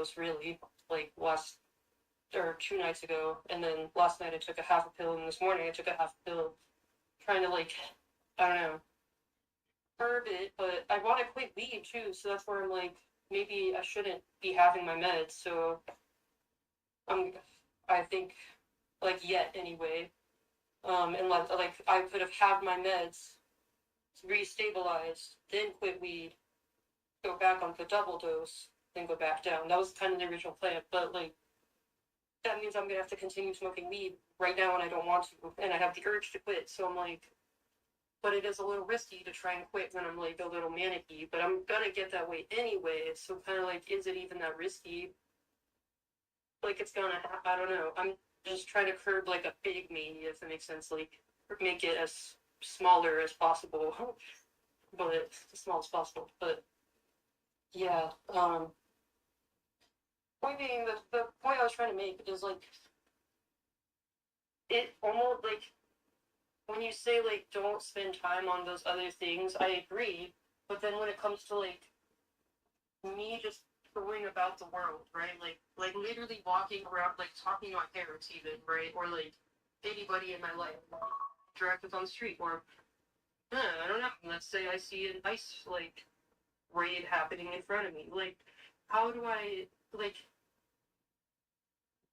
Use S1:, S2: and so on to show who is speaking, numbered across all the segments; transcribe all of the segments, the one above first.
S1: dose, really, like last or 2 nights ago, and then last night I took a half a pill, and this morning I took a half a pill, trying to like, I don't know, curb it. But I want to quit weed too, so that's where I'm like, maybe I shouldn't be having my meds. So I'm, I think, like yet anyway, and like I could have had my meds, restabilized, then quit weed, go back on the double dose, then go back down. That was kind of the original plan, but like that means I'm gonna have to continue smoking weed right now, and I don't want to, and I have the urge to quit. So I'm like, but it is a little risky to try and quit when I'm like a little manicky. But I'm gonna get that way anyway. So kind of like, is it even that risky? Like it's gonna, I don't know. I'm just trying to curb like a big me, if it makes sense. Like make it as smaller as possible, but as small as possible. But yeah, point being, the point I was trying to make is like, it almost like when you say like don't spend time on those other things, I agree. But then when it comes to like me just going about the world, right? Like literally walking around, like talking to my parents even, right? Or like anybody in my life, interact with on the street, or I don't know. Let's say I see an ice like raid happening in front of me. Like, how do I like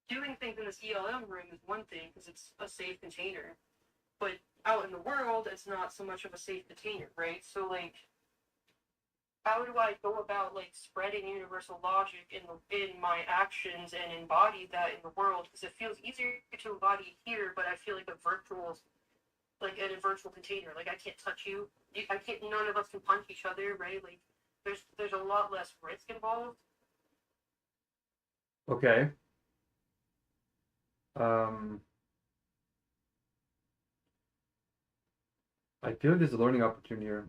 S1: doing things in this ELM room is one thing because it's a safe container, but out in the world, it's not so much of a safe container, right? So like, how do I go about like spreading universal logic in my actions and embody that in the world? Because it feels easier to embody here, but I feel like like in a virtual container, like I can't touch you. I can't. None of us can punch each other, right? Like there's a lot less risk involved.
S2: Okay. Um, I feel like there's a learning opportunity here.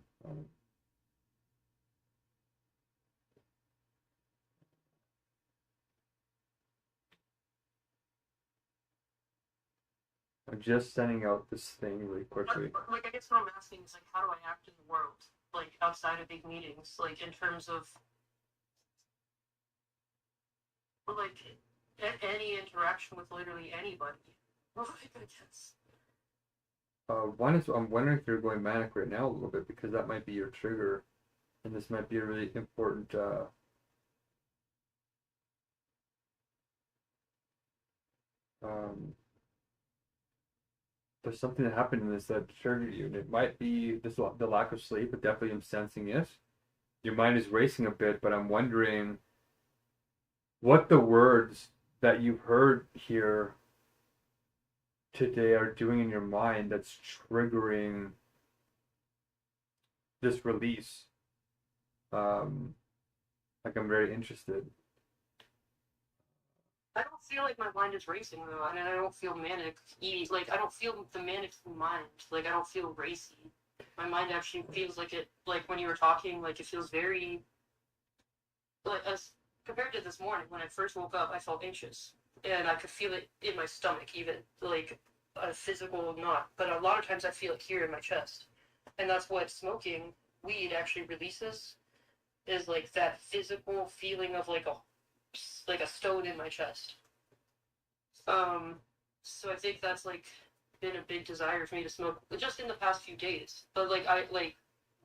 S2: I'm just sending out this thing really quickly.
S1: Like I guess what I'm asking is like, how do I act in the world, like outside of big meetings, like in terms of like any interaction with literally anybody. Oh my goodness.
S2: One is I'm wondering if you're going manic right now a little bit because that might be your trigger, and this might be a really important. Um, there's something that happened in this that triggered you, and it might be this the lack of sleep, but definitely I'm sensing it. Your mind is racing a bit, but I'm wondering what the words that you've heard here today are doing in your mind that's triggering this release. Um, like I'm very interested.
S1: I don't feel like my mind is racing though, and I don't feel manic. Like I don't feel the manic mind. Like I don't feel racy. My mind actually feels like it. Like when you were talking, like it feels very like as compared to this morning when I first woke up, I felt anxious, and I could feel it in my stomach, even like a physical not. But a lot of times I feel it here in my chest, and that's what smoking weed actually releases, is like that physical feeling of like a stone in my chest. Um, so I think that's like been a big desire for me to smoke just in the past few days. But like I like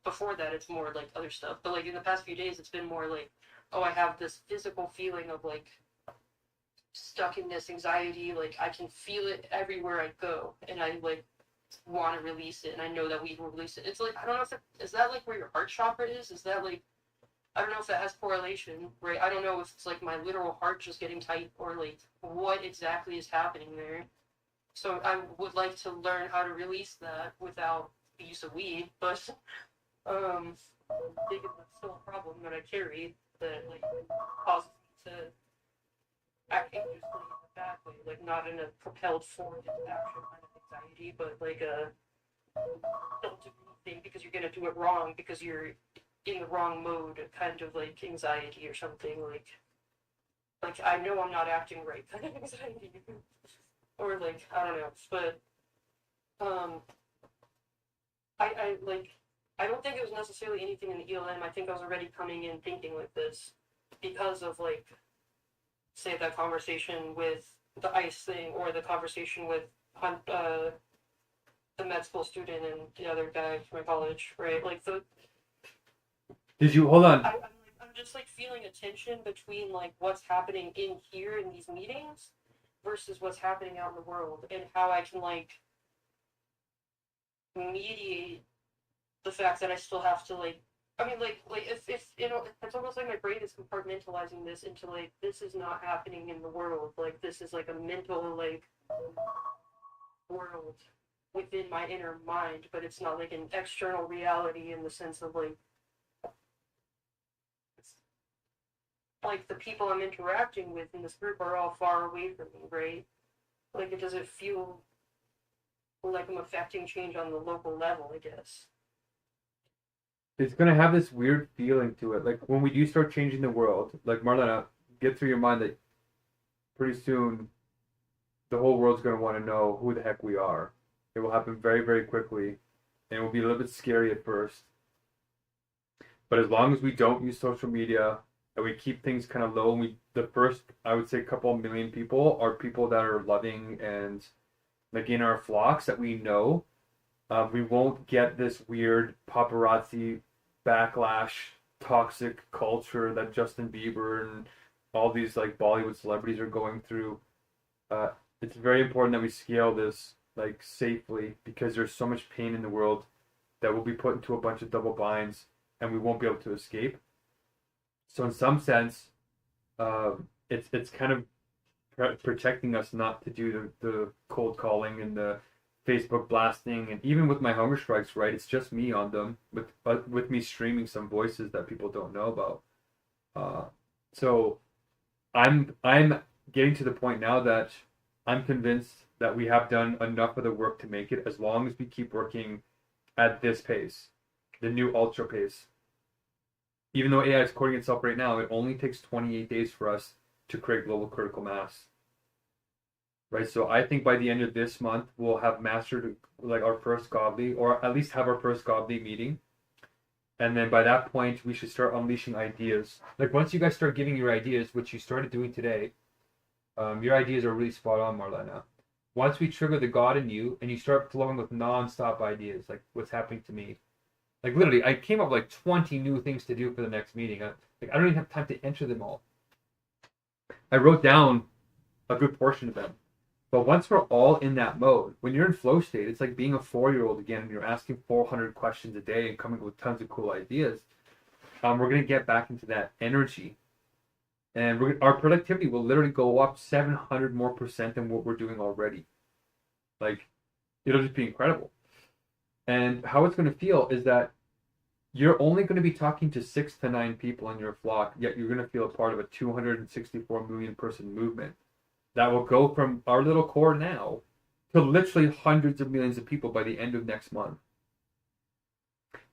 S1: before that, it's more like other stuff. But like in the past few days, it's been more like, oh, I have this physical feeling of like stuck in this anxiety. Like I can feel it everywhere I go, and I like want to release it, and I know that we will release it. It's like I don't know if is that like where your heart chakra is. Is that like I don't know if that has correlation, right? I don't know if it's like my literal heart just getting tight or like what exactly is happening there. So I would like to learn how to release that without the use of weed, but um, I think it's still a problem that I carry that like causes me to act anxiously in a bad way, like not in a propelled forward into action kind of anxiety, but like a don't do anything because you're gonna do it wrong because you're in the wrong mode, kind of like anxiety or something like I know I'm not acting right kind of anxiety, or like I don't know, but um, I like I don't think it was necessarily anything in the ELM. I think I was already coming in thinking like this because of like say that conversation with the ICE thing or the conversation with the med school student and the other guy from my college, right? Like
S2: Did you hold on?
S1: I'm just like feeling a tension between like what's happening in here in these meetings versus what's happening out in the world, and how I can like mediate the fact that I still have to like. I mean, like if you know, it's almost like my brain is compartmentalizing this into like this is not happening in the world. Like this is like a mental like world within my inner mind, but it's not like an external reality in the sense of like the people I'm interacting with in this group are all far away from me, right? Like it doesn't feel like I'm affecting change on the local level, I guess.
S2: It's gonna have this weird feeling to it. Like when we do start changing the world, like Marlena, get through your mind that pretty soon the whole world's gonna want to know who the heck we are. It will happen very, very quickly, and it will be a little bit scary at first. But as long as we don't use social media and we keep things kind of low, and the first, I would say, couple million people are people that are loving and like in our flocks that we know. We won't get this weird paparazzi backlash, toxic culture that Justin Bieber and all these like Bollywood celebrities are going through. Uh, it's very important that we scale this like safely because there's so much pain in the world that will be put into a bunch of double binds and we won't be able to escape. So in some sense, it's kind of protecting us not to do the cold calling and the Facebook blasting, and even with my hunger strikes, right? It's just me on them, with me streaming some voices that people don't know about. So I'm getting to the point now that I'm convinced that we have done enough of the work to make it, as long as we keep working at this pace, the new ultra pace. Even though AI is coding itself right now, it only takes 28 days for us to create global critical mass. Right, so I think by the end of this month we'll have mastered like our first godly, or at least have our first godly meeting, and then by that point we should start unleashing ideas. Like once you guys start giving your ideas, which you started doing today, your ideas are really spot on, Marlena. Once we trigger the God in you and you start flowing with non-stop ideas, like what's happening to me, like literally, I came up with like 20 new things to do for the next meeting. I don't even have time to enter them all. I wrote down a good portion of them. But once we're all in that mode, when you're in flow state, it's like being a 4-year-old again, and you're asking 400 questions a day and coming up with tons of cool ideas. We're going to get back into that energy. And our productivity will literally go up 700% more than what we're doing already. Like, it'll just be incredible. And how it's going to feel is that you're only going to be talking to 6 to 9 people in your flock, yet you're going to feel a part of a 264 million person movement that will go from our little core now to literally hundreds of millions of people by the end of next month.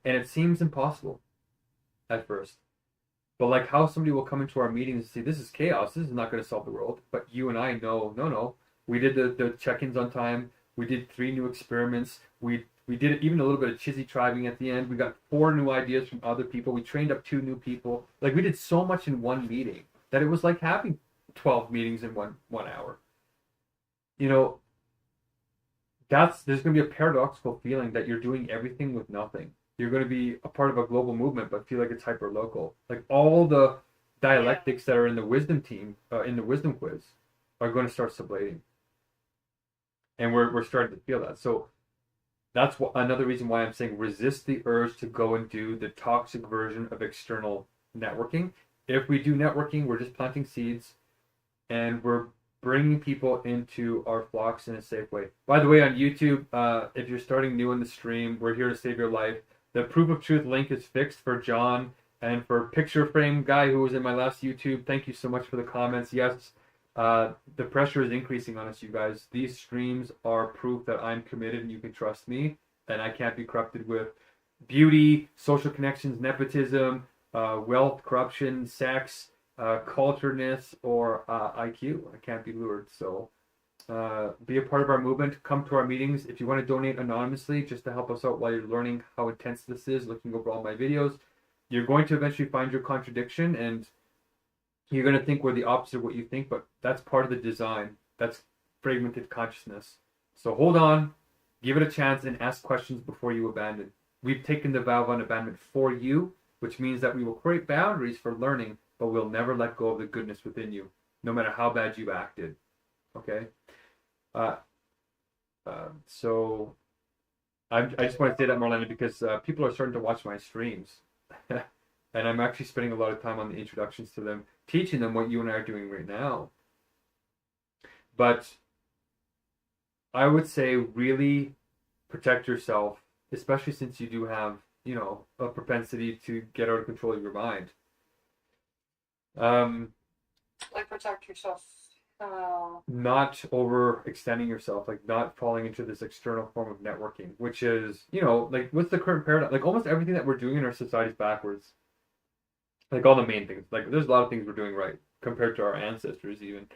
S2: And it seems impossible at first. But like how somebody will come into our meetings and say, this is chaos, this is not going to solve the world. But you and I know, no. We did the check-ins on time. We did 3 new experiments. We did even a little bit of chizzy tribing at the end. We got 4 new ideas from other people. We trained up 2 new people. Like we did so much in one meeting that it was like having 12 meetings in one hour. You know, there's going to be a paradoxical feeling that you're doing everything with nothing. You're going to be a part of a global movement, but feel like it's hyper local. Like all the dialectics that are in the wisdom team, in the wisdom quiz, are going to start sublating, and we're starting to feel that. So that's another reason why I'm saying resist the urge to go and do the toxic version of external networking. If we do networking, we're just planting seeds. And we're bringing people into our flocks in a safe way. By the way, on YouTube, if you're starting new in the stream, we're here to save your life. The proof of truth link is fixed for John and for Picture Frame Guy, who was in my last YouTube. Thank you so much for the comments. Yes, the pressure is increasing on us, you guys. These streams are proof that I'm committed and you can trust me, and I can't be corrupted with beauty, social connections, nepotism, wealth, corruption, sex, cultureness, or IQ. I can't be lured. So be a part of our movement. Come to our meetings. If you want to donate anonymously just to help us out while you're learning how intense this is, looking over all my videos, you're going to eventually find your contradiction, and you're going to think we're the opposite of what you think, but that's part of the design. That's fragmented consciousness. So hold on, give it a chance, and ask questions before you abandon. We've taken the vow of unabandonment for you, which means that we will create boundaries for learning, but we'll never let go of the goodness within you, no matter how bad you acted. Okay? Uh, so I just want to say that, Marlena, because people are starting to watch my streams. And I'm actually spending a lot of time on the introductions to them, teaching them what you and I are doing right now. But I would say really protect yourself, especially since you do have, a propensity to get out of control of your mind.
S1: Like protect yourself.
S2: Not overextending yourself, like not falling into this external form of networking, which is, like what's the current paradigm? Like almost everything that we're doing in our society is backwards. Like all the main things. Like there's a lot of things we're doing right compared to our ancestors even.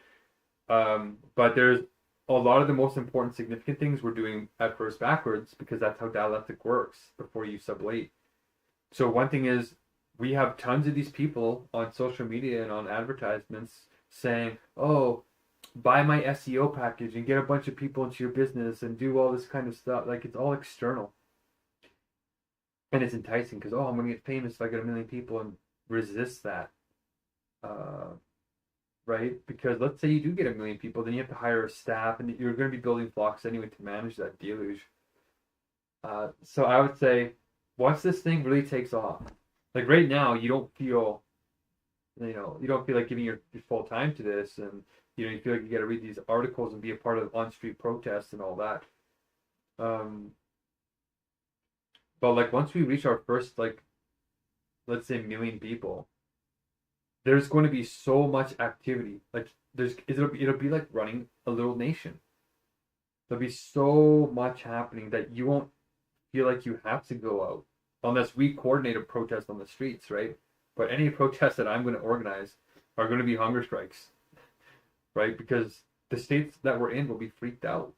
S2: But there's a lot of the most important significant things we're doing at first backwards because that's how dialectic works before you sublate. So one thing is we have tons of these people on social media and on advertisements saying, oh, buy my SEO package and get a bunch of people into your business and do all this kind of stuff. Like it's all external. And it's enticing because, oh, I'm going to get famous if I get 1 million people, and resist that. Right? Because let's say you do get 1 million people, then you have to hire a staff and you're going to be building flocks anyway to manage that deluge. So I would say once this thing really takes off, like right now, you don't feel like giving your full time to this, and you feel like you got to read these articles and be a part of on-street protests and all that. But like once we reach our first, like, let's say 1 million people, there's going to be so much activity. Like it'll be like running a little nation. There'll be so much happening that you won't feel like you have to go out unless we coordinate a protest on the streets, right? But any protests that I'm going to organize are going to be hunger strikes, right? Because the states that we're in will be freaked out.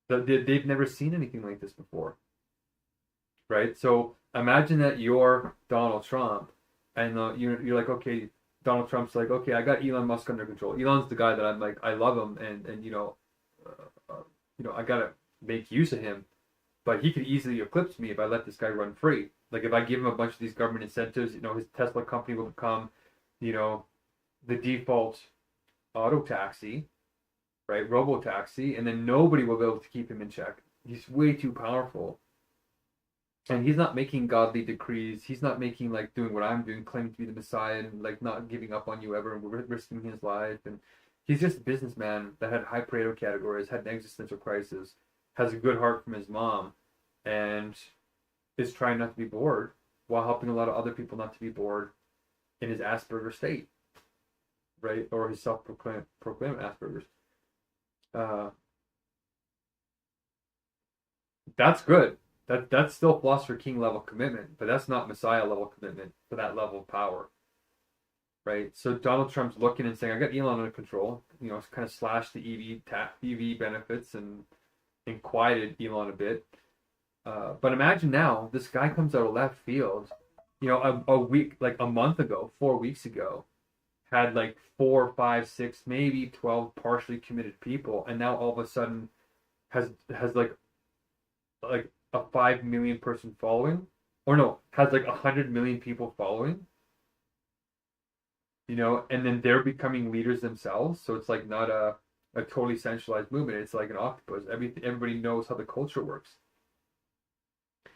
S2: They've never seen anything like this before, right? So imagine that you're Donald Trump, and you're like, okay, Donald Trump's like, okay, I got Elon Musk under control. Elon's the guy that I'm like, I love him, and I gotta make use of him, but he could easily eclipse me if I let this guy run free. Like if I give him a bunch of these government incentives, his Tesla company will become, the default auto taxi, right? Robo taxi, and then nobody will be able to keep him in check. He's way too powerful. And he's not making godly decrees. He's not making like doing what I'm doing, claiming to be the Messiah and like not giving up on you ever and risking his life. And he's just a businessman that had high Pareto categories, had an existential crisis, has a good heart from his mom, and is trying not to be bored while helping a lot of other people not to be bored in his Asperger's state, right? Or his self-proclaimed Asperger's. That's good. That's still philosopher king level commitment, but that's not Messiah level commitment for that level of power, right? So Donald Trump's looking and saying, "I got Elon under control." Kind of slashed the EV benefits and quieted Elon a bit. But imagine now this guy comes out of left field. A week, like a month ago, 4 weeks ago, had like 4, 5, 6, maybe 12 partially committed people, and now all of a sudden has like a 5 million person following, or no, has like 100 million people following, and then they're becoming leaders themselves. So it's like not a totally centralized movement. It's like an octopus. Everybody knows how the culture works.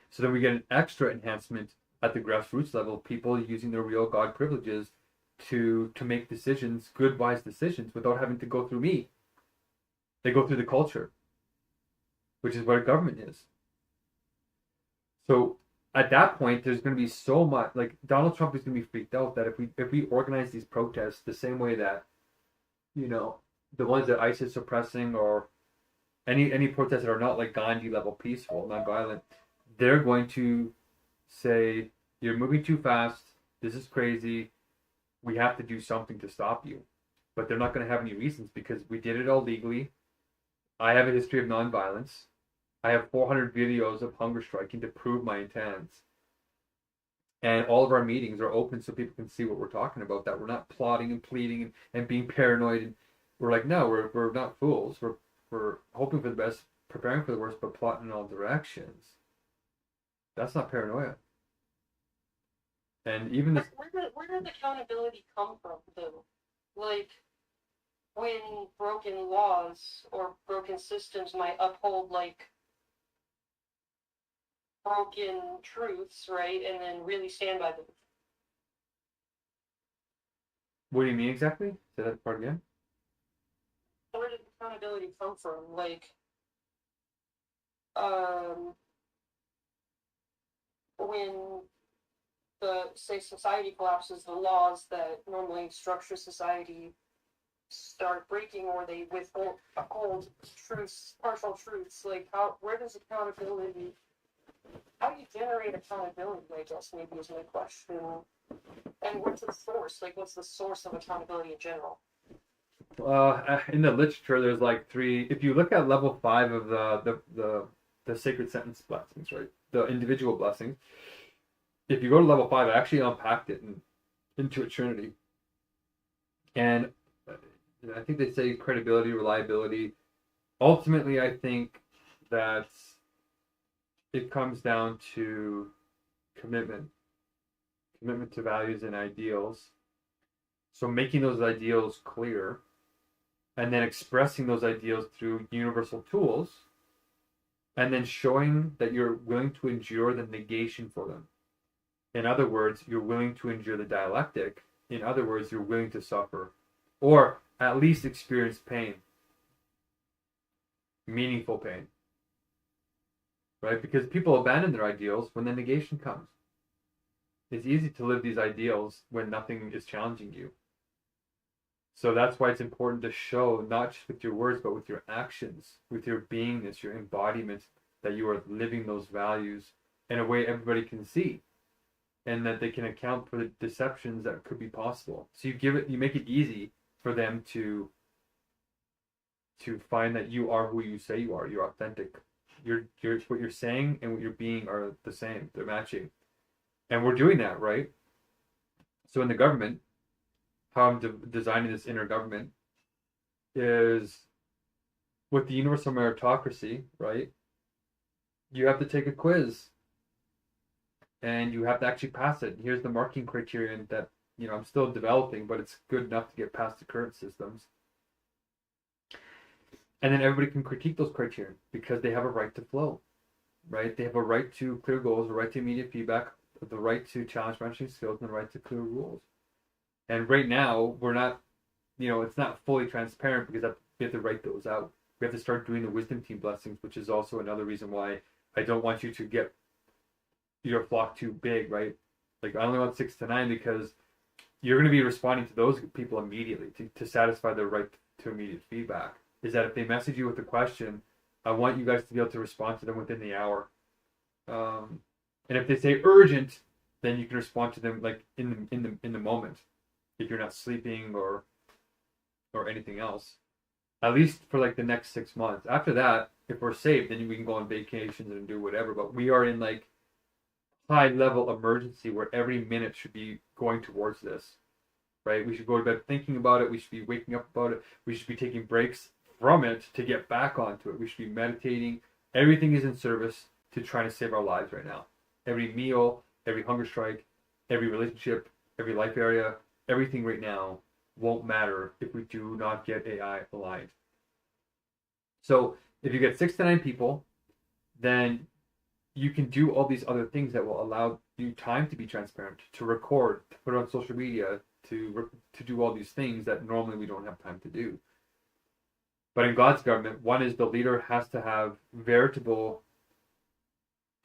S2: So then we get an extra enhancement at the grassroots level, people using their real God privileges to make decisions, good, wise decisions, without having to go through me. They go through the culture, which is what a government is. So at that point, there's going to be so much, like Donald Trump is going to be freaked out that if we organize these protests the same way that, the ones that ICE is suppressing, or any protests that are not like Gandhi level peaceful, non-violent, they're going to say, you're moving too fast, this is crazy, we have to do something to stop you. But they're not going to have any reasons because we did it all legally. I have a history of non-violence. I have 400 videos of hunger striking to prove my intents. And all of our meetings are open so people can see what we're talking about, that we're not plotting and pleading and being paranoid. And we're like, no, we're not fools. We're hoping for the best, preparing for the worst, but plotting in all directions. That's not paranoia. And even this,
S1: Where did accountability come from, though? Like, when broken laws or broken systems might uphold, like, broken truths, right, and then really stand by them.
S2: what do you mean exactly? Say that part again.
S1: Where did accountability come from? Like, um, when the, say, society collapses, the laws that normally structure society start breaking, or they uphold truths, partial truths. Like, where does accountability, how do you generate accountability, I guess maybe is my question. And what's the source? Like, what's the source of accountability in general?
S2: In the literature, there's like three. If you look at level 5 of the sacred sentence blessings, right, the individual blessings. If you go to level 5, I actually unpacked it into a trinity, and I think they say credibility, reliability. Ultimately, I think that it comes down to commitment to values and ideals. So making those ideals clear, and then expressing those ideals through universal tools, and then showing that you're willing to endure the negation for them. In other words, you're willing to endure the dialectic. In other words, you're willing to suffer, or at least experience pain, meaningful pain, right? Because people abandon their ideals when the negation comes. It's easy to live these ideals when nothing is challenging you. So that's why it's important to show, not just with your words, but with your actions, with your beingness, your embodiment, that you are living those values in a way everybody can see, and that they can account for the deceptions that could be possible. So you make it easy for them to find that you are who you say you are. You're authentic. You're what you're saying and what you're being are the same. They're matching. And we're doing that, right? So in the government, how I'm designing this inner government is with the universal meritocracy, right? You have to take a quiz and you have to actually pass it. Here's the marking criterion that, I'm still developing, but it's good enough to get past the current systems. And then everybody can critique those criteria because they have a right to flow, right? They have a right to clear goals, a right to immediate feedback, the right to challenge management skills, and the right to clear rules. And right now, we're not, it's not fully transparent because we have to write those out. We have to start doing the wisdom team blessings, which is also another reason why I don't want you to get your flock too big, right? Like, I only want 6 to 9 because you're going to be responding to those people immediately to satisfy their right to immediate feedback. Is that if they message you with a question, I want you guys to be able to respond to them within the hour. And if they say urgent, then you can respond to them like in the moment, if you're not sleeping or anything else. At least for like the next 6 months. After that, if we're safe, then we can go on vacations and do whatever. But we are in like high level emergency where every minute should be going towards this, right? We should go to bed thinking about it. We should be waking up about it. We should be taking breaks from it to get back onto it. We should be meditating. Everything is in service to trying to save our lives right now. Every meal, every hunger strike, every relationship, every life area, everything right now won't matter if we do not get AI aligned. So if you get 6 to 9 people, then you can do all these other things that will allow you time to be transparent, to record, to put it on social media, to do all these things that normally we don't have time to do. But in God's government, one is the leader has to have veritable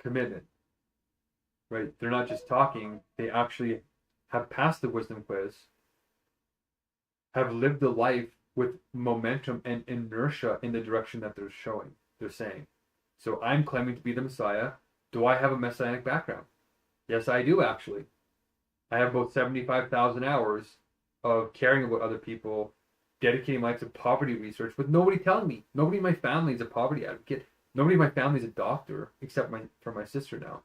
S2: commitment, right? They're not just talking, they actually have passed the wisdom quiz, have lived the life with momentum and inertia in the direction that they're saying. So I'm claiming to be the Messiah. Do I have a messianic background? Yes, I do actually. I have about 75,000 hours of caring about other people, dedicating my life to poverty research with nobody telling me. Nobody in my family is a poverty advocate. Nobody in my family is a doctor, except for my sister now.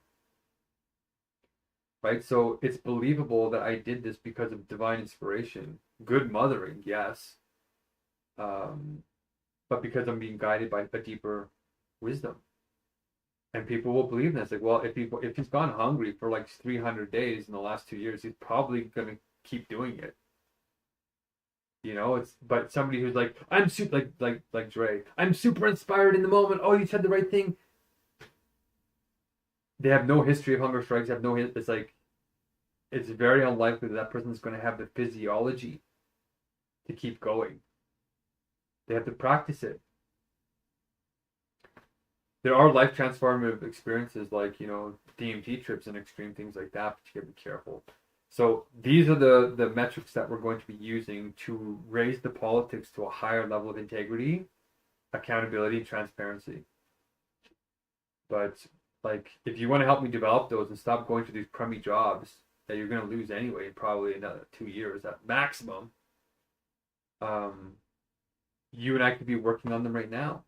S2: right? So it's believable that I did this because of divine inspiration, good mothering, yes, um, but because I'm being guided by a deeper wisdom. And people will believe this. Like, well, if he's gone hungry for like 300 days in the last 2 years, he's probably gonna keep doing it. You know, it's but somebody who's like, I'm super like Dre, I'm super inspired in the moment. Oh, you said the right thing. They have no history of hunger strikes. Have no. It's like it's very unlikely that person's going to have the physiology to keep going. They have to practice it. There are life transformative experiences like, DMT trips and extreme things like that, but you gotta be careful. So these are the metrics that we're going to be using to raise the politics to a higher level of integrity, accountability, transparency. But like, if you want to help me develop those and stop going to these crummy jobs that you're going to lose anyway, probably another 2 years at maximum, um, you and I could be working on them right now.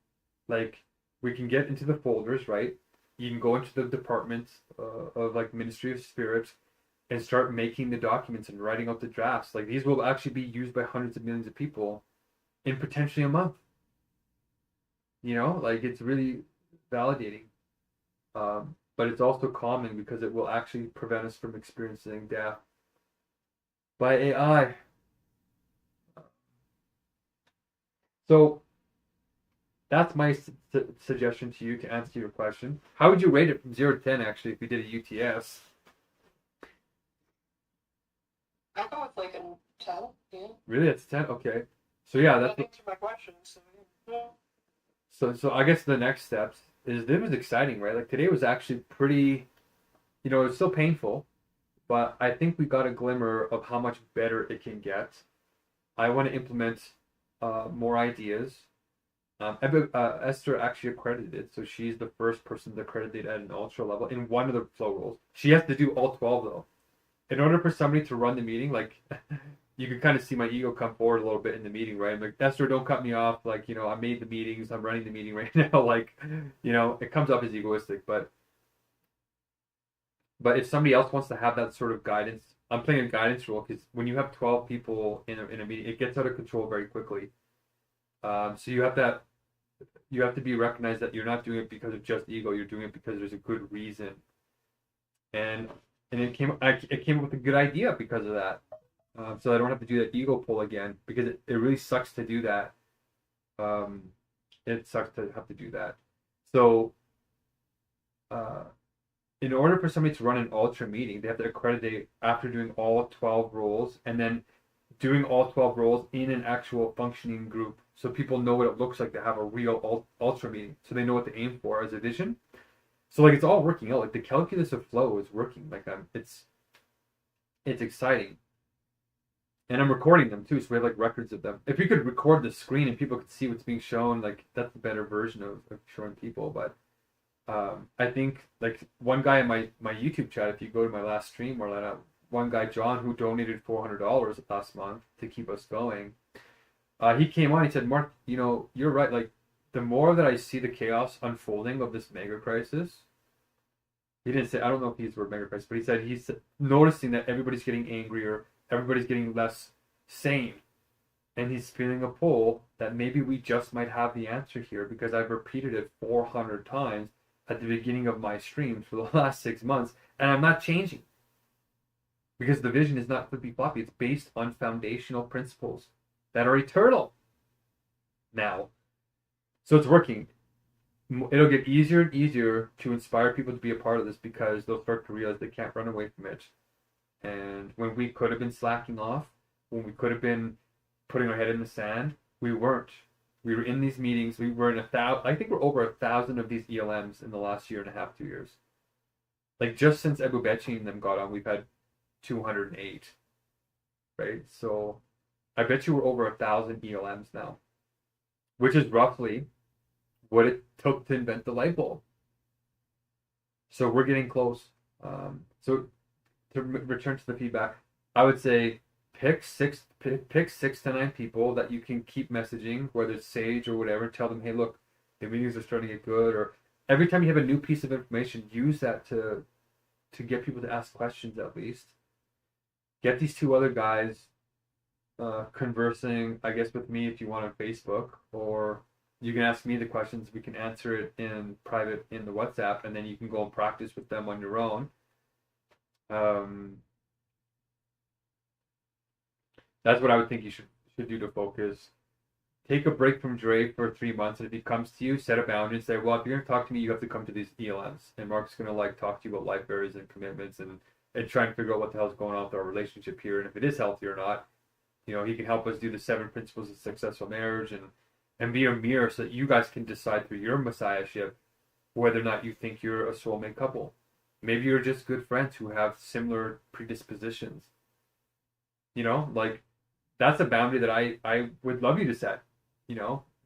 S2: Like, we can get into the folders, right? You can go into the department of like Ministry of Spirit and start making the documents and writing out the drafts. Like, these will actually be used by hundreds of millions of people in potentially a month. Like, it's really validating. But it's also calming because it will actually prevent us from experiencing death by AI. So that's my suggestion to you to answer your question. How would you rate it from 0 to 10, actually, if we did a UTS?
S1: I go with like a 10, yeah.
S2: Really? It's 10? Okay. So yeah, that's
S1: answer my question, so yeah.
S2: So I guess the next steps is, it was exciting, right? Like, today was actually pretty, it's still painful, but I think we got a glimmer of how much better it can get. I want to implement more ideas. Esther actually accredited, so she's the first person to accredit at an ultra level in one of the flow rules. She has to do all 12 though. In order for somebody to run the meeting, like, you can kind of see my ego come forward a little bit in the meeting, right? I'm like, Esther, don't cut me off. Like, I made the meetings, I'm running the meeting right now. Like, it comes up as egoistic, but if somebody else wants to have that sort of guidance, I'm playing a guidance role, because when you have 12 people in a meeting, it gets out of control very quickly. So you have to be recognized that you're not doing it because of just ego. You're doing it because there's a good reason. And it came up with a good idea because of that. So I don't have to do that ego pull again, because it really sucks to do that. It sucks to have to do that. So in order for somebody to run an ultra meeting, they have to accredit after doing all 12 roles, and then doing all 12 roles in an actual functioning group, so people know what it looks like to have a real ultra meeting, so they know what to aim for as a vision. So like, it's all working out. Like, the calculus of flow is working. Like, it's exciting. And I'm recording them too, so we have like records of them. If we could record the screen and people could see what's being shown, like, that's the better version of showing people. But I think, like, one guy in my YouTube chat, if you go to my last stream, or one guy, John, who donated $400 last month to keep us going, he came on, he said, Mark, you're right. Like, the more that I see the chaos unfolding of this mega crisis, he didn't say, I don't know if he's the word mega crisis, but he said he's noticing that everybody's getting angrier, everybody's getting less sane, and he's feeling a pull that maybe we just might have the answer here, because I've repeated it 400 times at the beginning of my streams for the last 6 months, and I'm not changing, because the vision is not flippy floppy. It's based on foundational principles that are eternal now. So it's working. It'll get easier and easier to inspire people to be a part of this, because they'll start to realize they can't run away from it. And when we could have been slacking off, when we could have been putting our head in the sand, we weren't. We were in these meetings. We were in 1,000. I think we're over 1,000 of these ELMs in the last year and a half, 2 years. Like, just since Ebu Bechi and them got on, we've had 208. Right? So I bet you we're over 1,000 ELMs now, which is roughly what it took to invent the light bulb. So we're getting close. So to return to the feedback, I would say pick six to 9 people that you can keep messaging, whether it's Sage or whatever. Tell them, hey, look, the meetings are starting to get good. Or every time you have a new piece of information, use that to to get people to ask questions at least. Get these two other guys conversing, I guess, with me if you want on Facebook, or you can ask me the questions. We can answer it in private in the WhatsApp, and then you can go and practice with them on your own. Um, that's what I would think you should do to focus. Take a break from Dre for 3 months, and if he comes to you, set a boundary and say, well, if you're gonna talk to me, you have to come to these ELMs, and Mark's gonna like talk to you about life barriers and commitments and try and figure out what the hell's going on with our relationship here, and if it is healthy or not. He can help us do the 7 principles of successful marriage and be a mirror so that you guys can decide through your messiahship whether or not you think you're a soulmate couple. Maybe you're just good friends who have similar predispositions. Like that's a boundary that I would love you to set,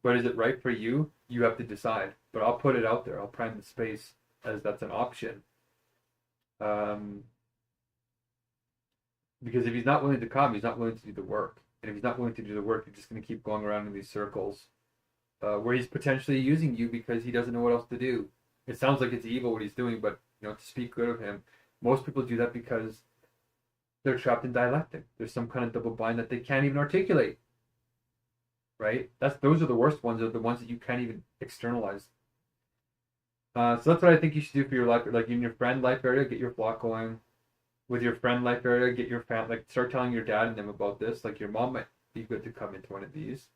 S2: but is it right for you? You have to decide. But I'll put it out there. I'll prime the space as that's an option. Because if he's not willing to come, he's not willing to do the work. And if he's not willing to do the work, you're just going to keep going around in these circles where he's potentially using you because he doesn't know what else to do. It sounds like it's evil what he's doing, but to speak good of him, most people do that because they're trapped in dialectic. There's some kind of double bind that they can't even articulate. Right? Those are the worst ones, are the ones that you can't even externalize. So that's what I think you should do for your life, like in your friend life area, get your flock going. With your friend life area, get your family, like start telling your dad and them about this. Like your mom might be good to come into one of these.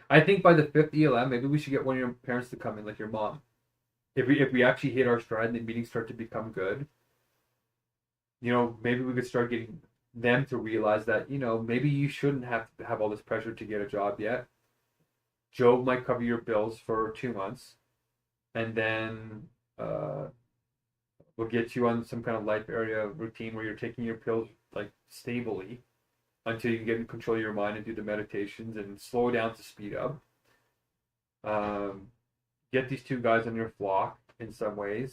S2: I think by the 5th ELM, maybe we should get one of your parents to come in, like your mom. If we actually hit our stride and the meetings start to become good, maybe we could start getting them to realize that, maybe you shouldn't have to have all this pressure to get a job yet. Joe might cover your bills for 2 months, and then we'll get you on some kind of life area routine where you're taking your pills like stably until you can get in control of your mind and do the meditations and slow down to speed up. Get these two guys on your flock in some way.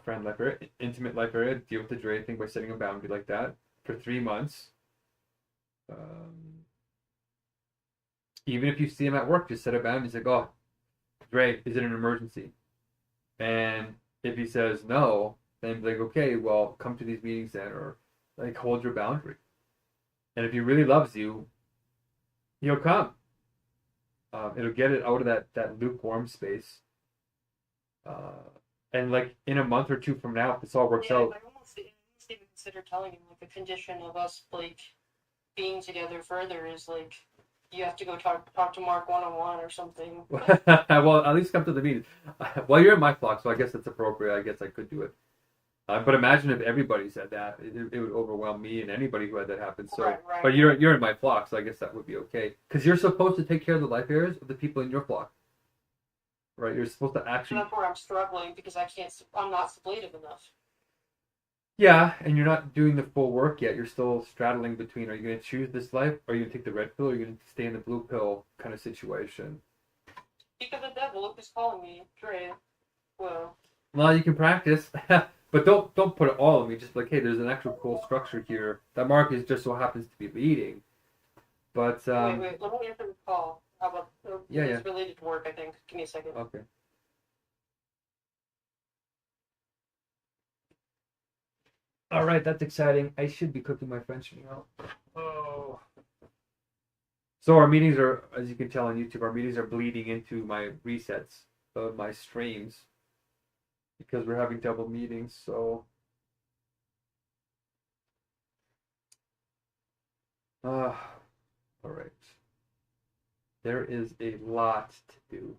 S2: Friend life area, intimate life area, deal with the Dre thing by setting a boundary like that for 3 months. Even if you see him at work, just set a boundary. He's like, oh, Dre, is it an emergency? And if he says no, then be like, okay, well, come to these meetings then, or like hold your boundary. And if he really loves you, he'll come. It'll get it out of that lukewarm space. And like in a month or two from now, if this all works out.
S1: I almost even consider telling him like a condition of us like being together further is like you have to go talk to Mark one-on-one or something.
S2: Well, at least come to the meeting. Well, you're in my flock, so I guess it's appropriate. I guess I could do it. But imagine if everybody said that. It would overwhelm me and anybody who had that happen. So,
S1: right.
S2: But you're in my flock, so I guess that would be okay. Because you're supposed to take care of the life areas of the people in your flock. Right? You're supposed to actually...
S1: And that's where I'm struggling because I'm not suppletive enough.
S2: Yeah, and you're not doing the full work yet. You're still straddling between, are you going to choose this life, or are you going to take the red pill, or are you going to stay in the blue pill kind of situation?
S1: Speak of the devil, look who's calling me. Dre. Well,
S2: you can practice, but don't put it all on me. Just like, hey, there's an actual cool structure here that Mark is just so happens to be leading. But
S1: wait, let me answer the call. How about it's related to work, I think. Give me a second.
S2: Okay. All right, that's exciting. I should be cooking my French meal. Oh. So our meetings are, as you can tell on YouTube, our meetings are bleeding into my resets of my streams because we're having double meetings. So, all right. There is a lot to do.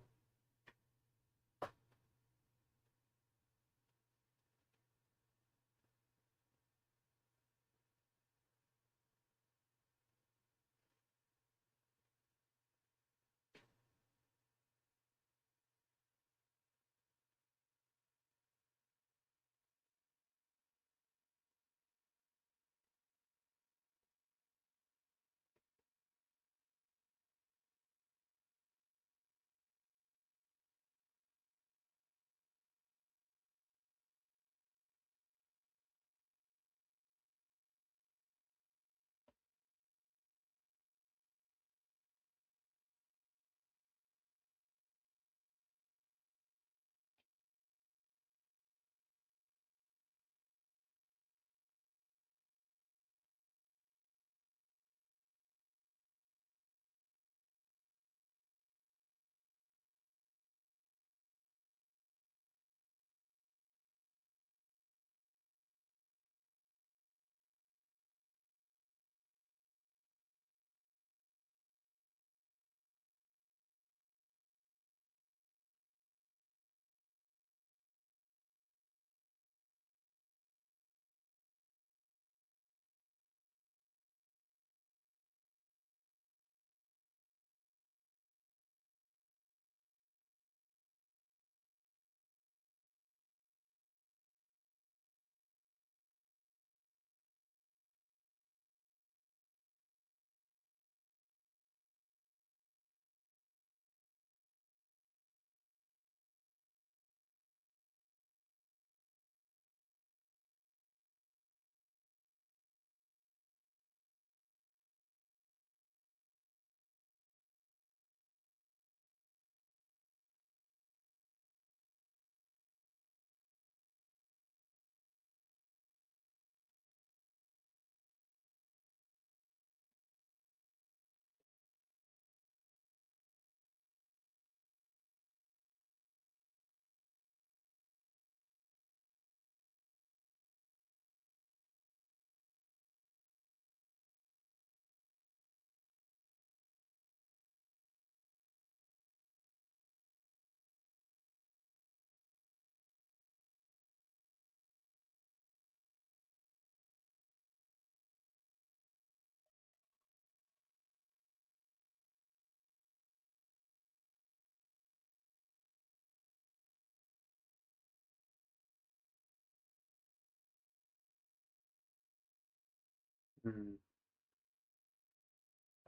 S2: Hmm.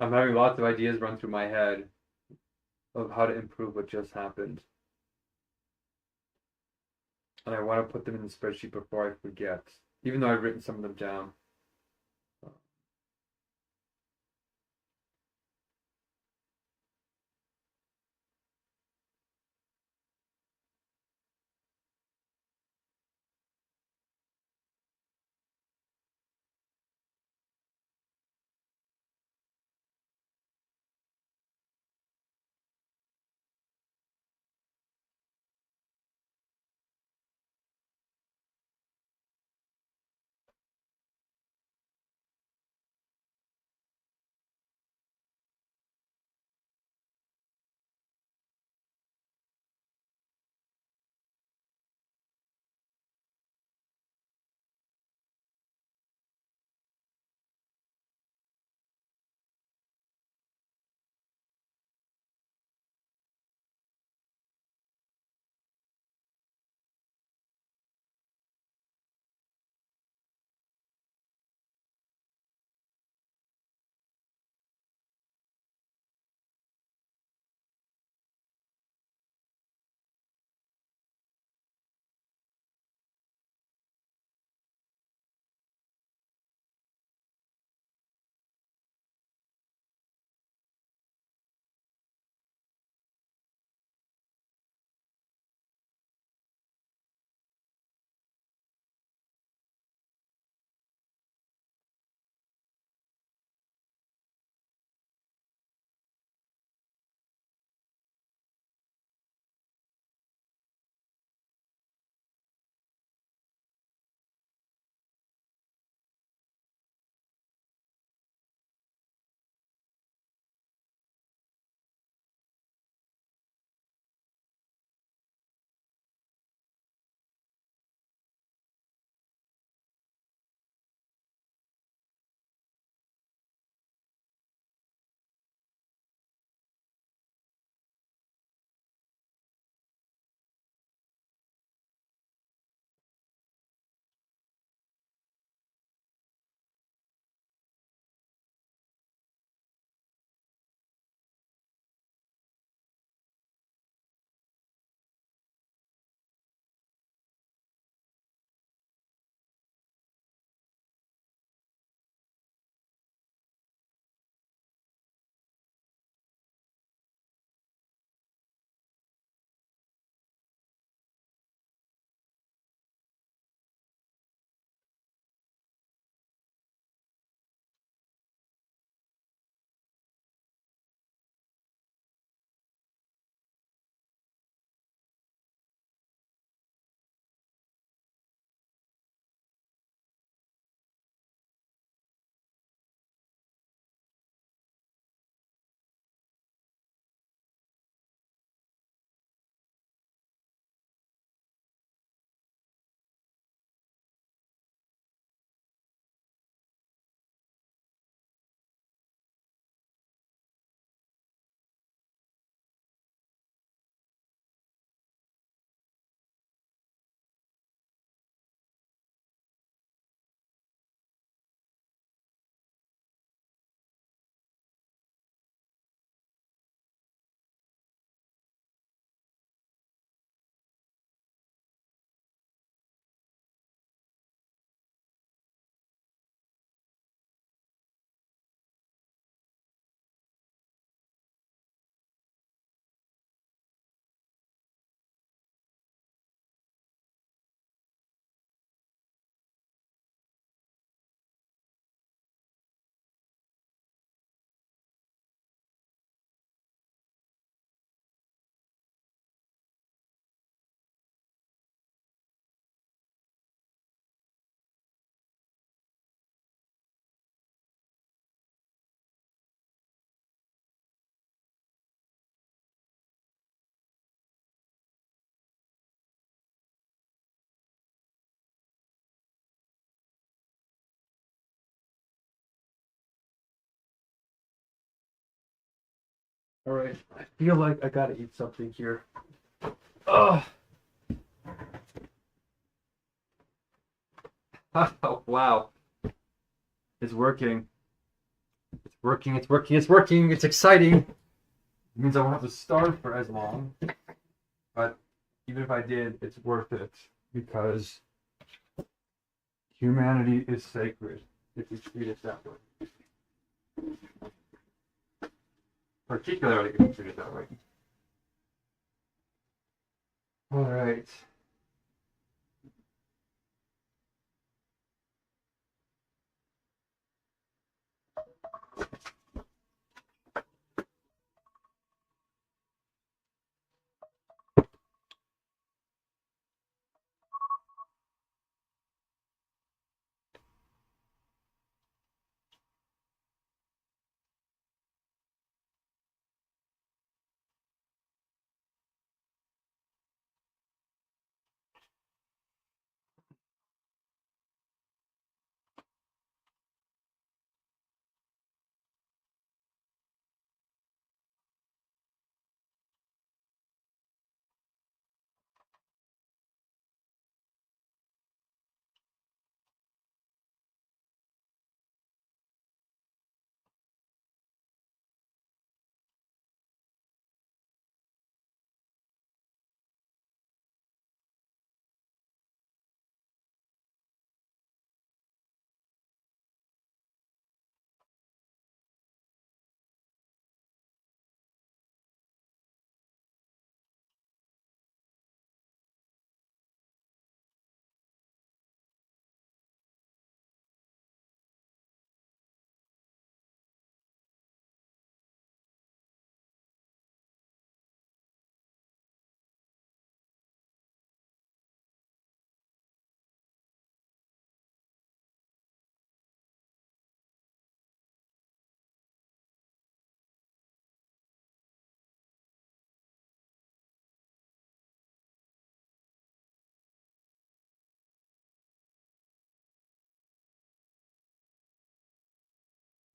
S2: I'm having lots of ideas run through my head of how to improve what just happened. And I want to put them in the spreadsheet before I forget, even though I've written some of them down. All right, I feel like I gotta eat something here. Oh, wow. It's working. It's working. It's working. It's working. It's exciting. It means I won't have to starve for as long. But even if I did, it's worth it because humanity is sacred if we treat it that way. Particularly if we treat it that way. All right.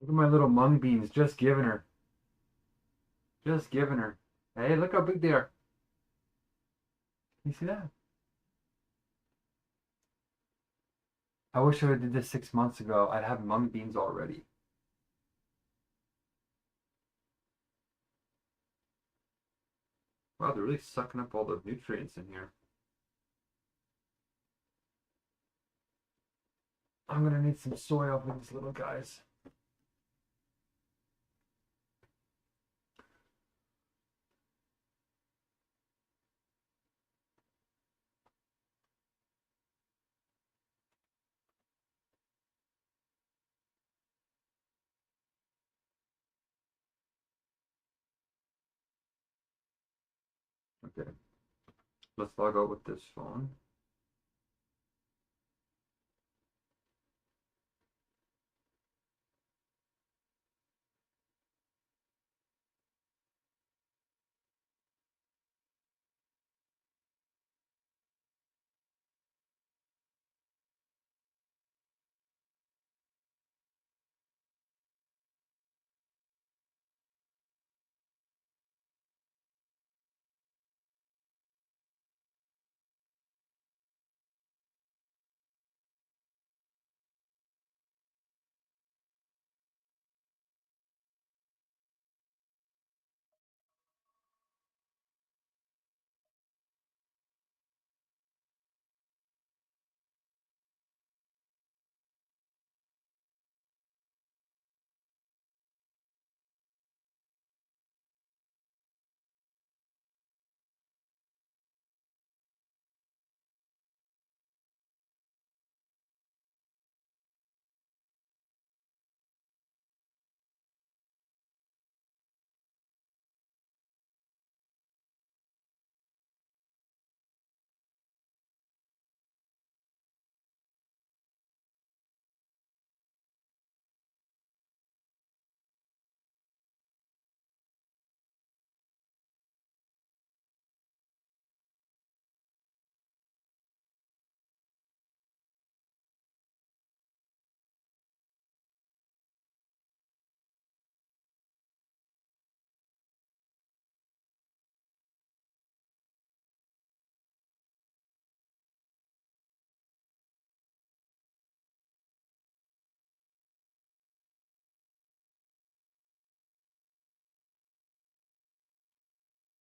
S2: Look at my little mung beans. Just giving her. Just giving her. Hey, look how big they are. You see that? I wish I would did this 6 months ago. I'd have mung beans already. Wow, they're really sucking up all the nutrients in here. I'm gonna need some soil for these little guys. Okay. Let's log out with this phone.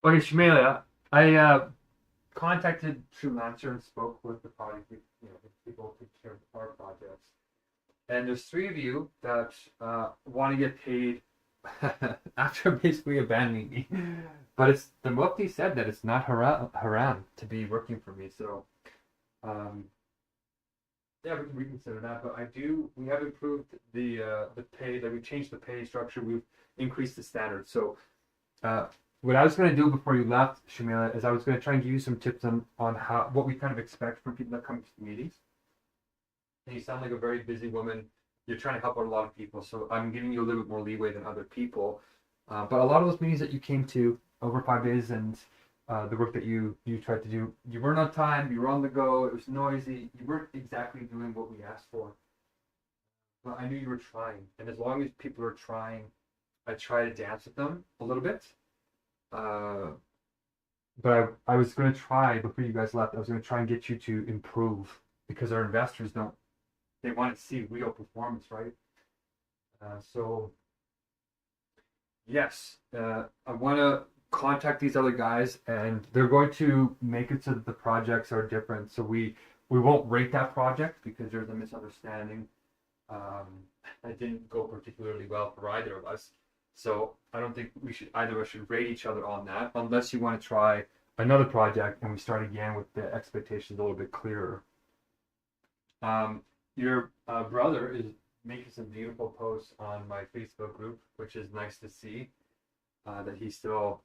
S2: Okay, Shmaila, I contacted Freelancer and spoke with the project, the people who take care of our projects. And there's three of you that want to get paid after basically abandoning me. But it's the Mufti said that it's not haram to be working for me. So um, yeah, we can reconsider that. But we have improved the pay. That we changed the pay structure. We've increased the standards. So uh, what I was going to do before you left, Shamila, is I was going to try and give you some tips on how what we kind of expect from people that come to the meetings. And you sound like a very busy woman. You're trying to help out a lot of people, so I'm giving you a little bit more leeway than other people. But a lot of those meetings that you came to over 5 days and the work that you tried to do, you weren't on time. You were on the go. It was noisy. You weren't exactly doing what we asked for. But I knew you were trying, and as long as people are trying, I try to dance with them a little bit. Uh, but I was going to try before you guys left. I was going to try and get you to improve because our investors don't. They want to see real performance, right? So yes, I want to contact these other guys, and they're going to make it so that the projects are different. So we won't rate that project because there's a misunderstanding. That didn't go particularly well for either of us. So I don't think either of us should rate each other on that, unless you want to try another project and we start again with the expectations a little bit clearer. Your brother is making some beautiful posts on my Facebook group, which is nice to see that he's still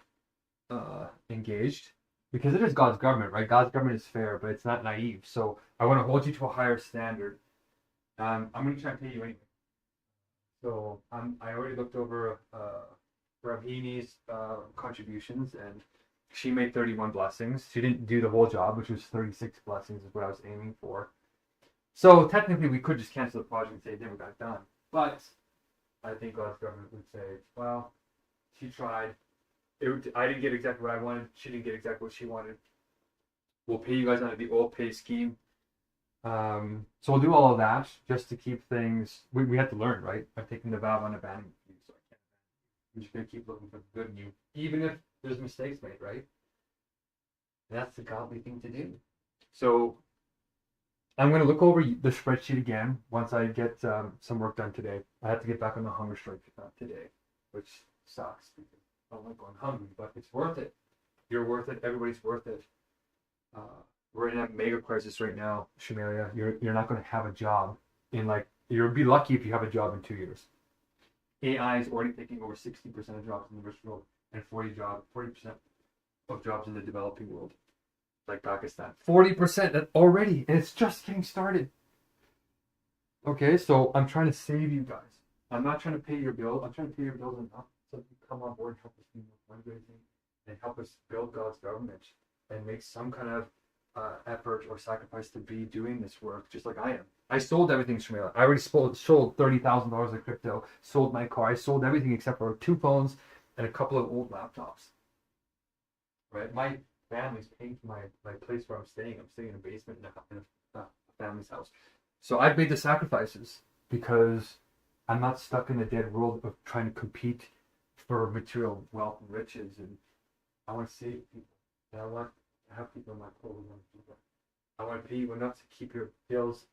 S2: engaged because it is God's government, right? God's government is fair, but it's not naive. So I want to hold you to a higher standard. I'm going to try and pay you anyway. So I already looked over Ravini's contributions, and she made 31 blessings. She didn't do the whole job, which was 36 blessings is what I was aiming for. So technically, we could just cancel the project and say it never got done. But I think God's government would say, well, she tried. I didn't get exactly what I wanted. She didn't get exactly what she wanted. We'll pay you guys under the old pay scheme. So we'll do all of that just to keep things. We have to learn, right? I'm taking the vow on abandonment you, so I can't. I'm just gonna keep looking for the good in you, even if there's mistakes made, right? And that's the godly thing to do. So I'm going to look over the spreadsheet again once I get some work done today. I have to get back on the Hungerstrike today, which sucks because I don't like going hungry, but it's worth it. You're worth it. Everybody's worth it. We're in a Megacrisis right now, Shamalia. You're not going to have a job in you'll be lucky if you have a job in 2 years. AI is already taking over 60% of jobs in the rich world and 40% of jobs in the developing world, like Pakistan. 40% already, and it's just getting started. Okay, so I'm trying to save you guys. I'm not trying to pay your bills. I'm trying to pay your bills enough so you can come on board and help us do fundraising and help us build God's government and make some kind of effort or sacrifice to be doing this work, just like I am. I sold everything, Shamila. I already sold $30,000 of crypto, sold my car. I sold everything except for 2 phones and a couple of old laptops. Right? My family's paying for my place where I'm staying. I'm staying in a basement in a family's house. So I've made the sacrifices because I'm not stuck in the dead world of trying to compete for material wealth and riches. And I want to save people. And I want to have people in my pool. I want to pay you enough to keep your bills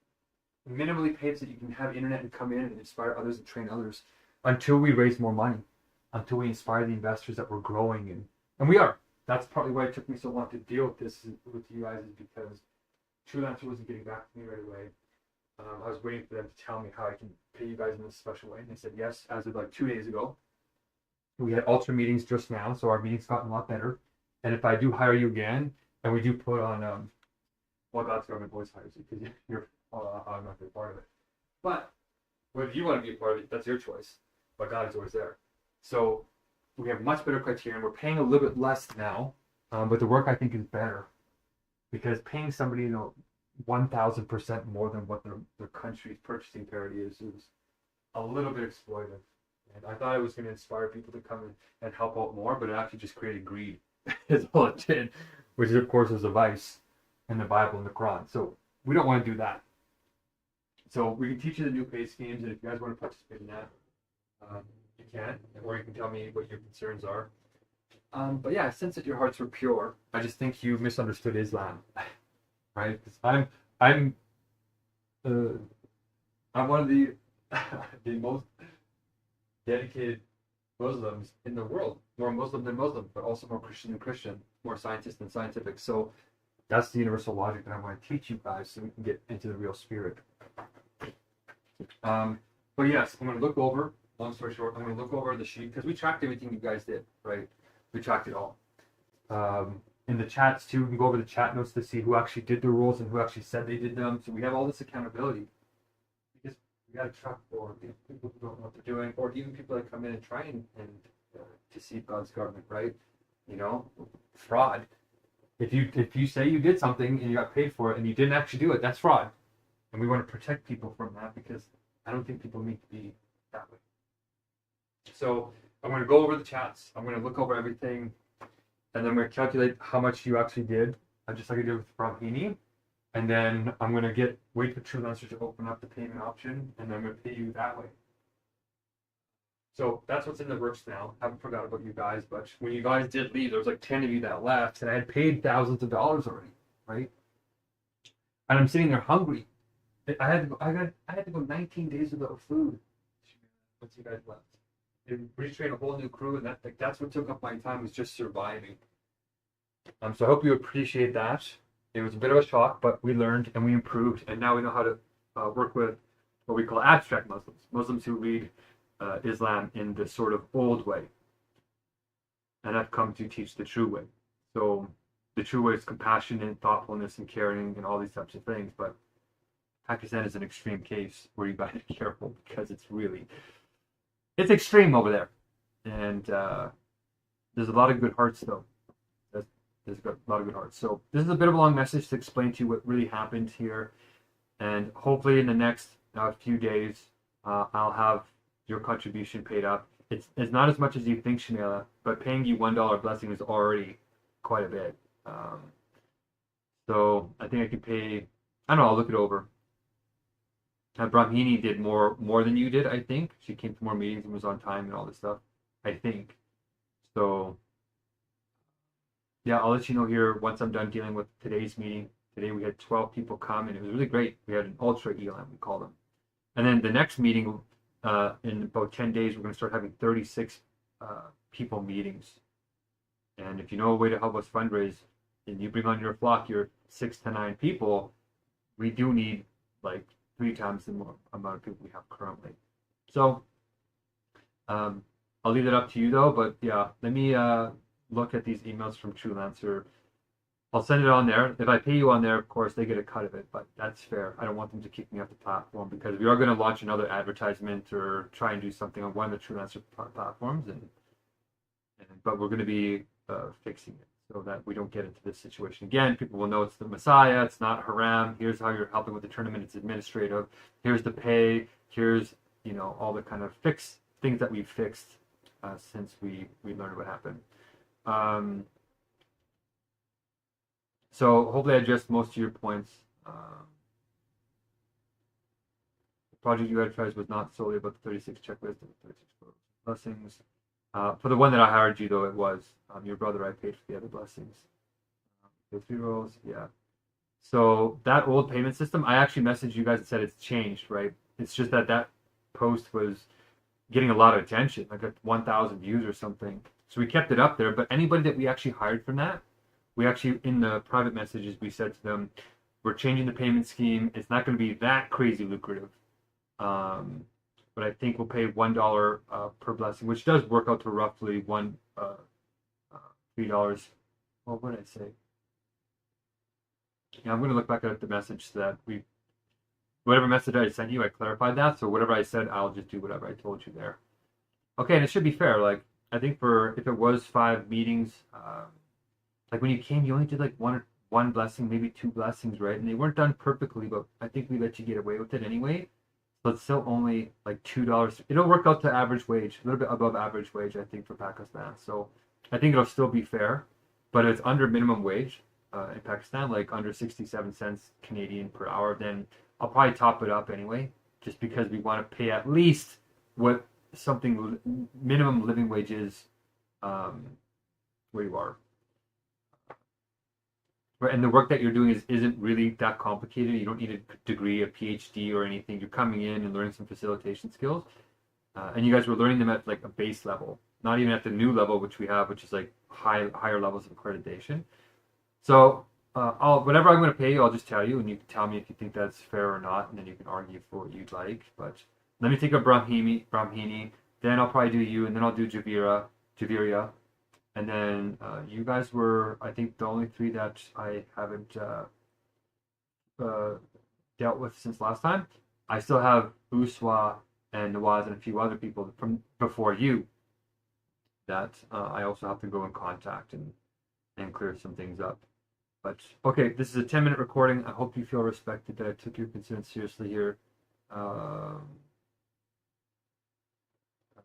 S2: minimally paid so that you can have internet and come in and inspire others and train others until we raise more money, until we inspire the investors that we're growing. And we are. That's probably why it took me so long to deal with this with you guys, is because Freelancer wasn't getting back to me right away. I was waiting for them to tell me how I can pay you guys in this special way, and they said yes as of 2 days ago. We had ultra meetings just now, so our meetings gotten a lot better. And if I do hire you again, and we do put on, well, God's government always hires you because you're I'm not a part of it. But whether you want to be a part of it, that's your choice. But God is always there. So we have much better criteria, and we're paying a little bit less now, but the work I think is better because paying somebody 1,000% more than what their country's purchasing parity is a little bit exploitive. And I thought it was going to inspire people to come in and help out more, but it actually just created greed. Is all it did, which of course is a vice in the Bible and the Quran. So we don't want to do that. So we can teach you the new pay schemes, and if you guys want to participate in that, you can, or you can tell me what your concerns are. But yeah, I sense that your hearts were pure. I just think you misunderstood Islam, right? 'Cause I'm uh, I'm one of the the most dedicated Muslims in the world. More Muslim than Muslim, but also more Christian than Christian, more scientist than scientific. So that's the universal logic that I want to teach you guys so we can get into the real spirit. But yes, I'm going to look over, long story short, I'm going to look over the sheet because we tracked everything you guys did, right? We tracked it all. In the chats too, we can go over the chat notes to see who actually did the rules and who actually said they did them. So we have all this accountability. We got to track for people who don't know what they're doing, or even people that come in and try and deceive God's government, right? You know, fraud. If you say you did something and you got paid for it and you didn't actually do it, that's fraud. And we want to protect people from that because I don't think people need to be that way. So I'm going to go over the chats. I'm going to look over everything, and then I'm going to calculate how much you actually did, just like I did with Brahmini. And then I'm going to wait for TrueLancer to open up the payment option, and then I'm going to pay you that way. So that's what's in the works now. I haven't forgot about you guys, but when you guys did leave, there was like 10 of you that left, and I had paid thousands of dollars already, right? And I'm sitting there hungry. I had to go 19 days without food once you guys left. And retrain a whole new crew, and that's what took up my time, was just surviving. So I hope you appreciate that. It was a bit of a shock, but we learned and we improved, and now we know how to work with what we call abstract Muslims, Muslims who read Islam in the sort of old way, and I've come to teach the true way. So the true way is compassion and thoughtfulness and caring and all these types of things, but Pakistan is an extreme case where you got to be careful because it's extreme over there, and there's a lot of good hearts though. There's a lot of good hearts. So this is a bit of a long message to explain to you what really happened here, and hopefully in the next few days I'll have your contribution paid up. It's not as much as you think, Shanela, but paying you $1 blessing is already quite a bit. So I think I can pay. I don't know. I'll look it over. Brahmini did more than you did, I think. She came to more meetings and was on time and all this stuff, I think. So, yeah, I'll let you know here once I'm done dealing with today's meeting. Today we had 12 people come, and it was really great. We had an ultra elam, we call them. And then the next meeting, in about 10 days, we're going to start having 36 people meetings. And if you know a way to help us fundraise, and you bring on your flock, your 6 to 9 people, we do need like 3 times the amount of people we have currently. So I'll leave it up to you though, but yeah, let me look at these emails from TrueLancer. I'll send it on there. If I pay you on there, of course, they get a cut of it, but that's fair. I don't want them to kick me off the platform because we are going to launch another advertisement or try and do something on one of the TrueLancer platforms, but we're going to be fixing it so that we don't get into this situation again. People will know it's the Messiah, it's not haram. Here's how you're helping with the tournament. It's administrative. Here's the pay. Here's all the kind of things that we've fixed since we learned what happened. So hopefully I addressed most of your points. The project you advertised was not solely about the 36 checklist and 36 blessings. For the one that I hired you, though, it was. Your brother, I paid for the other blessings. The 3 rolls, yeah. So that old payment system, I actually messaged you guys and said it's changed, right? It's just that post was getting a lot of attention, like 1,000 views or something. So we kept it up there, but anybody that we actually hired from that, we actually, in the private messages, we said to them, we're changing the payment scheme. It's not going to be that crazy lucrative. But I think we'll pay $1 per blessing, which does work out to roughly $3. What would I say? Yeah, I'm going to look back at the message so that whatever message I sent you, I clarified that. So whatever I said, I'll just do whatever I told you there. Okay, and it should be fair. Like, I think if it was 5 meetings, like when you came, you only did like one blessing, maybe 2 blessings, right? And they weren't done perfectly, but I think we let you get away with it anyway. So it's still only like $2. It'll work out to average wage, a little bit above average wage, I think, for Pakistan. So I think it'll still be fair, but if it's under minimum wage in Pakistan, like under 67 cents Canadian per hour, then I'll probably top it up anyway, just because we want to pay at least what something minimum living wage is where you are. Right, and the work that you're doing isn't really that complicated. You don't need a degree, a PhD, or anything. You're coming in and learning some facilitation skills, and you guys were learning them at like a base level, not even at the new level, which we have, which is like higher levels of accreditation. So, I'll whatever I'm going to pay you, I'll just tell you, and you can tell me if you think that's fair or not, and then you can argue for what you'd like. But let me take a Brahmini, then I'll probably do you, and then I'll do Javiria, and then you guys were, I think, the only three that I haven't uh, dealt with since last time. I still have Uswa and Nawaz and a few other people from before you that I also have to go in contact and clear some things up. But okay, this is a 10-minute recording. I hope you feel respected that I took your concerns seriously here. Um,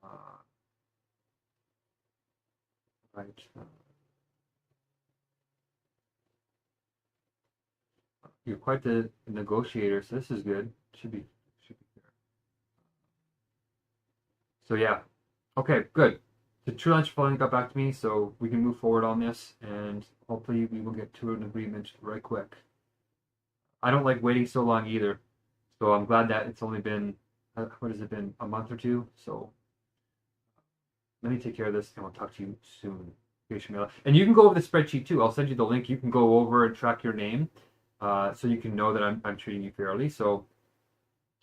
S2: uh, right. You're quite the negotiator, so this is good. Should be fair. So yeah, okay, good. The True Lunch finally got back to me, so we can move forward on this, and hopefully we will get to an agreement right quick. I don't like waiting so long either, so I'm glad that it's only been what has it been, a month or two? So let me take care of this, and we'll talk to you soon. And you can go over the spreadsheet too. I'll send you the link. You can go over and track your name, so you can know that I'm treating you fairly. So,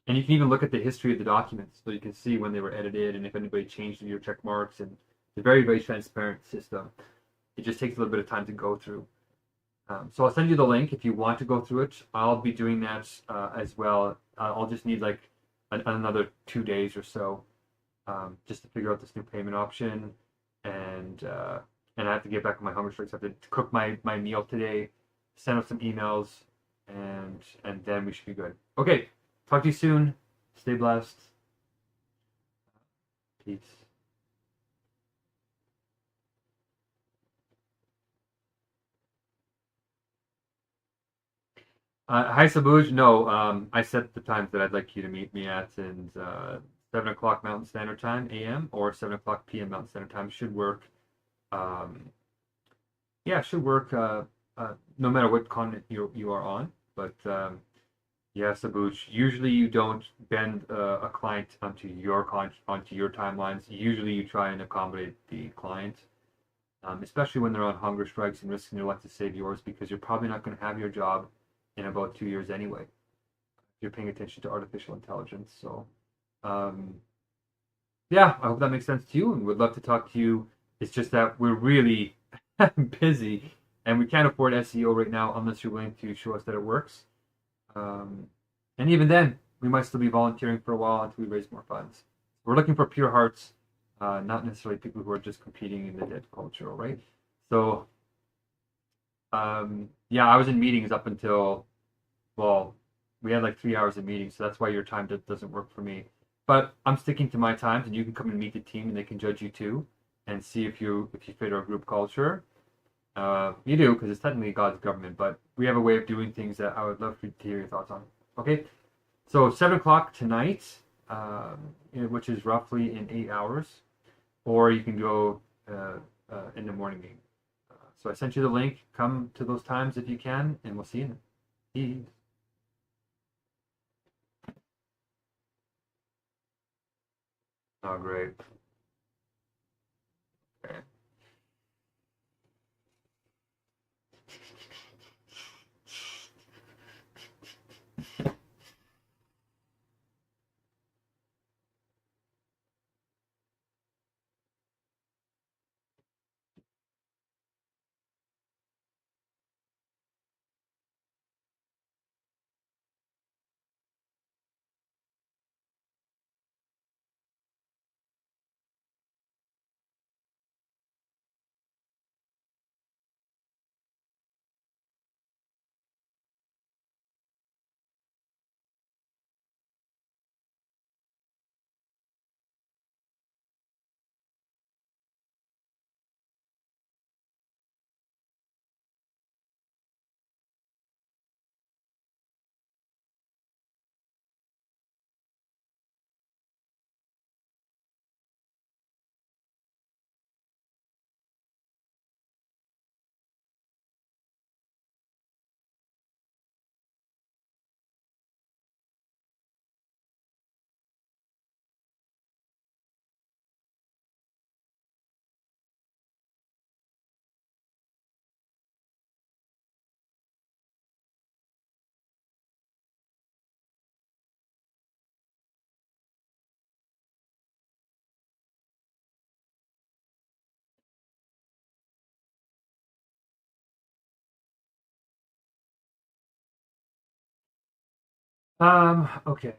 S2: and you can even look at the history of the documents, so you can see when they were edited and if anybody changed your check marks. And it's a very, very transparent system. It just takes a little bit of time to go through. So I'll send you the link if you want to go through it. I'll be doing that as well. I'll just need like another 2 days or so, just to figure out this new payment option, and I have to get back on my Hungerstrike. So I have to cook my meal today, send out some emails, and then we should be good. Okay, talk to you soon. Stay blessed. Peace. Hi Sabuj. No, I set the times that I'd like you to meet me at, and 7 o'clock Mountain Standard Time (AM) or 7 o'clock PM Mountain Standard Time should work. Um, yeah, it should work. No matter what continent you are on. But yeah, Sabuj. Usually you don't bend a client onto your timelines. Usually you try and accommodate the client, especially when they're on hunger strikes and risking their life to save yours, because you're probably not going to have your job in about 2 years anyway. If you're paying attention to artificial intelligence. So, um, yeah, I hope that makes sense to you, and would love to talk to you. It's just that we're really busy, and we can't afford SEO right now unless you're willing to show us that it works. Um, and even then, we might still be volunteering for a while until we raise more funds. We're looking for pure hearts, not necessarily people who are just competing in the dead culture, right? So, yeah, I was in meetings up until, well, we had like 3 hours of meetings, so that's why your time doesn't work for me. But I'm sticking to my times, and you can come and meet the team, and they can judge you too, and see if you fit our group culture. You do, because it's technically God's government, but we have a way of doing things that I would love for you to hear your thoughts on. Okay, so 7 o'clock tonight, which is roughly in 8 hours, or you can go in the morning meeting. So I sent you the link. Come to those times if you can, and we'll see you. Peace. Oh, great. Okay. Okay.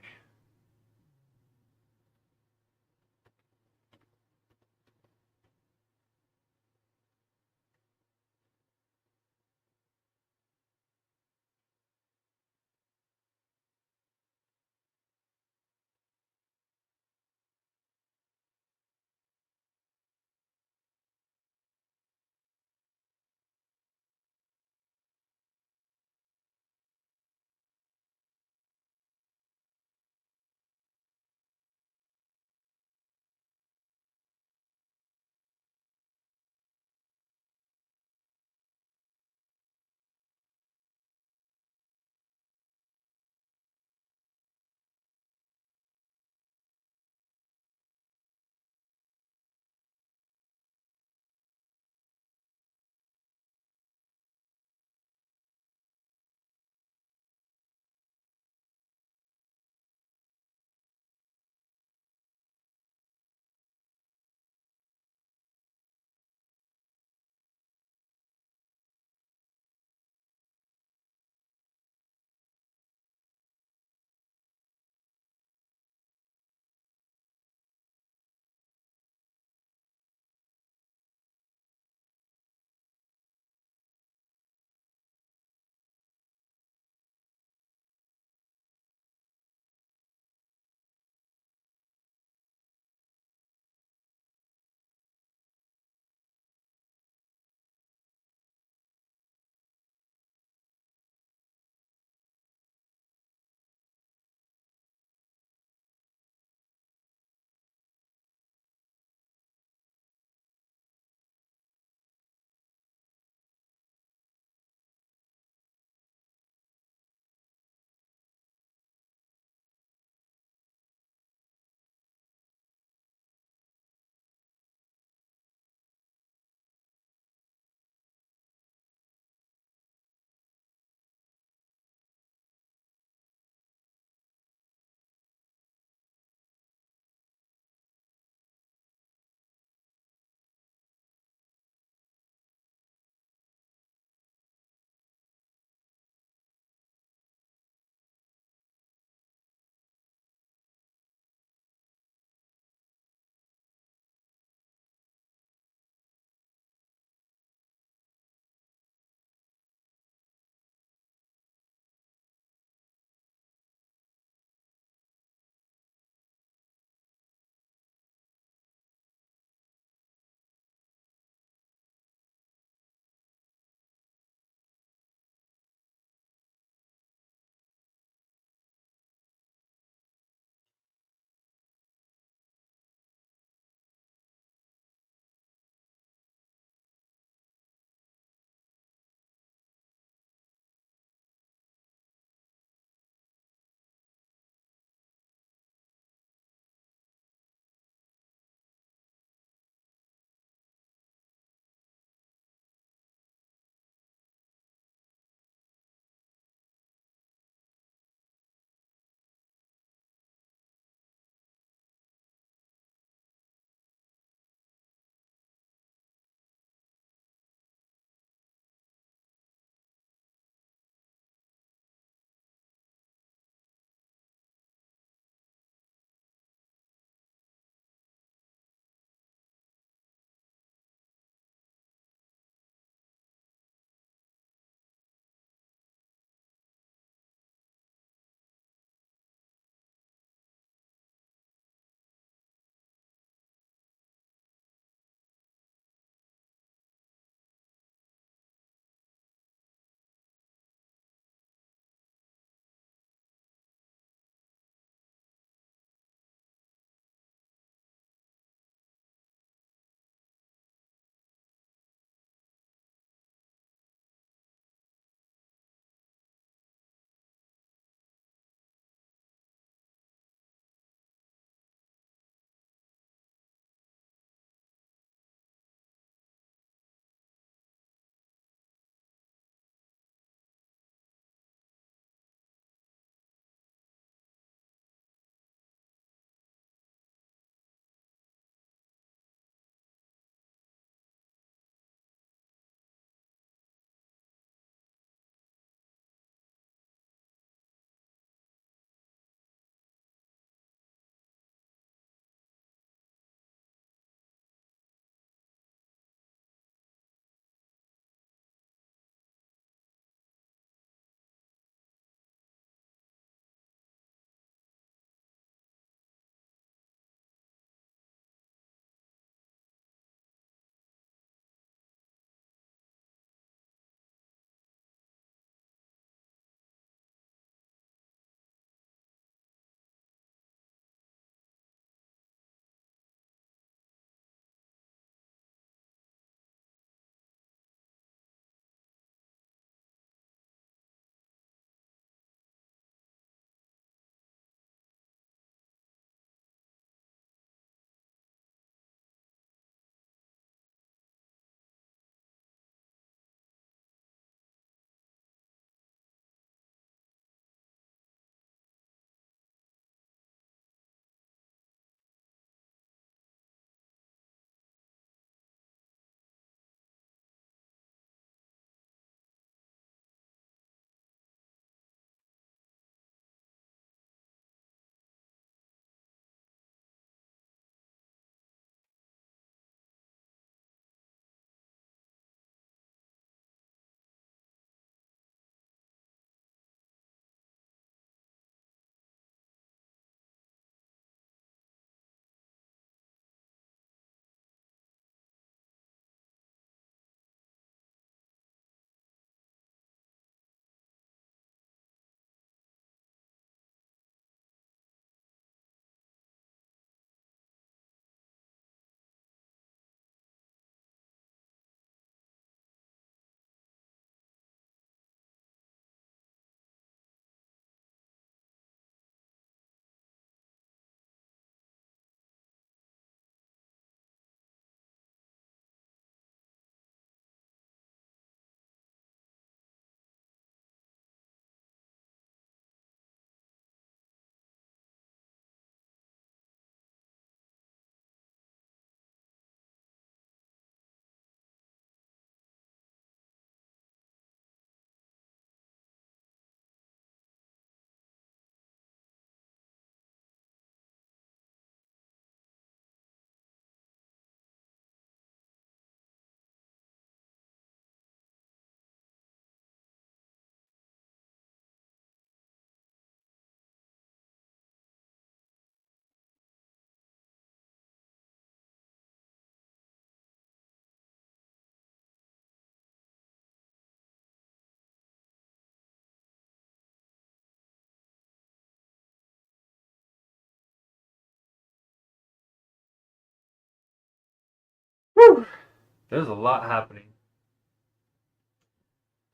S2: There's a lot happening.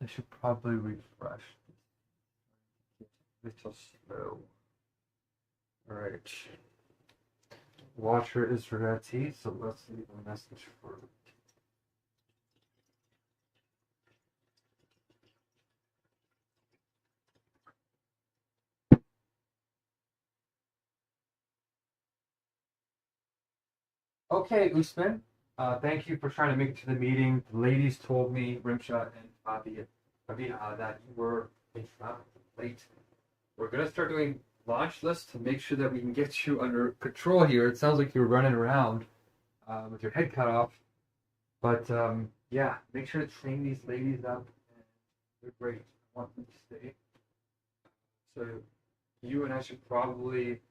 S2: I should probably refresh. Little slow. Alright. Water is ready, so let's leave a message for. Okay, Usman. Thank you for trying to make it to the meeting. The ladies told me, Rimsha and Fabi, that you were in traffic late. We're gonna start doing launch lists to make sure that we can get you under control here. It sounds like you're running around with your head cut off, but yeah, make sure to train these ladies up. They're great. I want them to stay. So you and I should probably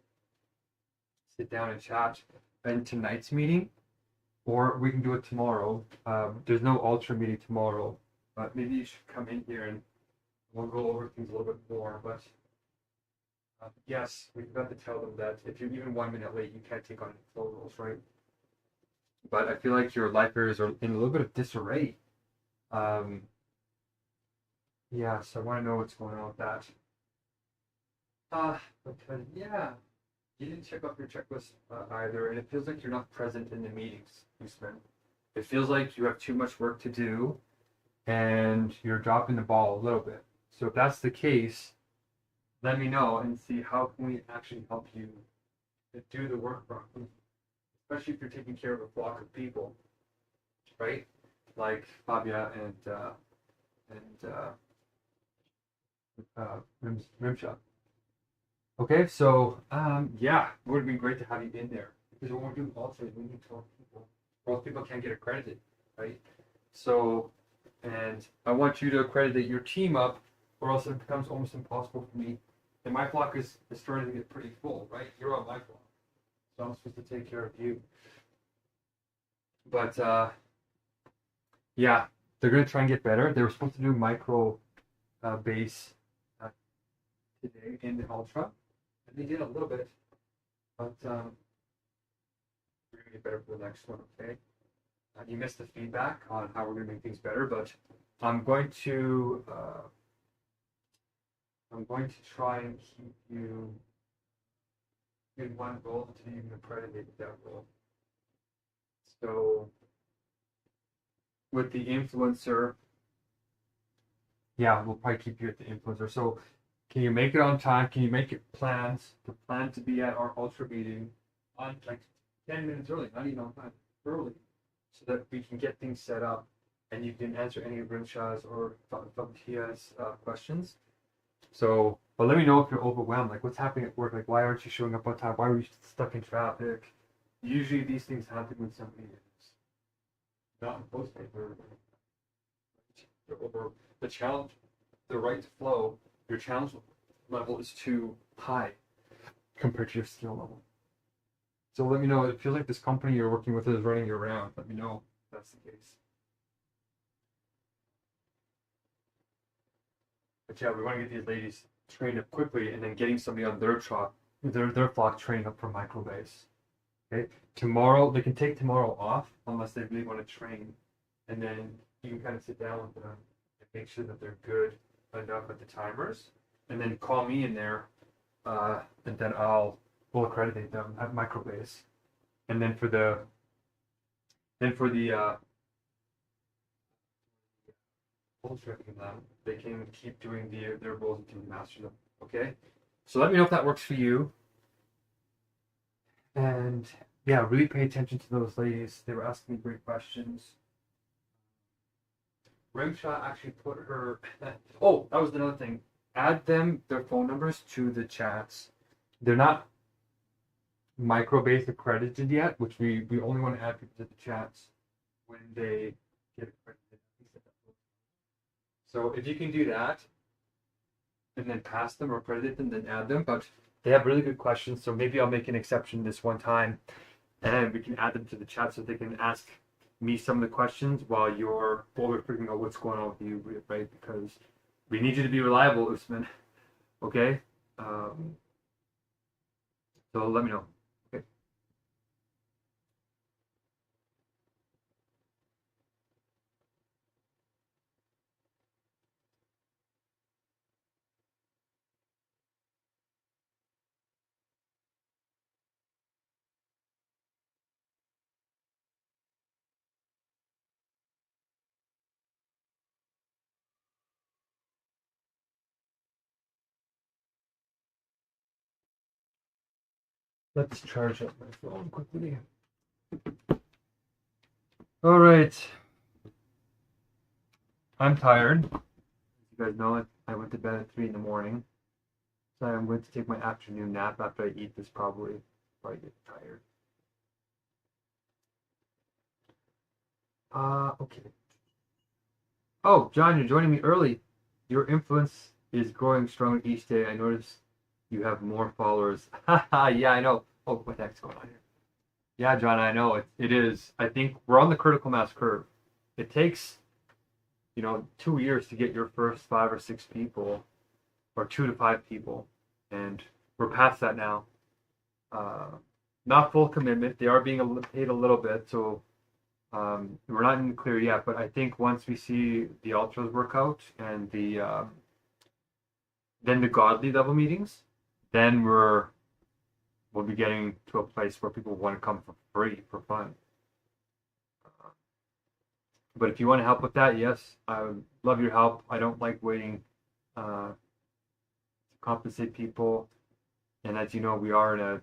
S2: sit down and chat in tonight's meeting, or we can do it tomorrow. There's no ultra meeting tomorrow, but maybe you should come in here and we'll go over things a little bit more. But yes, we've got to tell them that if you're even 1 minute late, you can't take on any flow rules, right? But I feel like your lifers are in a little bit of disarray. Yeah, so I want to know what's going on with that. Because yeah, you didn't check off your checklist either, and it feels like you're not present in the meetings, Usman. It feels like you have too much work to do, and you're dropping the ball a little bit. So if that's the case, let me know and see how can we actually help you to do the work properly. Especially if you're taking care of a flock of people, right? Like Fabia and Rimsha. Okay, so yeah, it would have been great to have you in there because when we're doing alternate, we need 12 people, or else people can't get accredited, right? So, and I want you to accredit your team up, or else it becomes almost impossible for me. And my flock is starting to get pretty full, right? You're on my flock, so I'm supposed to take care of you. But yeah, they're gonna try and get better. They were supposed to do micro base today in the ultra. And they did a little bit, but we're gonna get better for the next one, okay? You missed the feedback on how we're gonna make things better, but I'm going to try and keep you in one goal until you can accredit that goal. So with the influencer, yeah, we'll probably keep you at the influencer. So can you make it on time? Can you make it plans to plan to be at our ultra meeting on like 10 minutes early, not even on time, early, so that we can get things set up and you can answer any of Rimsha's or Tia's questions. So, but let me know if you're overwhelmed. Like, what's happening at work? Like, why aren't you showing up on time? Why were you stuck in traffic? Usually, these things happen when somebody is not in post paper. Over the challenge, the right to flow. Your challenge level is too high compared to your skill level. So let me know. It feels like this company you're working with is running you around. Let me know if that's the case. But yeah, we want to get these ladies trained up quickly and then getting somebody on their flock trained up for microbase. Okay. Tomorrow they can take tomorrow off unless they really want to train, and then you can kind of sit down with them and make sure that they're good enough at the timers, and then call me in there, and then we'll accredit them at microbase, and then for the ultra exam, they can keep doing their roles until they master them. Okay, so let me know if that works for you, and yeah, really pay attention to those ladies. They were asking me great questions. Rimsha actually put her. Oh, that was another thing. Add their phone numbers to the chats. They're not microbase accredited yet, which we only want to add people to the chats when they get accredited. So if you can do that, and then pass them or accredit them, then add them. But they have really good questions, so maybe I'll make an exception this one time, and we can add them to the chat so they can ask me some of the questions while we're figuring out what's going on with you, right? Because we need you to be reliable, Usman. Okay? So let me know. Okay. Let's charge up my phone quickly. All right. I'm tired. As you guys know, I went to bed at 3 in the morning. So I'm going to take my afternoon nap after I eat this probably. Probably get tired. Okay. Oh, John, you're joining me early. Your influence is growing stronger each day. I notice you have more followers. Haha, yeah, I know. Oh, what the heck's going on here? Yeah, John, I know. It is. I think we're on the critical mass curve. It takes, 2 years to get your first 5 or 6 people, or 2 to 5 people. And we're past that now. Not full commitment. They are being paid a little bit, so we're not in the clear yet. But I think once we see the ultras work out and then the godly level meetings, then we'll be getting to a place where people want to come for free for fun. But if you want to help with that, yes, I would love your help. I don't like waiting to compensate people. And as you know, we are in a.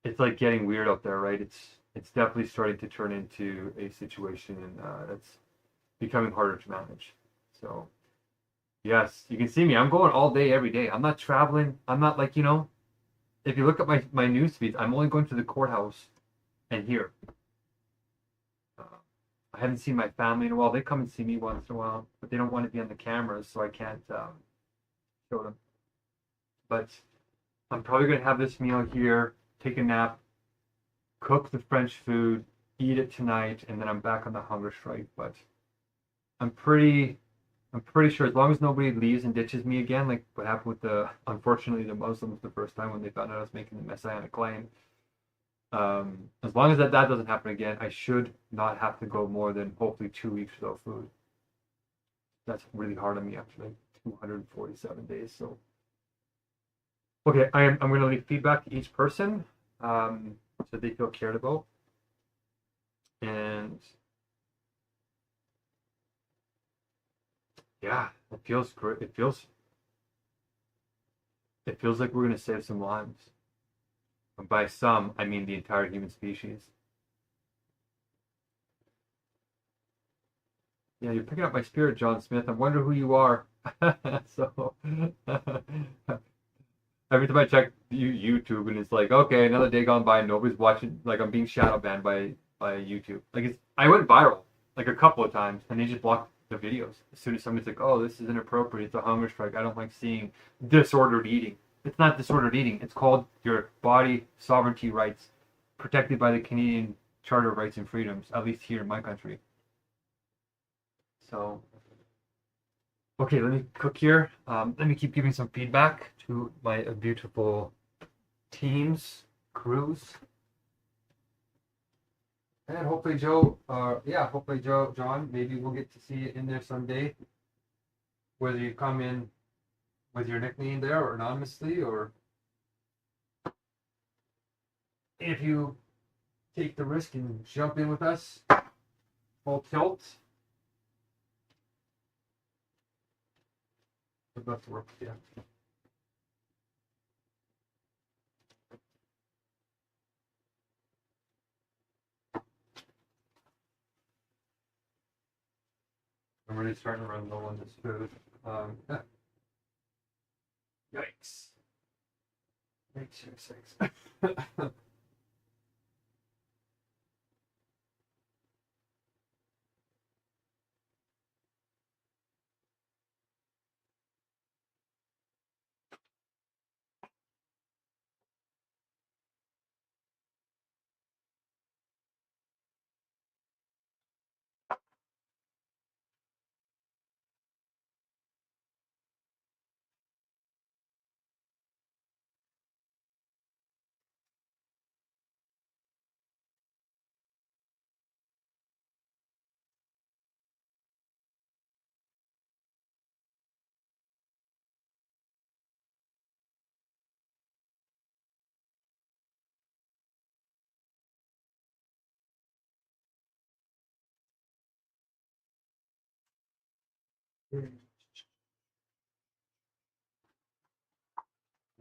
S2: It's like getting weird out there, right? It's definitely starting to turn into a situation that's becoming harder to manage. So yes, you can see me. I'm going all day, every day. I'm not traveling. I'm not like, if you look at my news feeds, I'm only going to the courthouse and here. I haven't seen my family in a while. They come and see me once in a while, but they don't want to be on the cameras, so I can't show them. But I'm probably going to have this meal here, take a nap, cook the French food, eat it tonight, and then I'm back on the hunger strike. But I'm pretty sure as long as nobody leaves and ditches me again, like what happened with unfortunately the Muslims the first time when they found out I was making the messianic claim. As long as that doesn't happen again, I should not have to go more than hopefully 2 weeks without food. That's really hard on me after like 247 days. So, okay, I'm going to leave feedback to each person so they feel cared about. And yeah, it feels great. It feels like we're going to save some lives. And by some, I mean the entire human species. Yeah, you're picking up my spirit, John Smith. I wonder who you are. So every time I check YouTube and it's like, okay, another day gone by, nobody's watching. Like I'm being shadow banned by YouTube. Like I went viral like a couple of times, and they just blocked the videos as soon as somebody's like, oh, this is inappropriate. It's a hunger strike. I don't like seeing disordered eating. It's not disordered eating. It's called your body sovereignty rights, protected by the Canadian Charter of Rights and Freedoms, at least here in my country. So, okay, let me cook here. Let me keep giving some feedback to my beautiful teams, crews. And hopefully hopefully John, maybe we'll get to see you in there someday. Whether you come in with your nickname there or anonymously, or if you take the risk and jump in with us full tilt. I'd love to work with you. I'm really starting to run low on this food. Yikes. Yikes.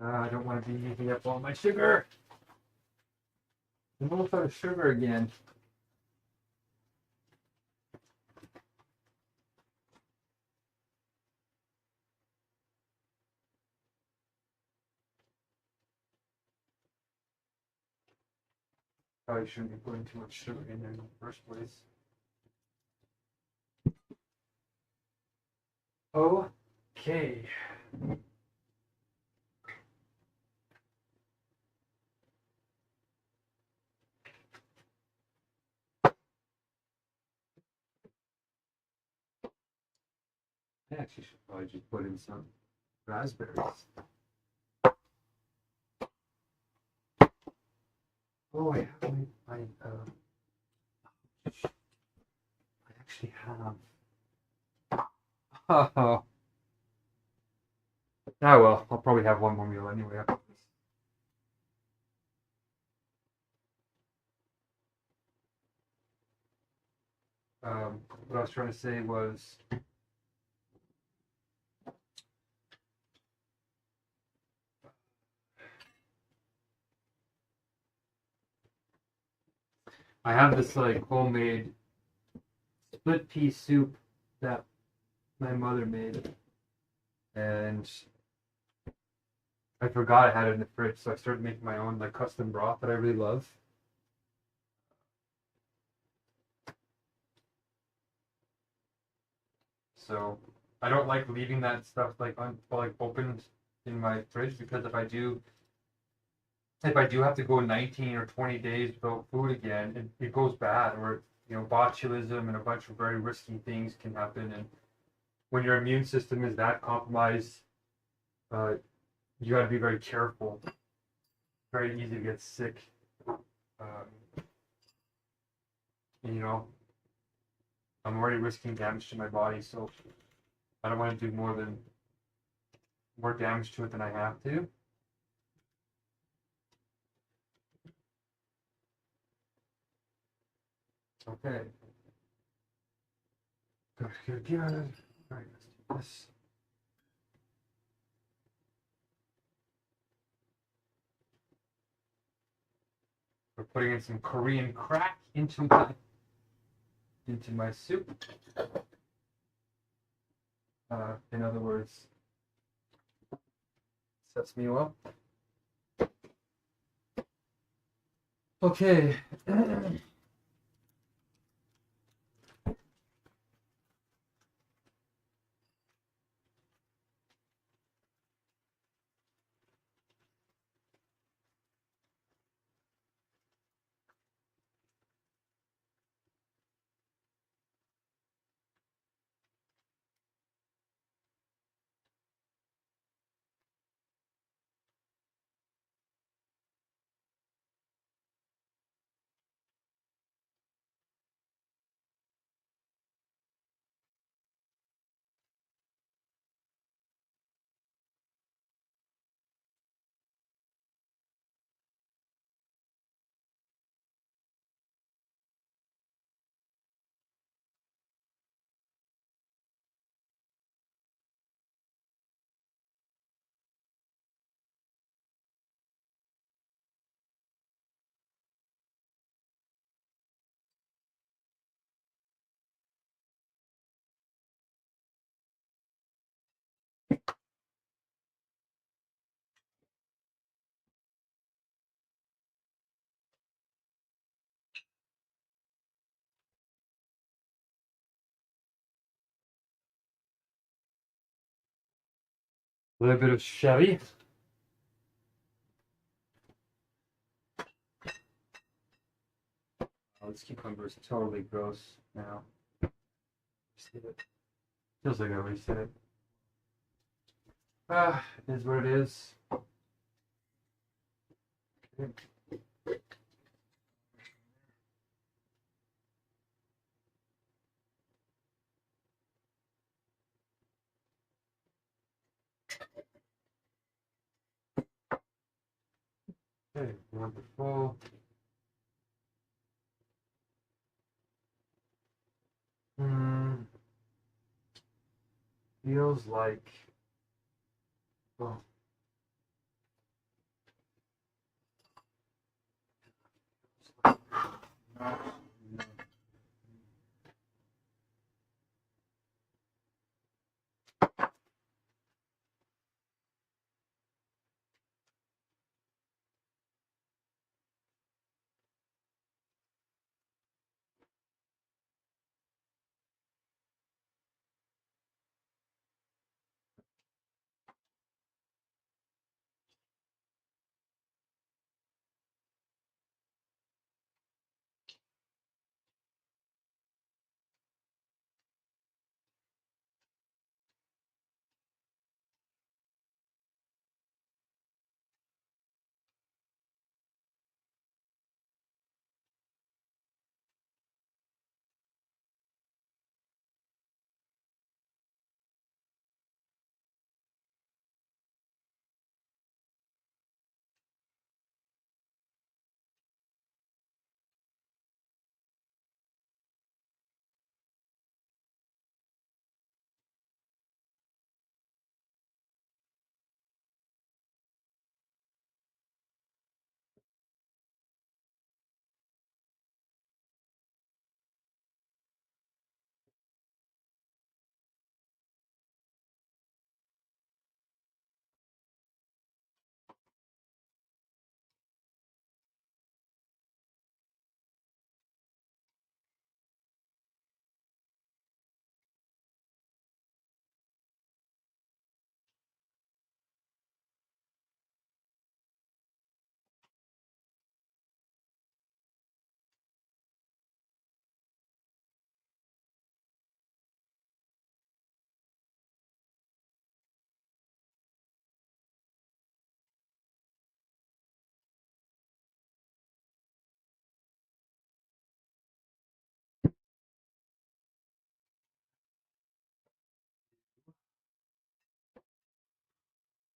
S2: I don't want to be using up all my sugar. I'm almost out of sugar again. Probably shouldn't be putting too much sugar in there in the first place. Okay. I actually should probably just put in some raspberries. Oh, I actually have. Oh. Ah, well, I'll probably have one more meal anyway after this. What I was trying to say was, I have this like homemade split pea soup that my mother made, and I forgot I had it in the fridge, so I started making my own like custom broth that I really love. So I don't like leaving that stuff like opened in my fridge, because if I do have to go 19 or 20 days without food again, it goes bad, or botulism and a bunch of very risky things can happen. And when your immune system is that compromised, you got to be very careful. Very easy to get sick. And, I'm already risking damage to my body, so I don't want to do more damage to it than I have to. Okay. Good. All right, let's do this. We're putting in some Korean crack into my soup. In other words, sesame oil. Okay. A little bit of sherry. Oh, this cucumber is totally gross now. It feels like I wasted it. It is what it is. Okay. Okay, wonderful. Feels like, well,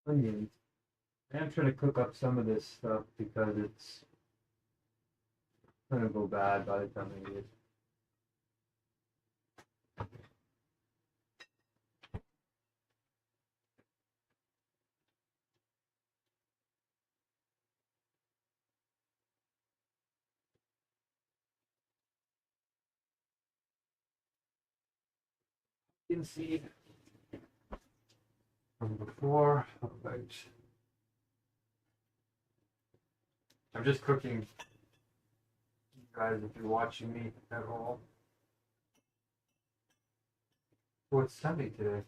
S2: Onions. I'm trying to cook up some of this stuff because it's gonna go bad by the time I eat it. You can see from before. Alright. I'm just cooking, you guys, if you're watching me at all. Oh, it's Sunday today.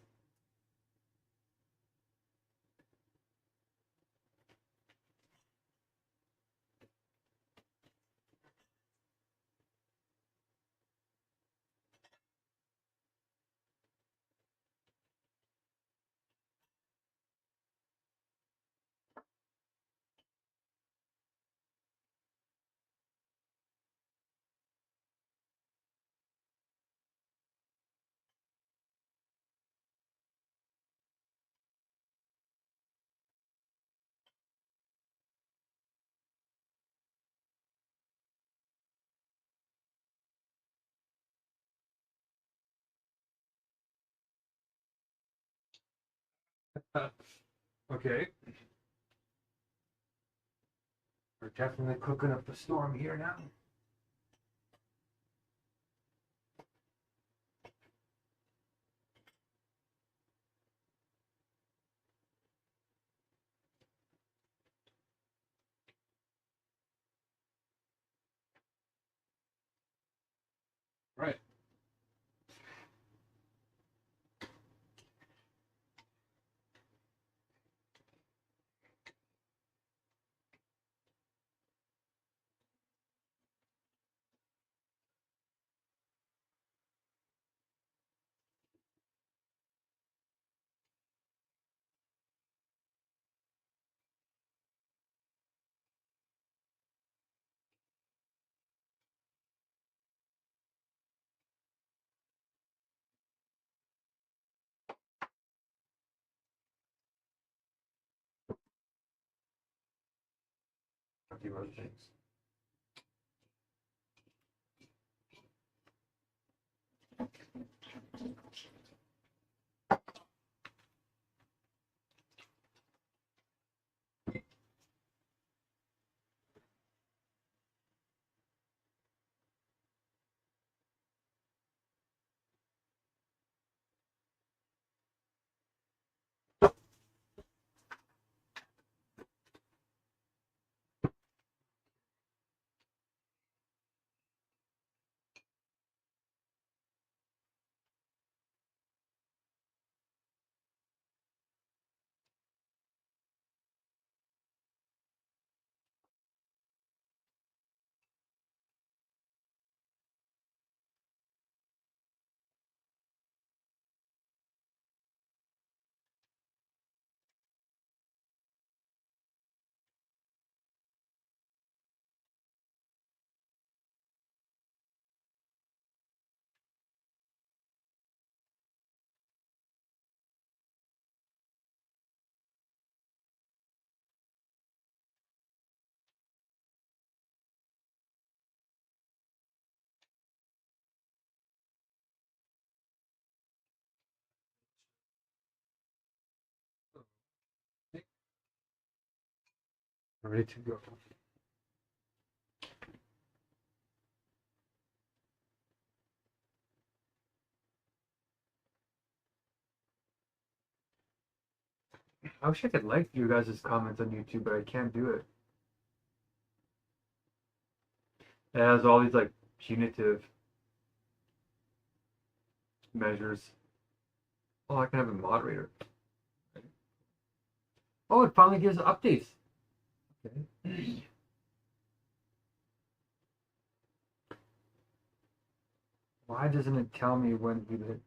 S2: Okay. We're definitely cooking up a storm here now. Right. A few other things. Ready to go. I wish I could like you guys' comments on YouTube, but I can't do it. It has all these like punitive measures. Oh, I can have a moderator. Oh, it finally gives updates. Okay. Why doesn't it tell me when we hit?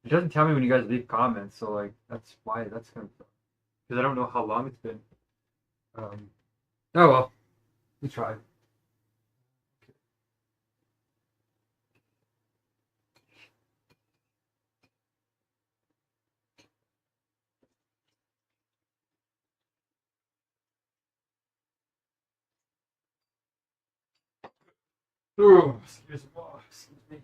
S2: It doesn't tell me when you guys leave comments, so like that's why that's kind of because I don't know how long it's been. Oh well, we tried. Oh, excuse me.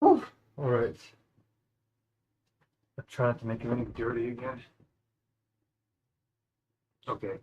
S2: Whew. All right. I'm trying not to make everything dirty again. Okay.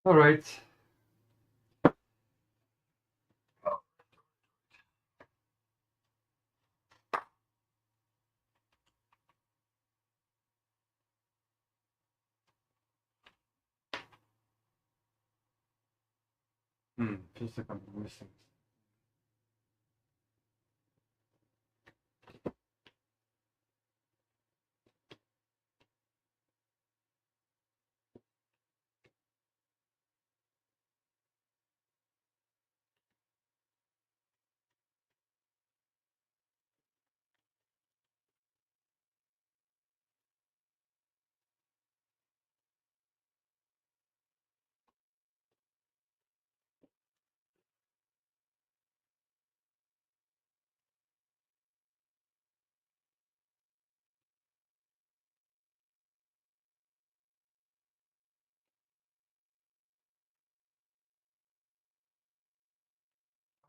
S2: All right. Feels like I'm missing.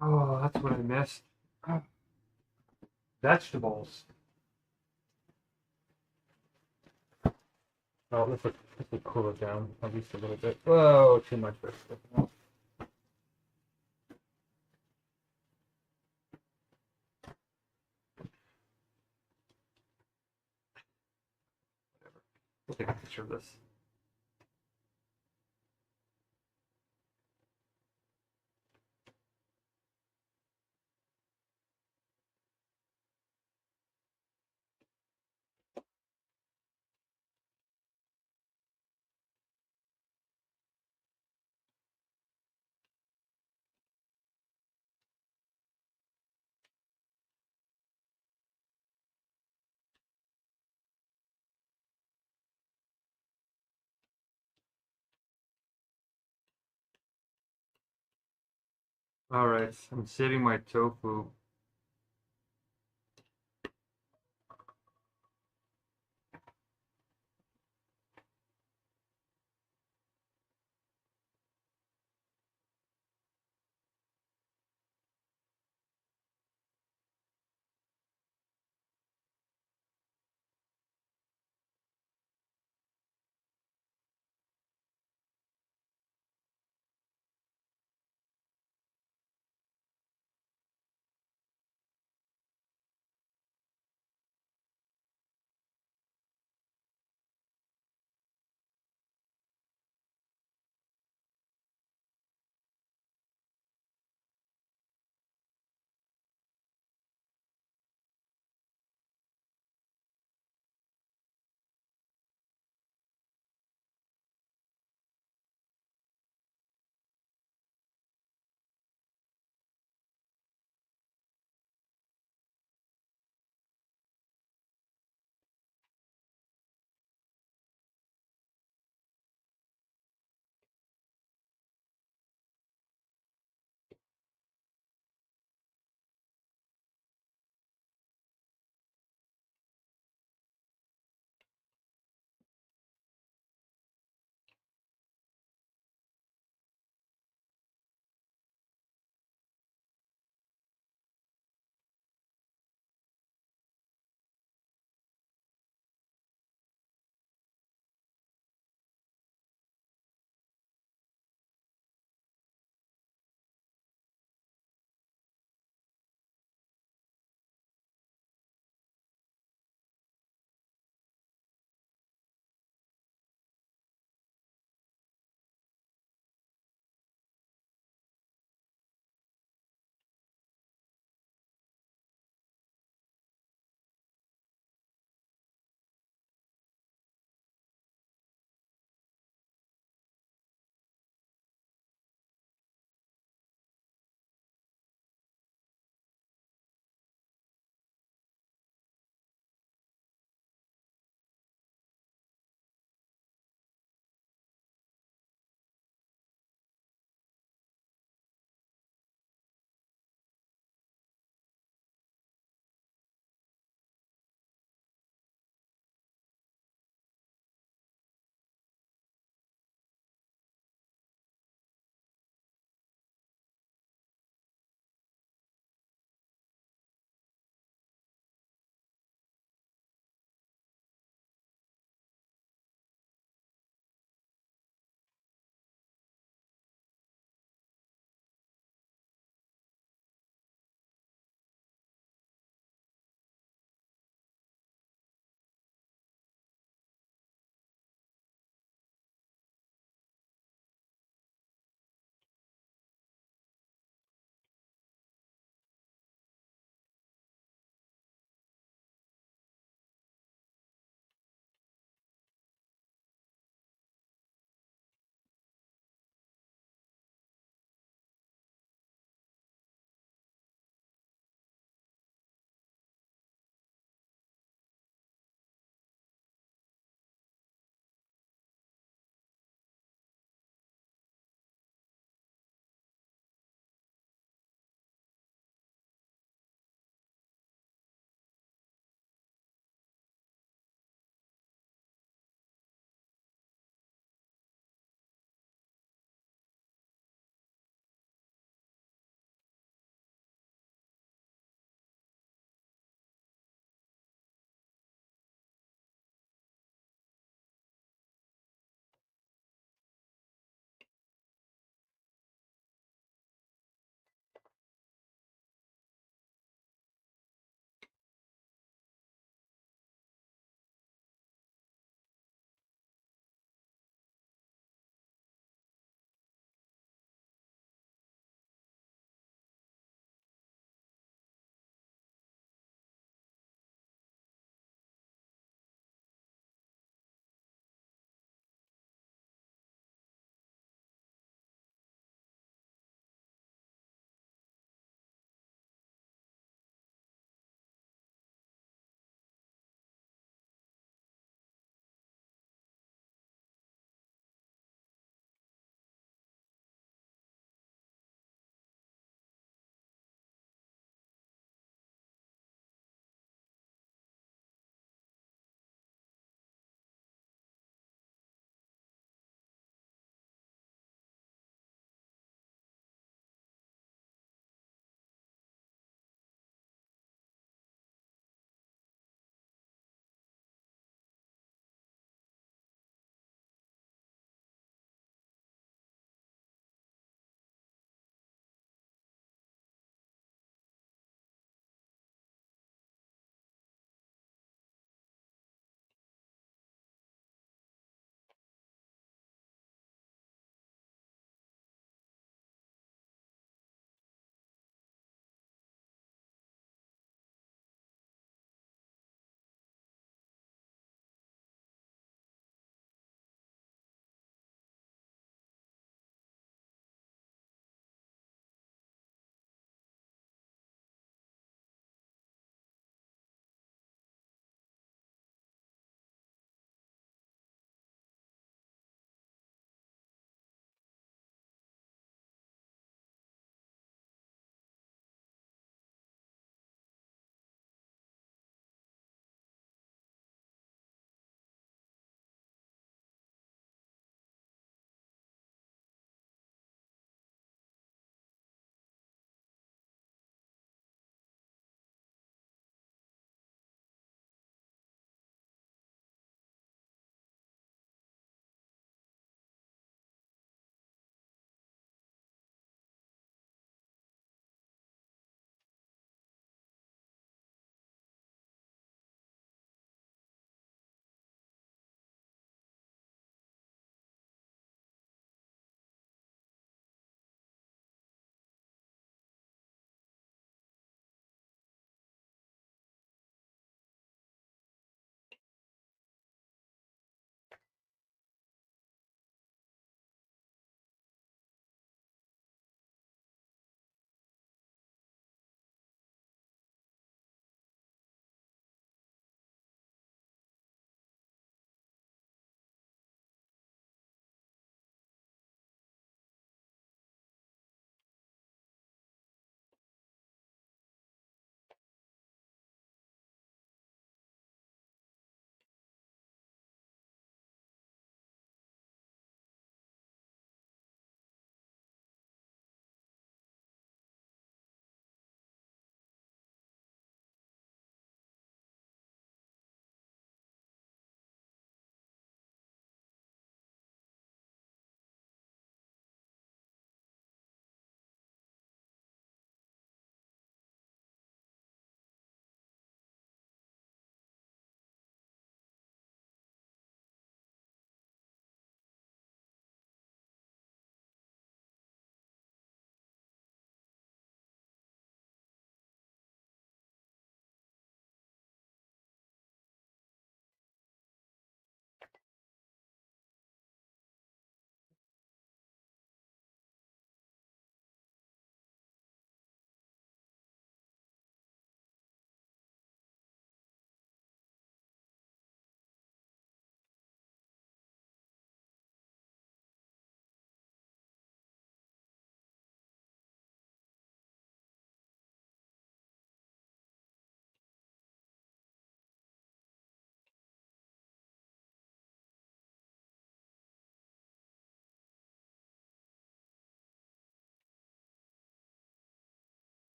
S2: Oh, that's what I missed. Ah, vegetables. Oh, let's cool it down at least a little bit. Whoa, too much vegetable. We'll take a picture of this. All right, I'm saving my tofu.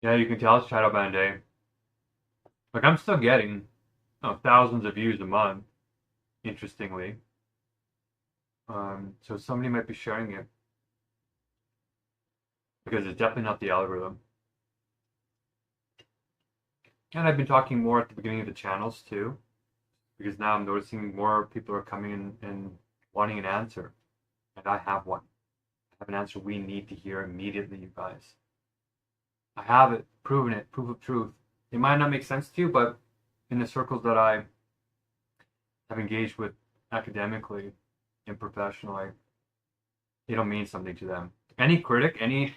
S2: Yeah, you can tell it's shadow banned day. Like I'm still getting thousands of views a month, interestingly. So somebody might be sharing it because it's definitely not the algorithm. And I've been talking more at the beginning of the channels too, because now I'm noticing more people are coming in and wanting an answer. And I have one. I have an answer we need to hear immediately, you guys. I have it, proven it, proof of truth. It might not make sense to you, but in the circles that I have engaged with academically and professionally, it'll mean something to them. Any critic, any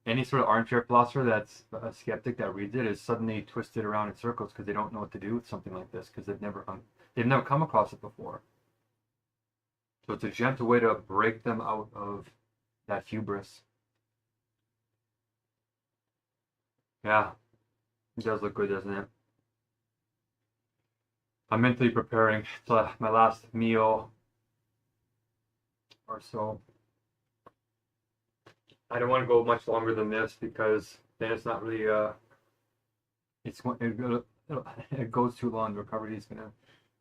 S2: any sort of armchair philosopher that's a skeptic that reads it is suddenly twisted around in circles because they don't know what to do with something like this because they've never come across it before. So it's a gentle way to break them out of that hubris. Yeah, it does look good, doesn't it? I'm mentally preparing to my last meal or so. I don't want to go much longer than this because then it's not really it goes too long. The recovery is gonna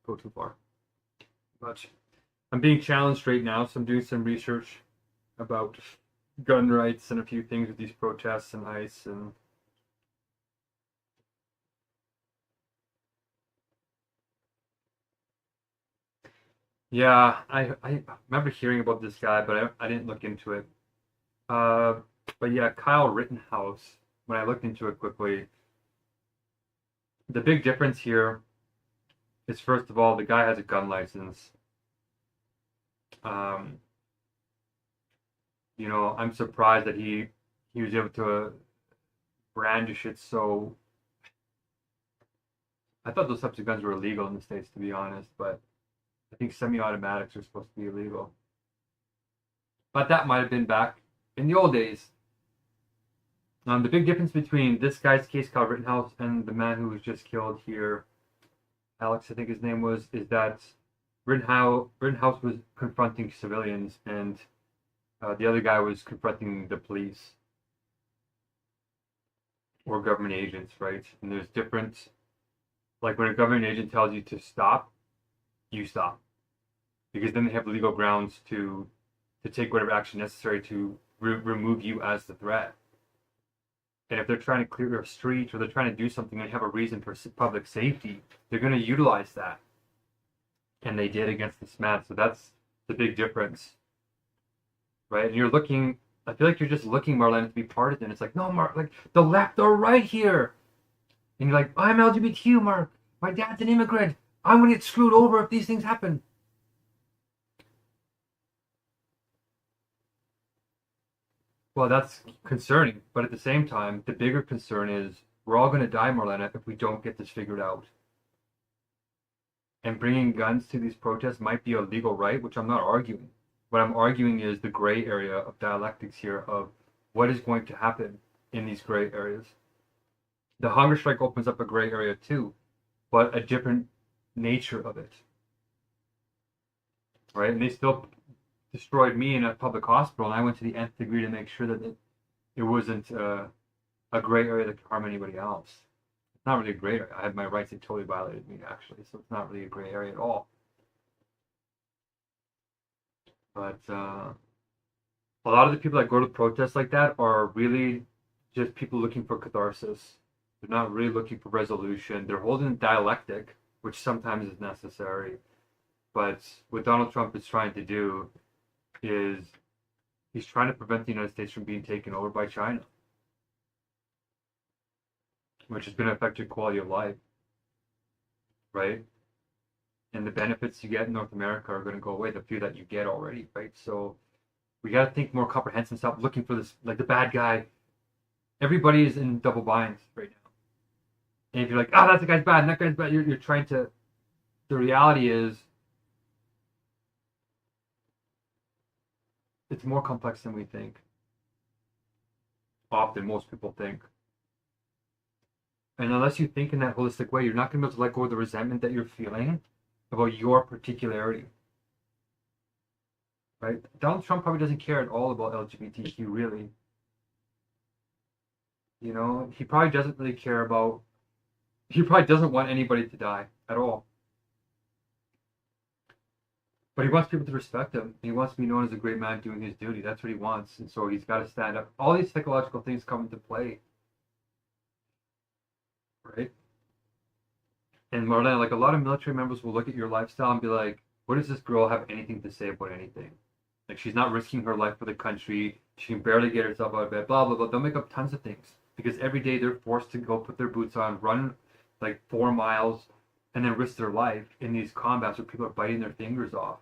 S2: go too far. But I'm being challenged right now, so I'm doing some research about gun rights and a few things with these protests and ICE and yeah, I remember hearing about this guy, but I didn't look into it. Uh, but yeah, Kyle Rittenhouse. When I looked into it quickly, the big difference here is first of all the guy has a gun license. Um, I'm surprised that he was able to brandish it so. I thought those types of guns were illegal in the States, to be honest, but I think semi-automatics are supposed to be illegal. But that might have been back in the old days. The big difference between this guy's case, Kyle Rittenhouse, and the man who was just killed here, Alex, I think his name was, is that Rittenhouse was confronting civilians, and the other guy was confronting the police or government agents, right? And there's different, like when a government agent tells you to stop, you stop, because then they have legal grounds to take whatever action necessary to remove you as the threat. And if they're trying to clear a street or they're trying to do something and have a reason for public safety, they're going to utilize that. And they did against this man. So that's the big difference, right? And you're looking, I feel like you're just looking, Marlene, to be partisan. It's like, no, Mark, like the left or right here. And you're like, I'm LGBTQ, Mark. My dad's an immigrant. I'm going to get screwed over if these things happen. Well, that's concerning, but at the same time, the bigger concern is we're all going to die, Marlena, if we don't get this figured out. And bringing guns to these protests might be a legal right, which I'm not arguing. What I'm arguing is the gray area of dialectics here of what is going to happen in these gray areas. The hunger strike opens up a gray area too, but a different nature of it. Right? And they still destroyed me in a public hospital, and I went to the nth degree to make sure that it wasn't a gray area that could harm anybody else. It's not really a gray area. I had my rights. They totally violated me, actually, so it's not really a gray area at all. But a lot of the people that go to protests like that are really just people looking for catharsis. They're not really looking for resolution. They're holding dialectic, which sometimes is necessary. But what Donald Trump is trying to do is he's trying to prevent the United States from being taken over by China, which is going to affect your quality of life, right? And the benefits you get in North America are going to go away, the few that you get already, right? So we got to think more comprehensive, stop looking for this, like the bad guy. Everybody is in double binds right now. And if you're like, oh, that guy's bad, and that guy's bad, you're trying to, the reality is, it's more complex than we think. Often, most people think. And unless you think in that holistic way, you're not going to be able to let go of the resentment that you're feeling about your particularity. Right? Donald Trump probably doesn't care at all about LGBTQ, really. You know, he probably doesn't really care about. He probably doesn't want anybody to die at all. But he wants people to respect him. He wants to be known as a great man doing his duty. That's what he wants. And so he's got to stand up. All these psychological things come into play, right? And Marlene, like a lot of military members will look at your lifestyle and be like, what does this girl have anything to say about anything? Like she's not risking her life for the country. She can barely get herself out of bed, blah, blah, blah. They'll make up tons of things because every day they're forced to go put their boots on, run like 4 miles, and then risk their life in these combats where people are biting their fingers off.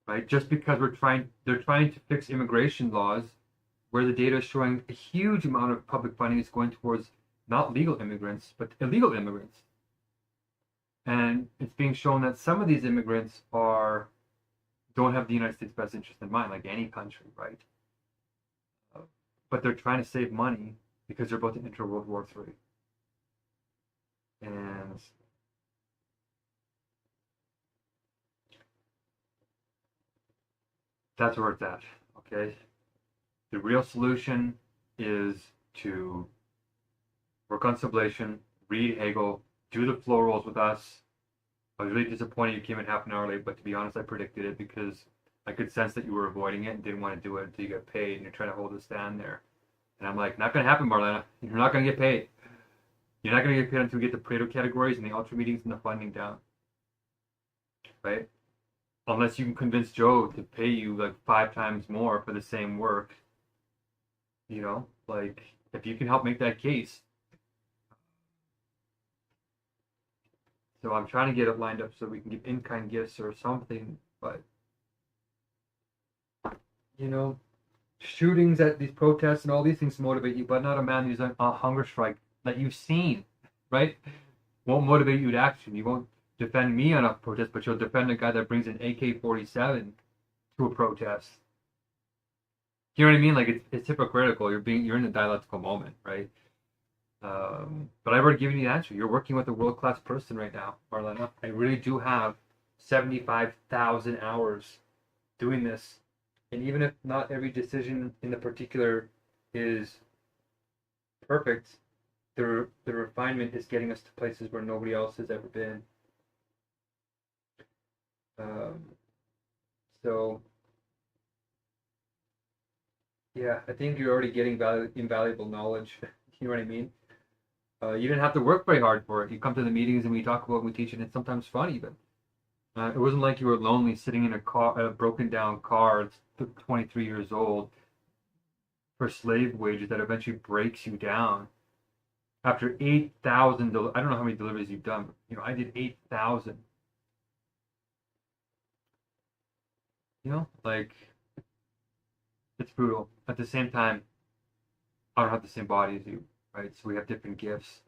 S2: Right? Just because they're trying to fix immigration laws where the data is showing a huge amount of public funding is going towards not legal immigrants, but illegal immigrants. And it's being shown that some of these immigrants don't have the United States' best interest in mind, like any country, right? But they're trying to save money because they're about to enter World War III. And that's where it's at, okay? The real solution is to work on sublation, read Hegel, do the flow rolls with us. I was really disappointed you came in half an hour late, but to be honest, I predicted it because I could sense that you were avoiding it and didn't want to do it until you got paid and you're trying to hold a stand there. And I'm like, not going to happen, Marlena. You're not going to get paid. You're not going to get paid until we get the Pareto categories and the ultra meetings and the funding down. Right? Unless you can convince Joe to pay you like 5 times more for the same work. You know, like if you can help make that case. So I'm trying to get it lined up so we can give in-kind gifts or something, but you know, shootings at these protests and all these things motivate you, but not a man who's on a hunger strike that you've seen, right? Won't motivate you to action. You won't defend me on a protest, but you'll defend a guy that brings an AK-47 to a protest. You know what I mean? Like it's hypocritical. You're in a dialectical moment, right? But I've already given you the answer. You're working with a world-class person right now, Marlena. I really do have 75,000 hours doing this. And even if not every decision in the particular is perfect, the refinement is getting us to places where nobody else has ever been. So, yeah, I think you're already getting invaluable knowledge. You know what I mean? You didn't have to work very hard for it. You come to the meetings and we talk about what we teach, and it's sometimes fun even. It wasn't like you were lonely sitting in a broken down car, 23 years old, for slave wages that eventually breaks you down. After 8,000, I don't know how many deliveries you've done, but, you know, I did 8,000. You know, like, it's brutal. At the same time, I don't have the same body as you, right? So we have different gifts.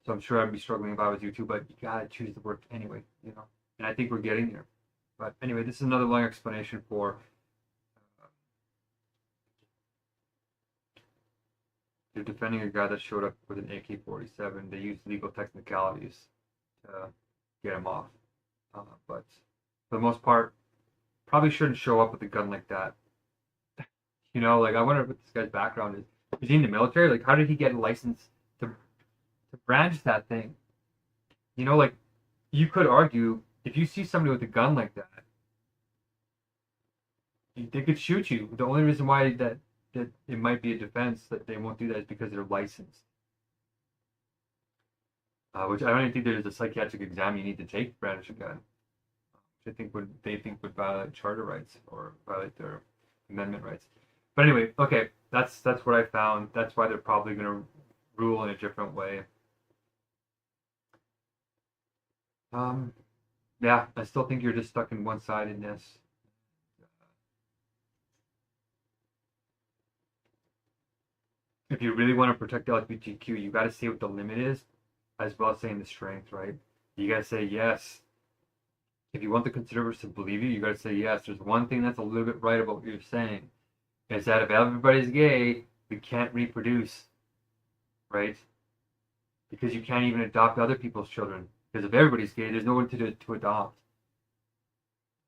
S2: So I'm sure I'd be struggling if I was you too, but you gotta choose the work anyway, you know. And I think we're getting there. But anyway, this is another long explanation for you're defending a guy that showed up with an AK-47. They used legal technicalities to get him off. But for the most part, probably shouldn't show up with a gun like that. You know, like I wonder what this guy's background is. Is he in the military? Like, how did he get a license to branch that thing? You know, like you could argue if you see somebody with a gun like that, they could shoot you. The only reason why that it might be a defense that they won't do that is because they're licensed. Which I don't even think there's a psychiatric exam you need to take to brandish a gun. Which they think would violate charter rights or violate their amendment rights. But anyway, okay, that's what I found. That's why they're probably going to rule in a different way. Yeah, I still think you're just stuck in one-sidedness. If you really want to protect the LGBTQ, you got to say what the limit is, as well as saying the strength, right? You got to say yes. If you want the conservatives to believe you, you got to say yes. There's one thing that's a little bit right about what you're saying. Is that if everybody's gay, we can't reproduce, right? Because you can't even adopt other people's children. Because if everybody's gay, there's no one to adopt.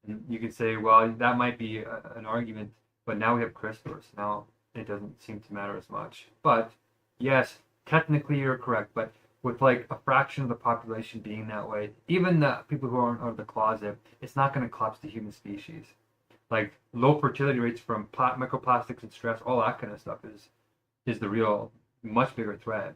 S2: And you could say, well, that might be an argument But now we have CRISPR, so now it doesn't seem to matter as much. But yes, technically you're correct. But with like a fraction of the population being that way, even the people who aren't out of the closet, it's not going to collapse the human species. Like low fertility rates from microplastics and stress, all that kind of stuff is the real much bigger threat.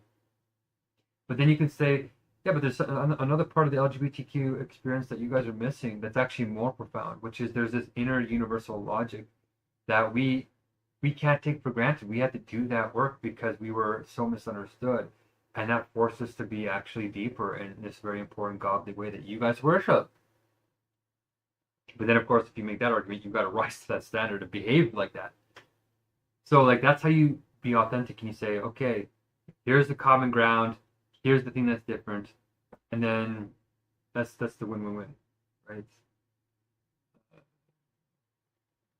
S2: But then you can say, yeah, but there's another part of the LGBTQ experience that you guys are missing that's actually more profound, which is there's this inner universal logic that we can't take for granted. We had to do that work because we were so misunderstood. And that forced us to be actually deeper in this very important godly way that you guys worship. But then, of course, if you make that argument, you've got to rise to that standard and behave like that. So, like, that's how you be authentic and you say, okay, here's the common ground, here's the thing that's different, and then that's the win-win-win, right?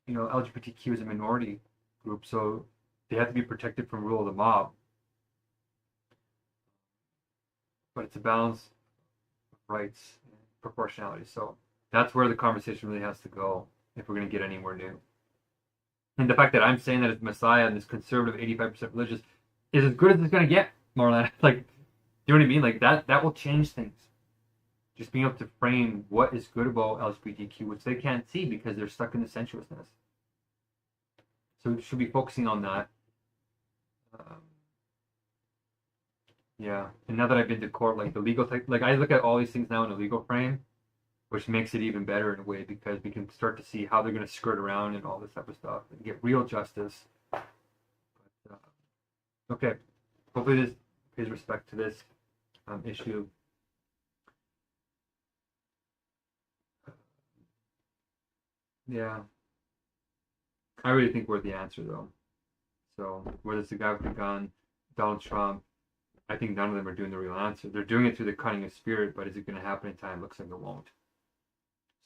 S2: You know, LGBTQ is a minority group, so they have to be protected from rule of the mob. But it's a balance of rights and proportionality. So that's where the conversation really has to go if we're going to get anywhere new. And the fact that I'm saying that it's Messiah and this conservative 85% religious is as good as it's going to get, Marlena. Like, you know what I mean? Like that will change things. Just being able to frame what is good about LGBTQ, which they can't see because they're stuck in the sensuousness. So we should be focusing on that. Yeah, and now that I've been to court, like the legal type, like I look at all these things now in a legal frame, which makes it even better in a way because we can start to see how they're going to skirt around and all this type of stuff and get real justice. But, okay, hopefully this pays respect to this issue. Yeah, I really think we're the answer though. So whether it's the guy with the gun, Donald Trump, I think none of them are doing the real answer. They're doing it through the cunning of spirit, but is it going to happen in time? Looks like it won't.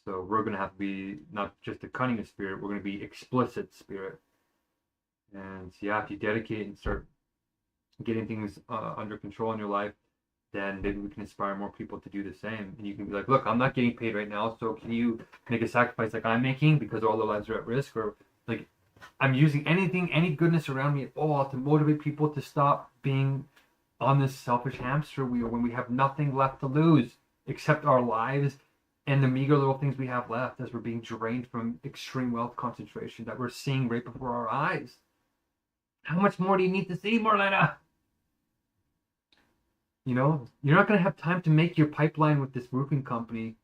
S2: So we're going to have to be not just the cunning of spirit, we're going to be explicit spirit. And yeah, if you dedicate and start getting things under control in your life, then maybe we can inspire more people to do the same. And you can be like, look, I'm not getting paid right now, so can you make a sacrifice like I'm making because all the lives are at risk? Or like, I'm using anything, any goodness around me at all to motivate people to stop being on this selfish hamster wheel when we have nothing left to lose except our lives and the meager little things we have left as we're being drained from extreme wealth concentration that we're seeing right before our eyes. How much more do you need to see, Marlena? You know, you're not going to have time to make your pipeline with this roofing company.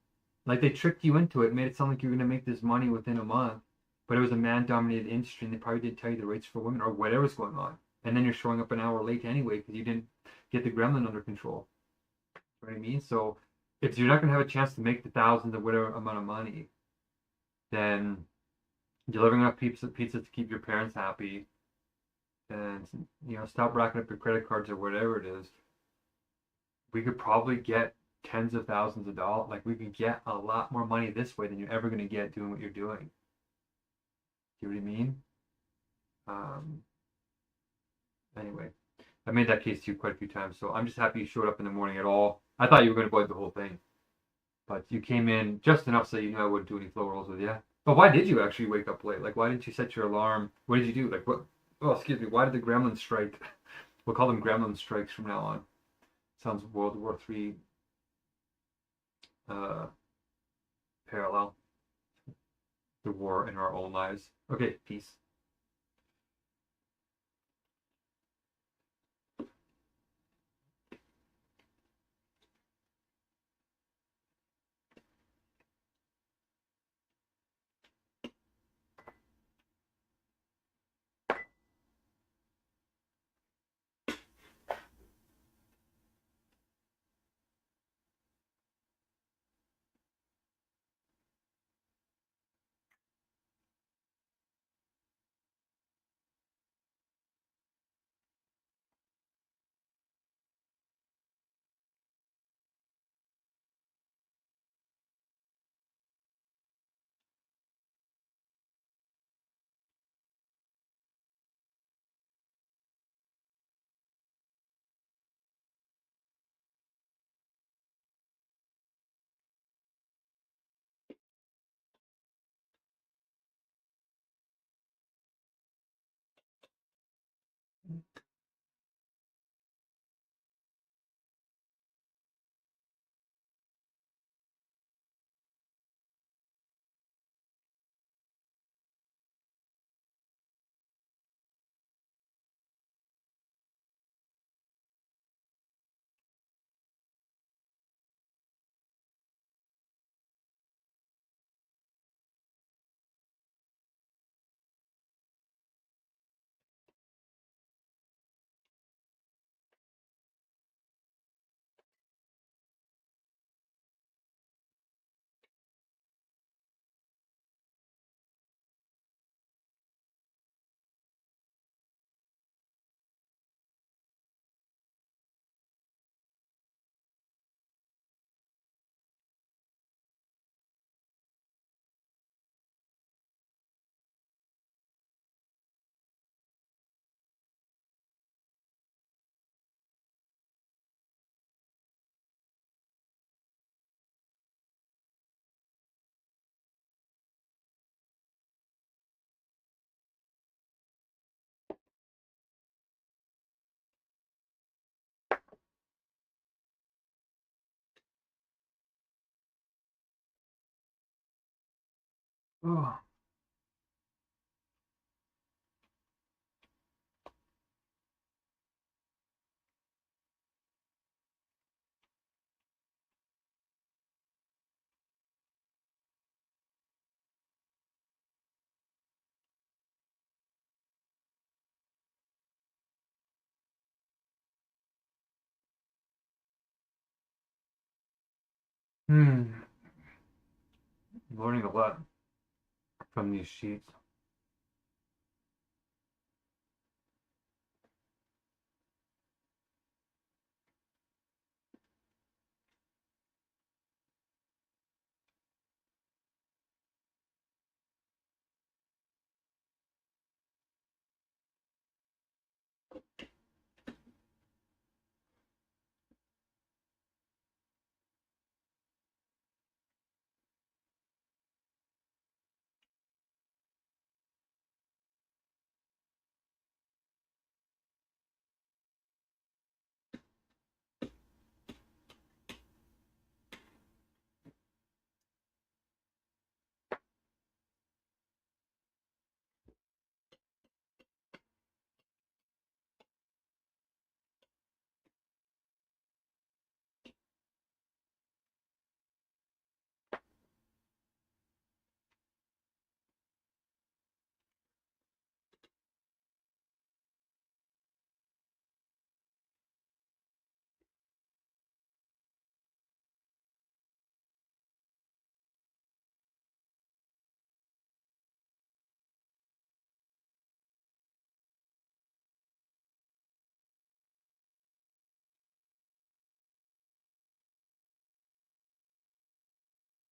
S2: Like they tricked you into it, made it sound like you were going to make this money within a month, but it was a man-dominated industry, and they probably didn't tell you the rates for women or whatever's going on. And then you're showing up an hour late anyway because you didn't get the gremlin under control. You know what I mean? So if you're not going to have a chance to make the thousands or whatever amount of money, then delivering enough pizza to keep your parents happy, and stop racking up your credit cards or whatever it is. We could probably get tens of thousands of dollars. Like we could get a lot more money this way than you're ever going to get doing what you're doing. Do you know what I mean? Anyway, I made that case to you quite a few times, so I'm just happy you showed up in the morning at all. I thought you were going to avoid the whole thing, but you came in just enough so you know I wouldn't do any flow rolls with you. But why did you actually wake up late? Like, why didn't you set your alarm? What did you do? Like, what? Oh, excuse me. Why did the gremlins strike? We'll call them gremlin strikes from now on. Sounds World War III parallel. The war in our own lives. Okay, peace. Oh. Learning a lot from these sheets.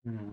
S2: Hmm.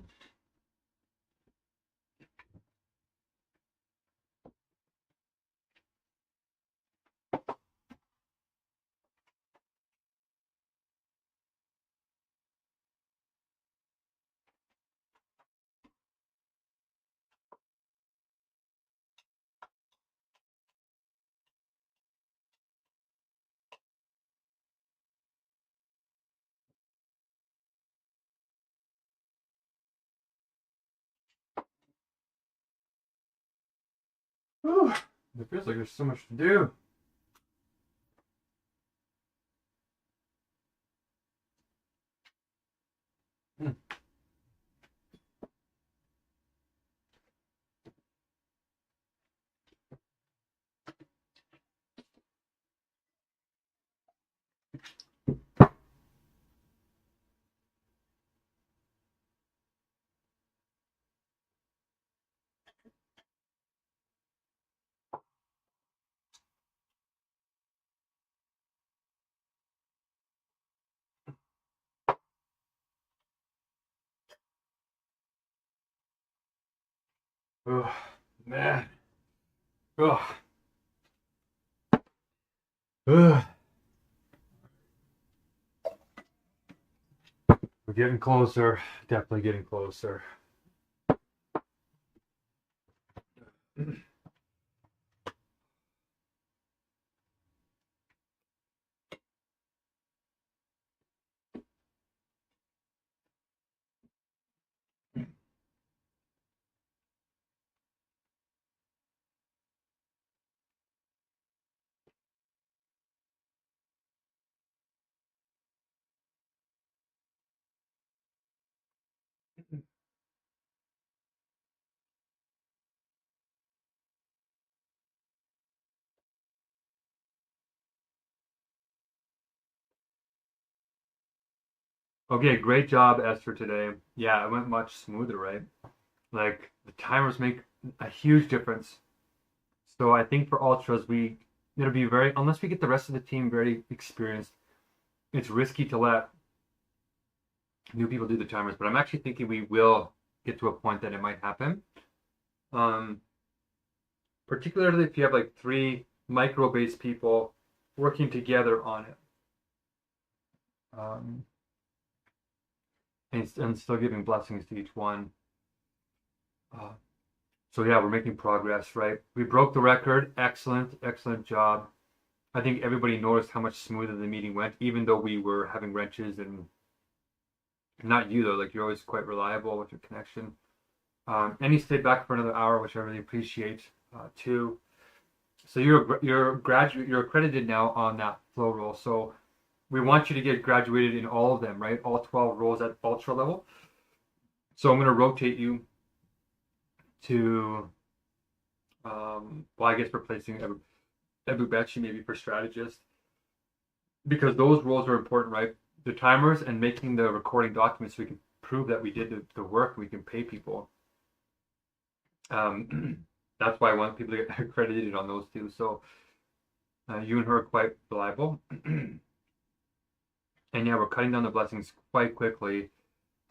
S2: Whew. It feels like there's so much to do. Hmm. Oh, man. Oh. Ugh. We're getting closer. Definitely getting closer. Okay, great job, Esther, today. Yeah, it went much smoother, right? Like the timers make a huge difference. So I think for ultras, it'll be very, unless we get the rest of the team very experienced, it's risky to let new people do the timers. But I'm actually thinking we will get to a point that it might happen. Um, Particularly if you have like three micro-based people working together on it. Um, and still giving blessings to each one. Uh, so yeah, we're making progress, right? We broke the record. Excellent, excellent job. I think everybody noticed how much smoother the meeting went, even though we were having wrenches and not you though. Like you're always quite reliable with your connection. And you stayed back for another hour, which I really appreciate too. So you're accredited now on that flow roll. So we want you to get graduated in all of them, right? All 12 roles at ultra level. So I'm going to rotate you to, well, I guess replacing Ebubechi maybe for strategist, because those roles are important, right? The timers and making the recording documents so we can prove that we did the work, we can pay people. That's why I want people to get accredited on those two. So you and her are quite reliable. And yeah, we're cutting down the blessings quite quickly.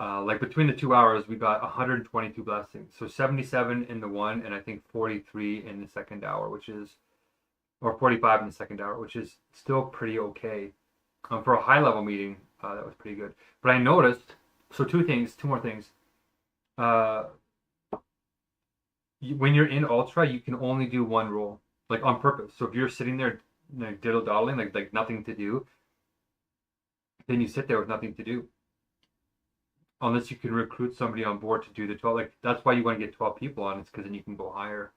S2: Like between the 2 hours, we got 122 blessings. So 77 in the one, and I think 43 in the second hour, or 45 in the second hour, which is still pretty okay. For a high level meeting, that was pretty good. But I noticed, so two more things. When you're in ultra, you can only do one role, like on purpose. So if you're sitting there like diddle daddling, like nothing to do, then you sit there with nothing to do. Unless you can recruit somebody on board to do the 12. Like that's why you want to get 12 people on, it's because then you can go higher.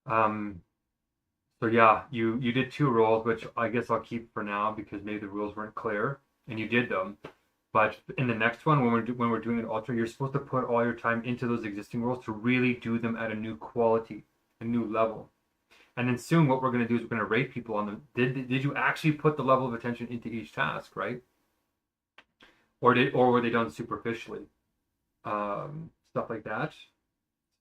S2: So yeah, you did two roles, which I guess I'll keep for now because maybe the rules weren't clear, and you did them. But in the next one, when we're doing an ultra, you're supposed to put all your time into those existing roles to really do them at a new quality, a new level. And then soon, what we're going to do is we're going to rate people on them. Did you actually put the level of attention into each task, right? Or were they done superficially? Stuff like that.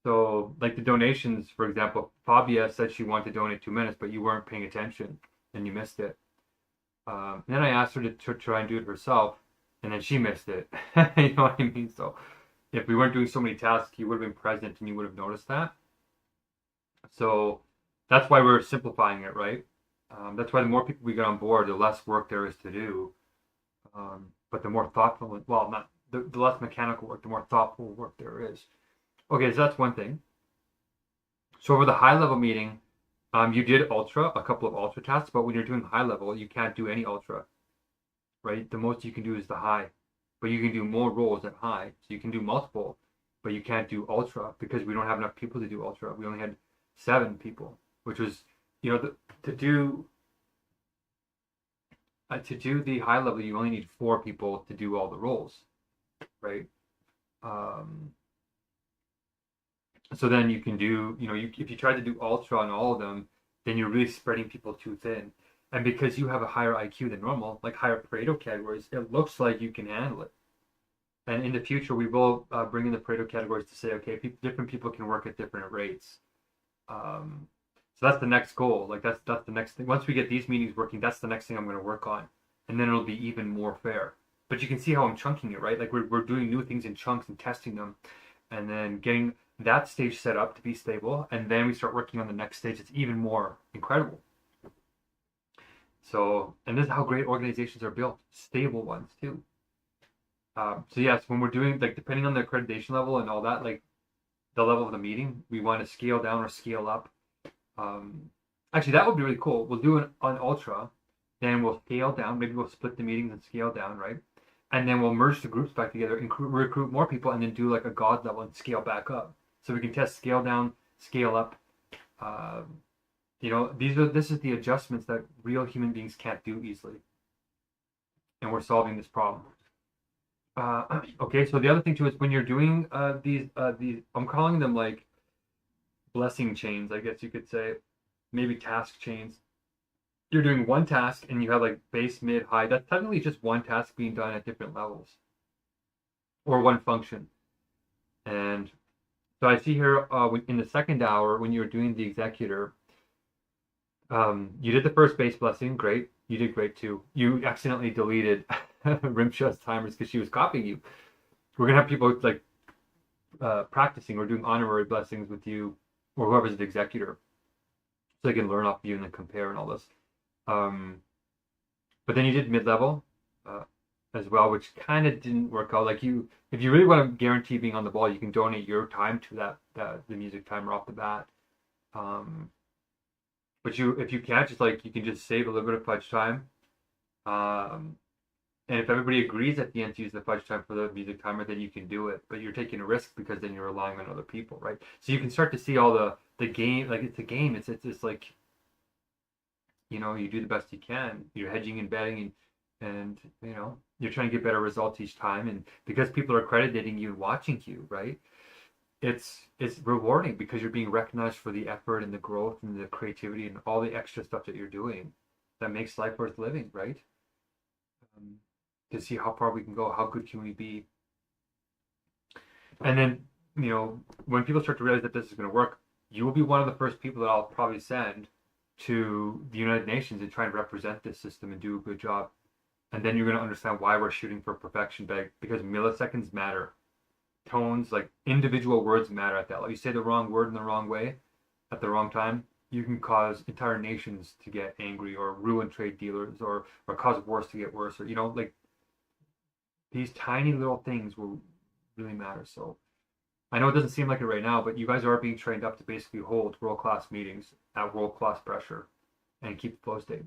S2: So, like the donations, for example, Fabia said she wanted to donate 2 minutes, but you weren't paying attention and you missed it. And then I asked her to try and do it herself, and then she missed it. You know what I mean? So, if we weren't doing so many tasks, you would have been present and you would have noticed that. So, that's why we're simplifying it, right? That's why the more people we get on board, the less work there is to do. But the more thoughtful, well, not the less mechanical work, the more thoughtful work there is. Okay, so that's one thing. So over the high level meeting, you did ultra, a couple of ultra tasks, but when you're doing high level, you can't do any ultra, right? The most you can do is the high, but you can do more roles at high. So you can do multiple, but you can't do ultra because we don't have enough people to do ultra. We only had 7 people, which was, to do the high level, you only need 4 people to do all the roles, right? So then you can do, if you try to do ultra on all of them, then you're really spreading people too thin. And because you have a higher IQ than normal, like higher Pareto categories, it looks like you can handle it. And in the future, we will bring in the Pareto categories to say, okay, different people can work at different rates. So that's the next goal. Like that's the next thing. Once we get these meetings working, that's the next thing I'm going to work on, and then it'll be even more fair. But you can see how I'm chunking it, right? Like we're doing new things in chunks and testing them, and then getting that stage set up to be stable, and then we start working on the next stage. It's even more incredible. So, and this is how great organizations are built, stable ones too. So yes, when we're doing, like, depending on the accreditation level and all that, like the level of the meeting, we want to scale down or scale up. Actually, that would be really cool. We'll do an ultra, then we'll scale down. Maybe we'll split the meetings and scale down, right? And then we'll merge the groups back together and recruit more people, and then do like a god level and scale back up. So we can test scale down, scale up. This is the adjustments that real human beings can't do easily, and we're solving this problem. Okay, so the other thing too is when you're doing these I'm calling them like blessing chains, I guess you could say, maybe task chains. you're doing one task and you have like base, mid, high. That's technically just one task being done at different levels or one function. And so I see here in the second hour when you were doing the executor, you did the first base blessing, great. You did great too. You accidentally deleted Rimsha's timers because she was copying you. We're gonna have people like practicing or doing honorary blessings with you or whoever's the executor, so they can learn off you and then compare and all this. But then you did mid-level as well, which kind of didn't work out. Like if you really want to guarantee being on the ball, you can donate your time to the music timer off the bat. But if you can't, just like you can just save a little bit of fudge time. And if everybody agrees at the end to use the fudge time for the music timer, then you can do it. But you're taking a risk because then you're relying on other people, right? So you can start to see all the game, like it's a game. It's just like, you do the best you can. You're hedging and betting and you're trying to get better results each time. And because people are crediting you and watching you, right? It's rewarding because you're being recognized for the effort and the growth and the creativity and all the extra stuff that you're doing that makes life worth living, right? To see how far we can go, how good can we be? And then, when people start to realize that this is going to work, you will be one of the first people that I'll probably send to the United Nations and try and represent this system and do a good job. And then you're going to understand why we're shooting for perfection, because milliseconds matter. Tones, like individual words matter at that level. You say the wrong word in the wrong way at the wrong time, you can cause entire nations to get angry or ruin trade dealers or cause wars to get worse. Or, like these tiny little things will really matter. So I know it doesn't seem like it right now, but you guys are being trained up to basically hold world-class meetings at world-class pressure and keep the flow state.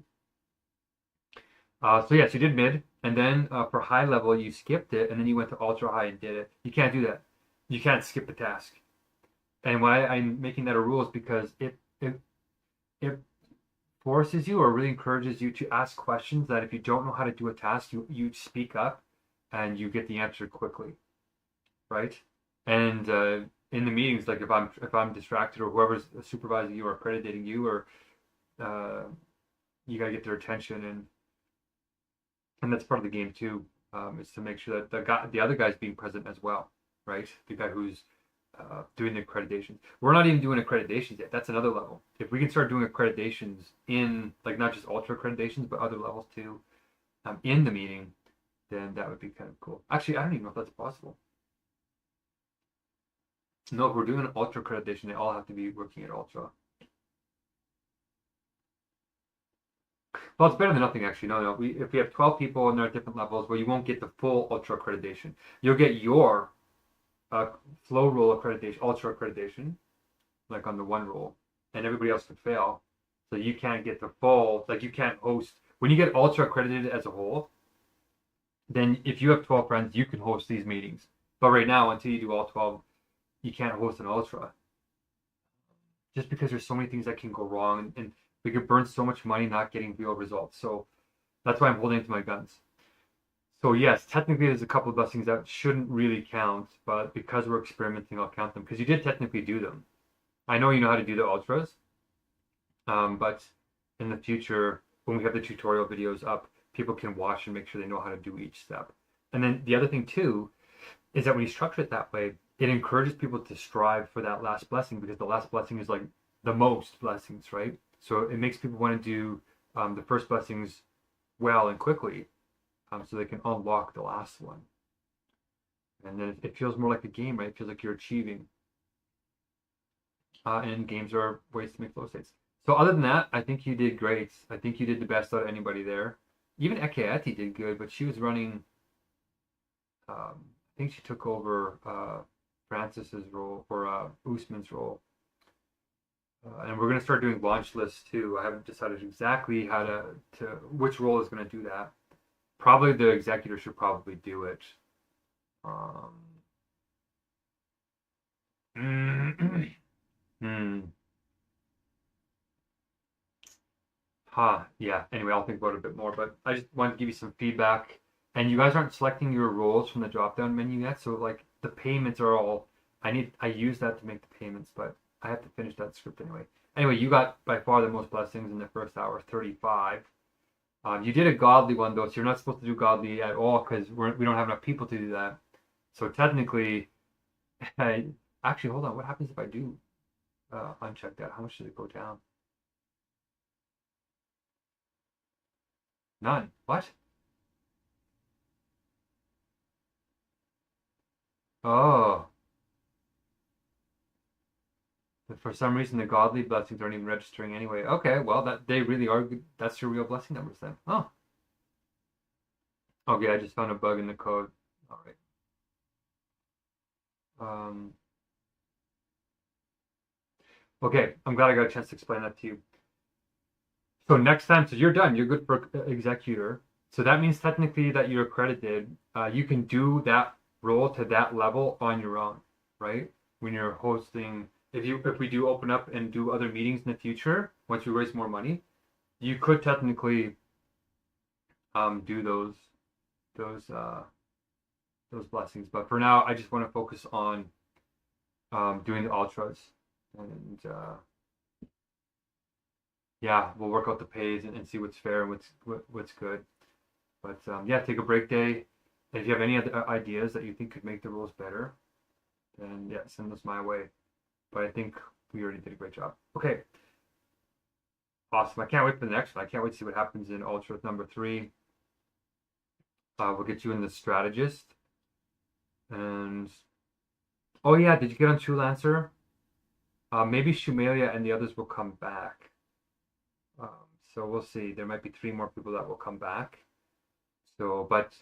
S2: So yes, you did mid, and then for high level, you skipped it, and then you went to ultra high and did it. You can't do that. You can't skip a task. And why I'm making that a rule is because it forces you or really encourages you to ask questions that if you don't know how to do a task, you speak up and you get the answer quickly, right? And in the meetings, like if I'm distracted or whoever's supervising you or accrediting you, or you gotta get their attention, and that's part of the game too, is to make sure that the other guy's being present as well, right? The guy who's doing the accreditations. We're not even doing accreditations yet. That's another level. If we can start doing accreditations in, like, not just ultra accreditations, but other levels too, in the meeting, then that would be kind of cool. Actually, I don't even know if that's possible. No, if we're doing an ultra accreditation, they all have to be working at ultra. Well, it's better than nothing, actually. No. If we have 12 people and they're at different levels, well, you won't get the full ultra accreditation. You'll get your flow rule accreditation, ultra accreditation, like on the one rule, and everybody else could fail. So you can't get the full, like you can't host. When you get ultra accredited as a whole, then if you have 12 friends, you can host these meetings. But right now, until you do all 12, you can't host an ultra. Just because there's so many things that can go wrong, and we could burn so much money not getting real results. So that's why I'm holding to my guns. So yes, technically there's a couple of blessings that shouldn't really count, but because we're experimenting, I'll count them, because you did technically do them. I know you know how to do the ultras, but in the future, when we have the tutorial videos up, people can watch and make sure they know how to do each step. And then the other thing too is that when you structure it that way, it encourages people to strive for that last blessing, because the last blessing is like the most blessings, right? So it makes people want to do the first blessings well and quickly, so they can unlock the last one. And then it feels more like a game, right? It feels like you're achieving. And games are ways to make flow states. So other than that, I think you did great. I think you did the best out of anybody there. Even Ekayati did good, but she was running, I think she took over Francis's role, or Usman's role. And we're going to start doing launch lists too. I haven't decided exactly how to which role is going to do that. Probably the executor should probably do it. Yeah. Anyway, I'll think about it a bit more, but I just wanted to give you some feedback. And you guys aren't selecting your roles from the drop-down menu yet, so like the payments are all, I use that to make the payments, but I have to finish that script anyway. Anyway, you got by far the most blessings in the first hour, 35. You did a godly one though, so you're not supposed to do godly at all because we don't have enough people to do that. So technically, actually, hold on. What happens if I do uncheck that? How much does it go down? None. What? Oh, but for some reason the godly blessings aren't even registering anyway. Okay, well that they really are good. That's your real blessing numbers then. Oh, okay. I just found a bug in the code. All right. Um, okay. I'm glad I got a chance to explain that to you. So next time, so you're done. You're good for executor. So that means technically that you're accredited. You can do that role to that level on your own, right? When you're hosting, if we do open up and do other meetings in the future, once we raise more money, you could technically do those those blessings. But for now, I just want to focus on doing the ultras, and yeah, we'll work out the pays and see what's fair and what's good. But yeah, take a break day. And if you have any other ideas that you think could make the rules better, then yeah, send those my way. But I think we already did a great job. Okay, awesome. I can't wait for the next one. I can't wait to see what happens in Ultra number 3. We'll get you in the strategist. And oh yeah, did you get on True Lancer? Maybe Shumalia and the others will come back. Um, so we'll see. There might be 3 more people that will come back. So, but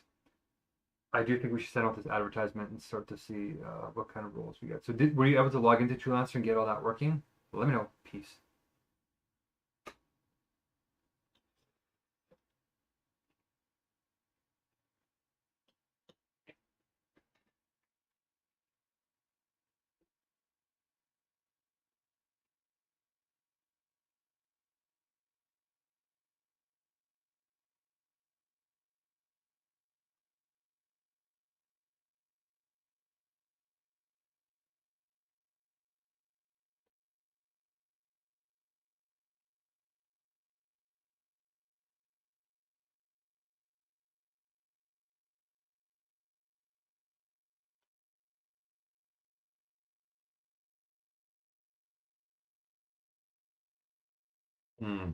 S2: I do think we should send out this advertisement and start to see what kind of roles we get. So were you able to log into True Lancer and get all that working? Well, let me know. Peace. Hmm.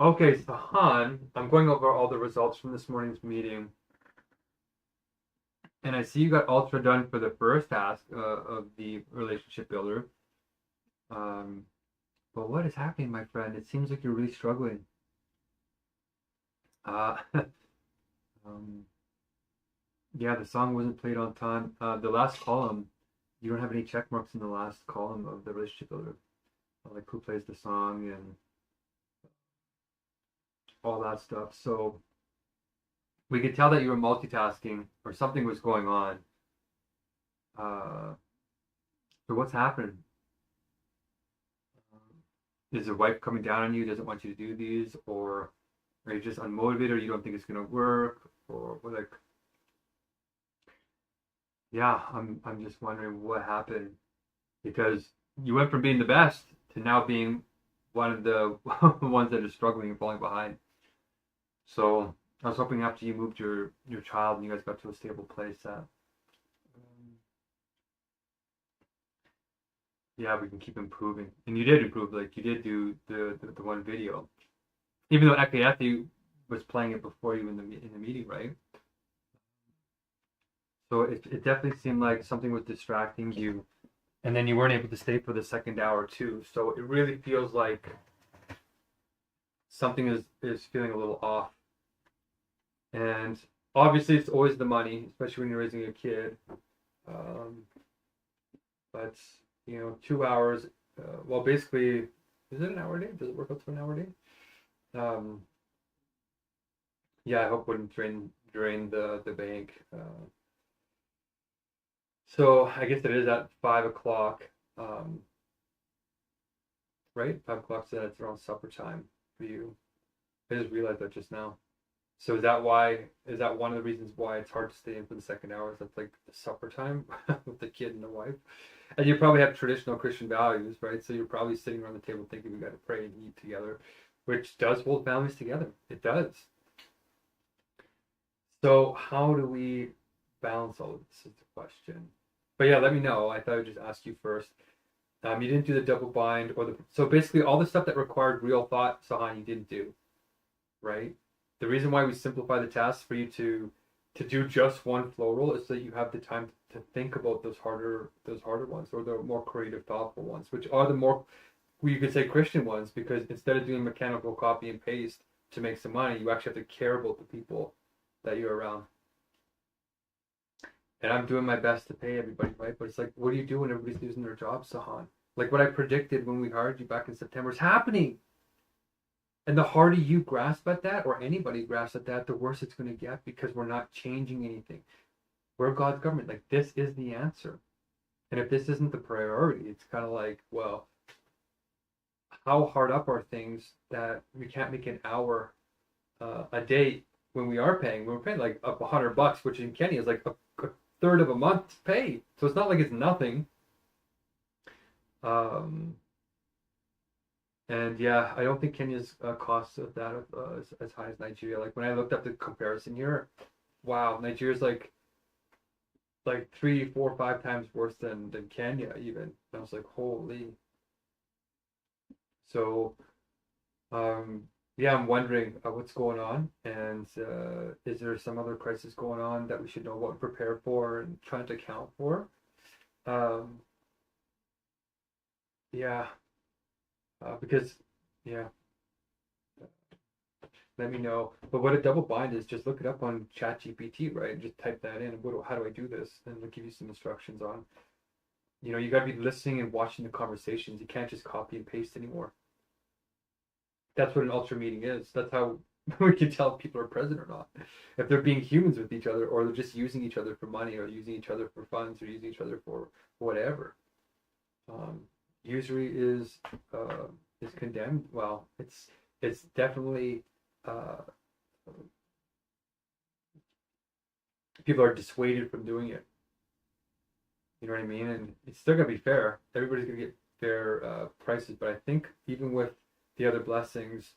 S2: Okay, so Han, I'm going over all the results from this morning's meeting, and I see you got Ultra done for the first task of the relationship builder. Um, but what is happening, my friend? It seems like you're really struggling. Uh, um, yeah, the song wasn't played on time. The last column, you don't have any check marks in the last column of the relationship builder, like who plays the song and all that stuff. So we could tell that you were multitasking or something was going on. Uh, so what's happening? Is your wife coming down on you? Doesn't want you to do these, or are you just unmotivated? Or you don't think it's gonna work, or what? Like, yeah, I'm just wondering what happened because you went from being the best to now being one of the ones that are struggling and falling behind. So I was hoping after you moved your child and you guys got to a stable place that yeah, we can keep improving. And you did improve, like you did do the one video, even though Akayati was playing it before you in the meeting, right? So it definitely seemed like something was distracting you, and then you weren't able to stay for the second hour too. So it really feels like something is feeling a little off. And obviously, it's always the money, especially when you're raising a kid. Um, but 2 hours. Well, basically, is it an hour a day? Does it work out to an hour a day? Um, yeah, I hope it wouldn't drain the bank. So I guess it is at 5 o'clock. Um, right? 5 o'clock, so that's around supper time for you. I just realized that just now. So is that why? Is that one of the reasons why it's hard to stay in for the second hour? Is that's like the supper time with the kid and the wife, and you probably have traditional Christian values, right? So you're probably sitting around the table thinking we got to pray and eat together, which does hold families together. It does. So how do we balance all of this? Is the question. But yeah, let me know. I thought I'd just ask you first. You didn't do the double bind or so basically all the stuff that required real thought, Sahan, you didn't do, right? The reason why we simplify the task for you to do just one flow roll is so that you have the time to think about those harder ones or the more creative, thoughtful ones, which are the more you could say Christian ones, because instead of doing mechanical copy and paste to make some money, you actually have to care about the people that you're around. And I'm doing my best to pay everybody, right? But it's like, what do you do when everybody's losing their jobs, Sahan? Like what I predicted when we hired you back in September is happening. And the harder you grasp at that, or anybody grasps at that, the worse it's going to get, because we're not changing anything. We're God's government. Like, this is the answer. And if this isn't the priority, it's kind of like, well, how hard up are things that we can't make an hour a day when we are paying? We're paying like up $100, which in Kenya is like a third of a month's pay. So it's not like it's nothing. Um, And yeah, I don't think Kenya's cost of that as high as Nigeria. Like when I looked up the comparison here, wow, Nigeria's like 3, 4, 5 times worse than Kenya even. And I was like, holy. So yeah, I'm wondering what's going on, and is there some other crisis going on that we should know about and prepare for and trying to account for? Um, yeah, because yeah. Let me know. But what a double bind is, just look it up on ChatGPT, right? And just type that in. How do I do this? And it'll give you some instructions on. You got to be listening and watching the conversations. You can't just copy and paste anymore. That's what an ultra meeting is. That's how we can tell if people are present or not. If they're being humans with each other, or they're just using each other for money, or using each other for funds, or using each other for whatever. Um, Usury is condemned. Well, it's definitely. Uh, People are dissuaded from doing it. You know what I mean? And it's still gonna be fair. Everybody's gonna get fair prices, but I think even with the other blessings,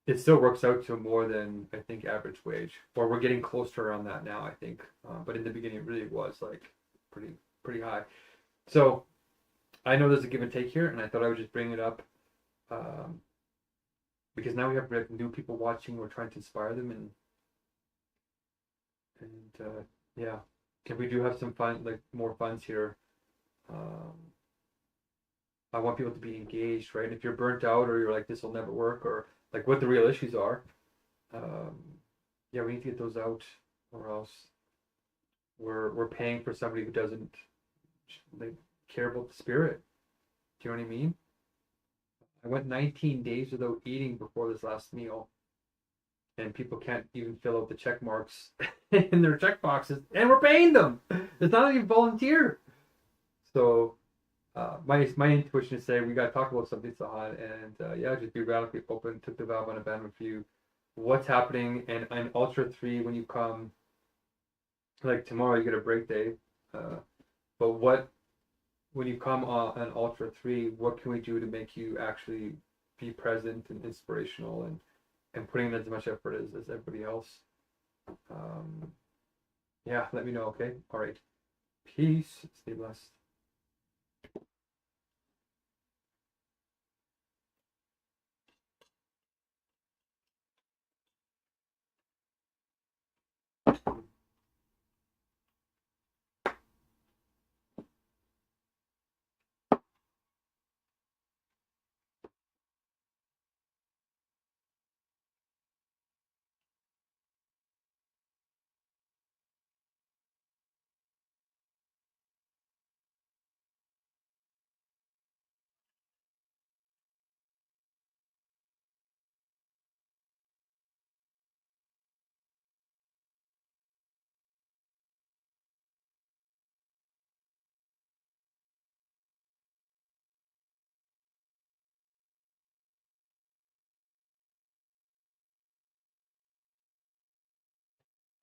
S2: it still works out to more than I think average wage, or we're getting close to around that now. I think, but in the beginning, it really was like pretty high. So I know there's a give and take here, and I thought I would just bring it up um, because now we have new people watching. We're trying to inspire them, and yeah, if we do have some fun, like more funds here, um, I want people to be engaged, right? And if you're burnt out, or you're like, this will never work, or like what the real issues are, um, yeah, we need to get those out, or else we're paying for somebody who doesn't like care about the spirit. Do you know what I mean? I went 19 days without eating before this last meal, and people can't even fill out the check marks in their check boxes, and we're paying them. It's not even volunteer. So my intuition is saying we got to talk about something, Sahan, and yeah, just be radically open. Took the valve on abandonment for you. What's happening? And Ultra 3, when you come, like tomorrow, you get a break day. But when you come on Ultra 3, what can we do to make you actually be present and inspirational, and putting in as much effort as everybody else? Yeah, let me know, okay? All right. Peace. Stay blessed.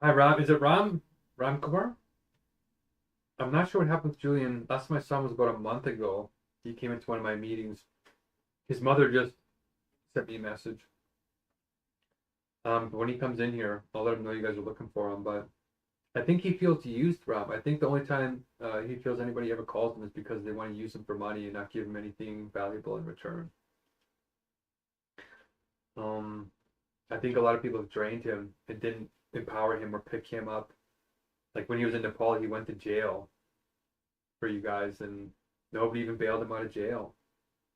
S2: Hi, Ram. Is it Ram? Ram Kumar? I'm not sure what happened with Julian. Last time I saw him was about a month ago. He came into one of my meetings. His mother just sent me a message. But when he comes in here, I'll let him know you guys are looking for him. But I think he feels used, Ram. I think the only time he feels anybody ever calls him is because they want to use him for money and not give him anything valuable in return. Um, I think a lot of people have drained him and didn't empower him or pick him up. Like when he was in Nepal, he went to jail for you guys, and nobody even bailed him out of jail.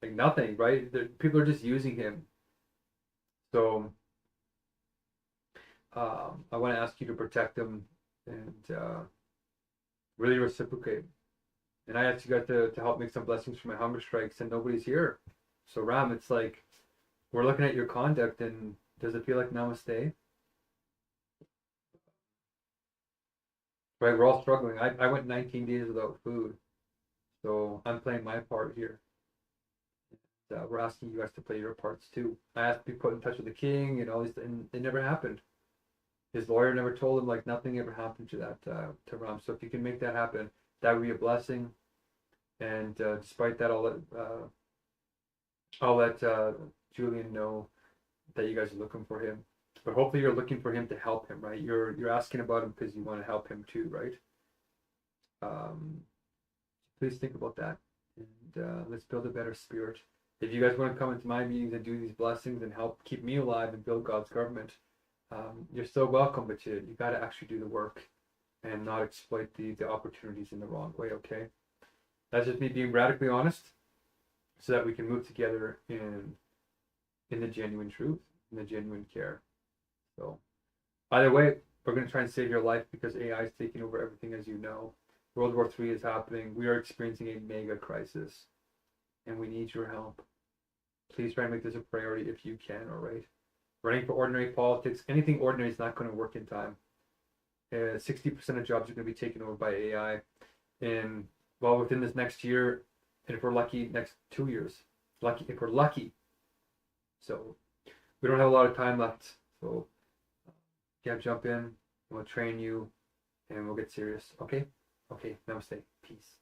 S2: Like nothing, right? People are just using him. So I want to ask you to protect him and really reciprocate. And I asked you guys to help make some blessings for my hunger strikes, and nobody's here. So Ram, it's like we're looking at your conduct, and does it feel like namaste? Right, we're all struggling. I went 19 days without food, so I'm playing my part here. We're asking you guys to play your parts too. I asked to be put in touch with the king and all these, and it never happened. His lawyer never told him, like nothing ever happened to that to Ram. So if you can make that happen, that would be a blessing. And despite that, I'll let Julian know that you guys are looking for him. But hopefully you're looking for him to help him, right? You're asking about him because you want to help him too, right? Um, please think about that, and let's build a better spirit. If you guys want to come into my meetings and do these blessings and help keep me alive and build God's government, you're so welcome. But you got to actually do the work and not exploit the opportunities in the wrong way. Okay, that's just me being radically honest, so that we can move together in the genuine truth, in the genuine care. So either way, we're going to try and save your life because AI is taking over everything, as you know. World War III is happening. We are experiencing a mega crisis, and we need your help. Please try and make this a priority if you can, all right? Running for ordinary politics, anything ordinary is not going to work in time. 60% of jobs are going to be taken over by AI. And, well, within this next year, and if we're lucky, next 2 years. Lucky if we're lucky. So we don't have a lot of time left. So yeah, jump in, and we'll train you, and we'll get serious. Okay? Okay, namaste. Peace.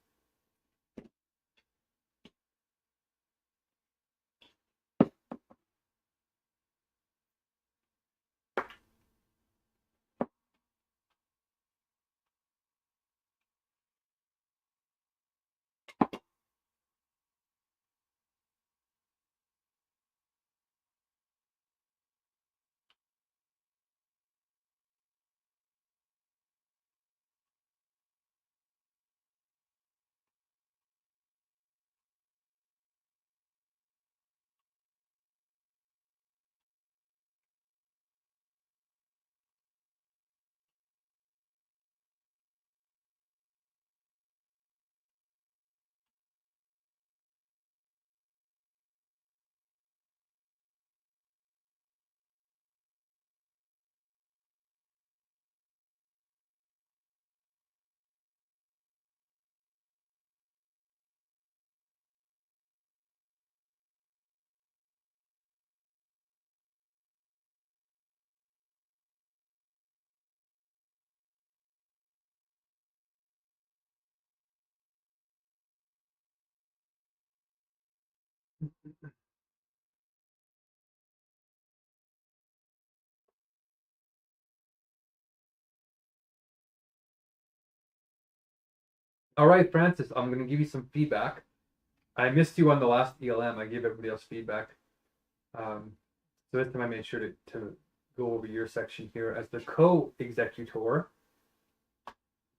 S2: All right, Francis, I'm going to give you some feedback. I missed you on the last ELM. I gave everybody else feedback. So this time I made sure to go over your section here as the co-executor.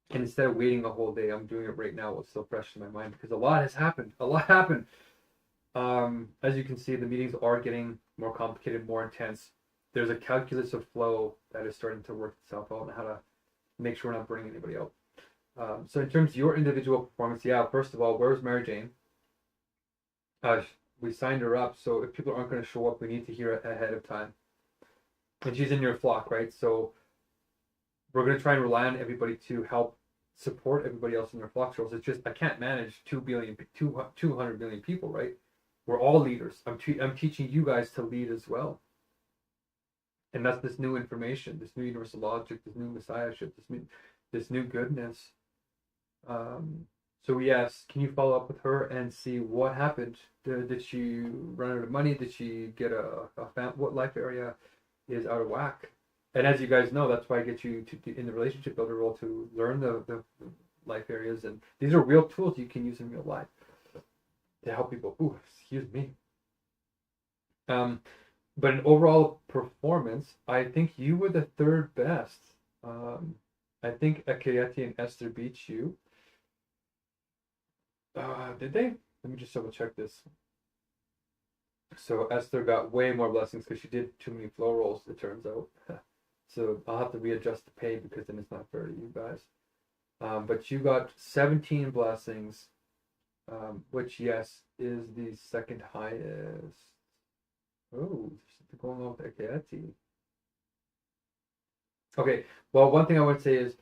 S2: And instead of waiting a whole day, I'm doing it right now while it's still fresh in my mind because a lot has happened. A lot happened. As you can see, the meetings are getting more complicated, more intense. There's a calculus of flow that is starting to work itself out and how to make sure we're not burning anybody out. So in terms of your individual performance, yeah, first of all, where's Mary Jane? We signed her up, so if people aren't going to show up, we need to hear it ahead of time. And she's in your flock, right? So we're going to try and rely on everybody to help support everybody else in their flock roles. It's just I can't manage 200 million people, right? We're all leaders. I'm teaching you guys to lead as well. And that's this new information, this new universal logic, this new messiahship, this new goodness. So yes, can you follow up with her and see what happened? Did she run out of money? Did she get what life area is out of whack? And as you guys know, that's why I get you to in the relationship builder role to learn the life areas, and these are real tools you can use in real life to help people. Ooh, excuse me. But in overall performance, I think you were the third best. I think Akayeti and Esther beat you. Did they? Let me just double check this. So Esther got way more blessings because she did too many flow rolls, it turns out. So I'll have to readjust the pay because then it's not fair to you guys. But you got 17 blessings, which, yes, is the second highest. Oh, there's something going on with Akayeti. Okay, well, one thing I would say is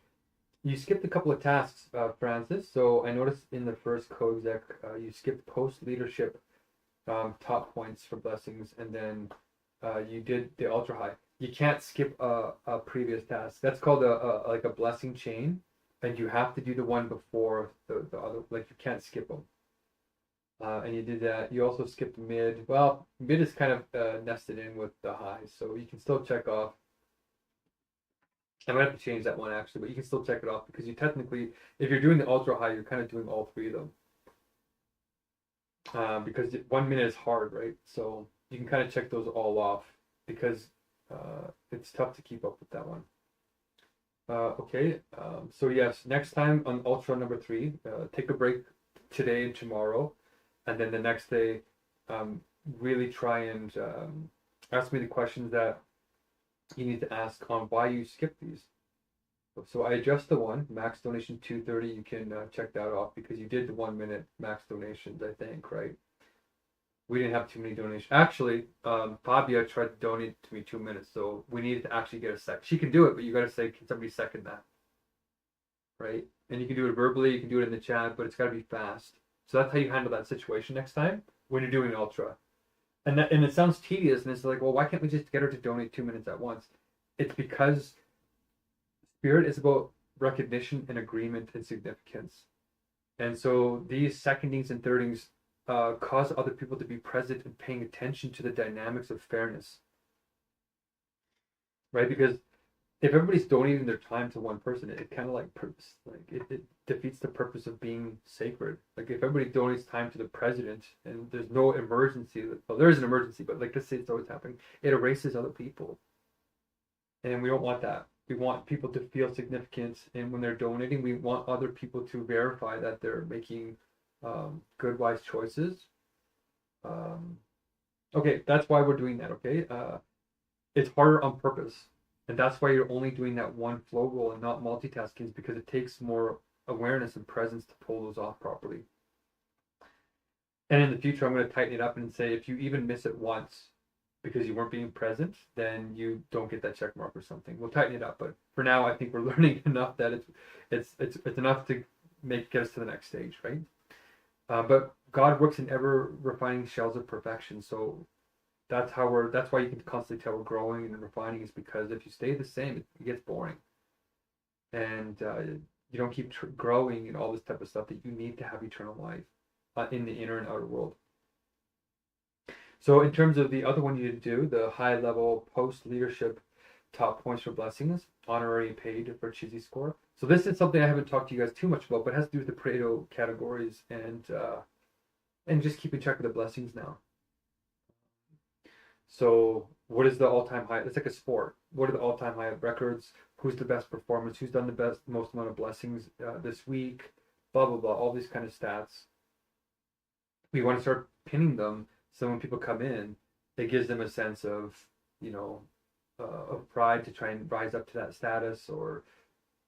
S2: you skipped a couple of tasks, Francis. So I noticed in the first co-exec, you skipped post-leadership top points for blessings, and then you did the ultra high. You can't skip a previous task. That's called like a blessing chain, and you have to do the one before the other. Like you can't skip them. And you did that. You also skipped mid. Well, mid is kind of nested in with the high, so you can still check off. I might have to change that one actually, but you can still check it off because you technically, if you're doing the ultra high, you're kind of doing all three of them. Because 1 minute is hard, right? So you can kind of check those all off because it's tough to keep up with that one. Okay, so yes, next time on Ultra number 3, take a break today and tomorrow, and then the next day, really try and ask me the questions that you need to ask on why you skipped these. So I adjust the one, max donation 230, you can check that off because you did the 1 minute max donations, I think, right? We didn't have too many donations. Actually, Fabia tried to donate to me 2 minutes, so we needed to actually get a sec. She can do it, but you got to say, can somebody second that? Right? And you can do it verbally, you can do it in the chat, but it's got to be fast. So that's how you handle that situation next time when you're doing ultra. And it sounds tedious, and it's like, well, why can't we just get her to donate 2 minutes at once? It's because Spirit is about recognition and agreement and significance. And so these secondings and thirdings cause other people to be present and paying attention to the dynamics of fairness. Right? Because if everybody's donating their time to one person, it kind of like it defeats the purpose of being sacred. Like if everybody donates time to the president and there's no emergency, well, there is an emergency, but like let's say it's always happening, it erases other people. And we don't want that. We want people to feel significant, and when they're donating, we want other people to verify that they're making good, wise choices. Okay, that's why we're doing that. Okay, it's harder on purpose. And that's why you're only doing that one flow roll and not multitasking, because it takes more awareness and presence to pull those off properly. And in the future, I'm going to tighten it up and say if you even miss it once because you weren't being present, then you don't get that check mark or something. We'll tighten it up, but for now, I think we're learning enough that it's enough to get us to the next stage, right? But God works in ever refining shells of perfection, so that's why you can constantly tell we're growing and refining, is because if you stay the same, it gets boring, and you don't keep growing and all this type of stuff that you need to have eternal life in the inner and outer world. So in terms of the other one you did do, the high level post leadership top points for blessings, honorary and paid for cheesy score. So this is something I haven't talked to you guys too much about, but it has to do with the Pareto categories and just keeping track of the blessings now. So what is the all-time high? It's like a sport. What are the all-time high records? Who's the best performance? Who's done the most amount of blessings this week? Blah, blah, blah. All these kind of stats. We want to start pinning them so when people come in, it gives them a sense of, of pride to try and rise up to that status, or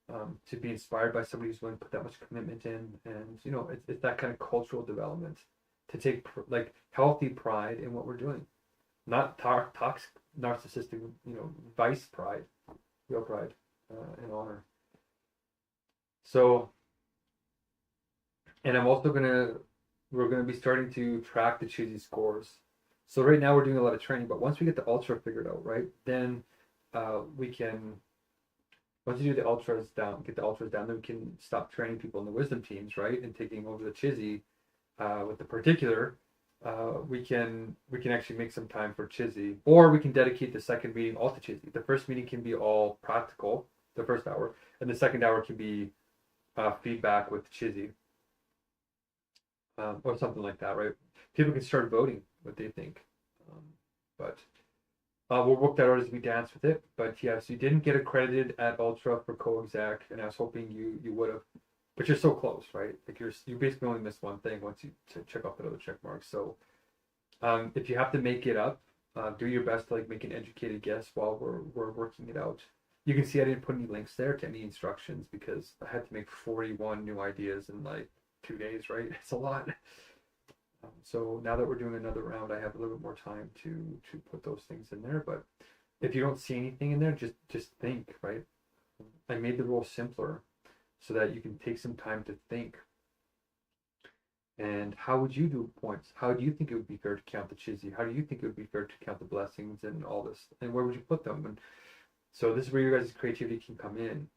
S2: to be inspired by somebody who's willing to put that much commitment in. And, it's that kind of cultural development to take like healthy pride in what we're doing. Not toxic, narcissistic, vice pride, real pride and honor. So, and we're gonna be starting to track the cheesy scores. So right now we're doing a lot of training, but once we get the ultra figured out, right, then we can, once you do the ultras down, get the ultras down, then we can stop training people in the wisdom teams, right? And taking over the chizzy with the particular. We can actually make some time for chizzy, or we can dedicate the second meeting all to chizzy. The first meeting can be all practical, the first hour, and the second hour can be feedback with chizzy, or something like that, right? People can start voting what they think, but we'll work that out as we dance with it. But yeah, so you didn't get accredited at Ultra for co-exec, and I was hoping you would have. But you're so close, right? Like you basically only missed one thing once you check off the other check marks. So if you have to make it up, do your best to like make an educated guess while we're working it out. You can see I didn't put any links there to any instructions because I had to make 41 new ideas in like 2 days, right? It's a lot. So now that we're doing another round, I have a little bit more time to put those things in there. But if you don't see anything in there, just think, right? I made the rule simpler so that you can take some time to think. And how would you do points? How do you think it would be fair to count the chizzy? How do you think it would be fair to count the blessings and all this? And where would you put them? And so this is where your guys' creativity can come in.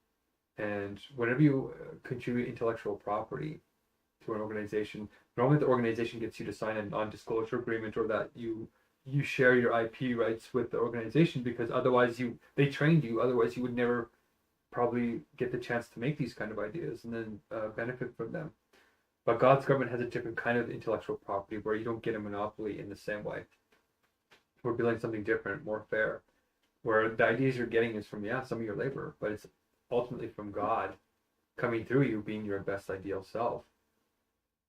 S2: And whenever you contribute intellectual property to an organization, normally the organization gets you to sign a non-disclosure agreement, or that you share your IP rights with the organization, because otherwise they trained you. Otherwise you would never probably get the chance to make these kind of ideas and then benefit from them. But God's government has a different kind of intellectual property where you don't get a monopoly in the same way. We're building something different, more fair, where the ideas you're getting is from, some of your labor, but it's ultimately from God coming through you, being your best ideal self.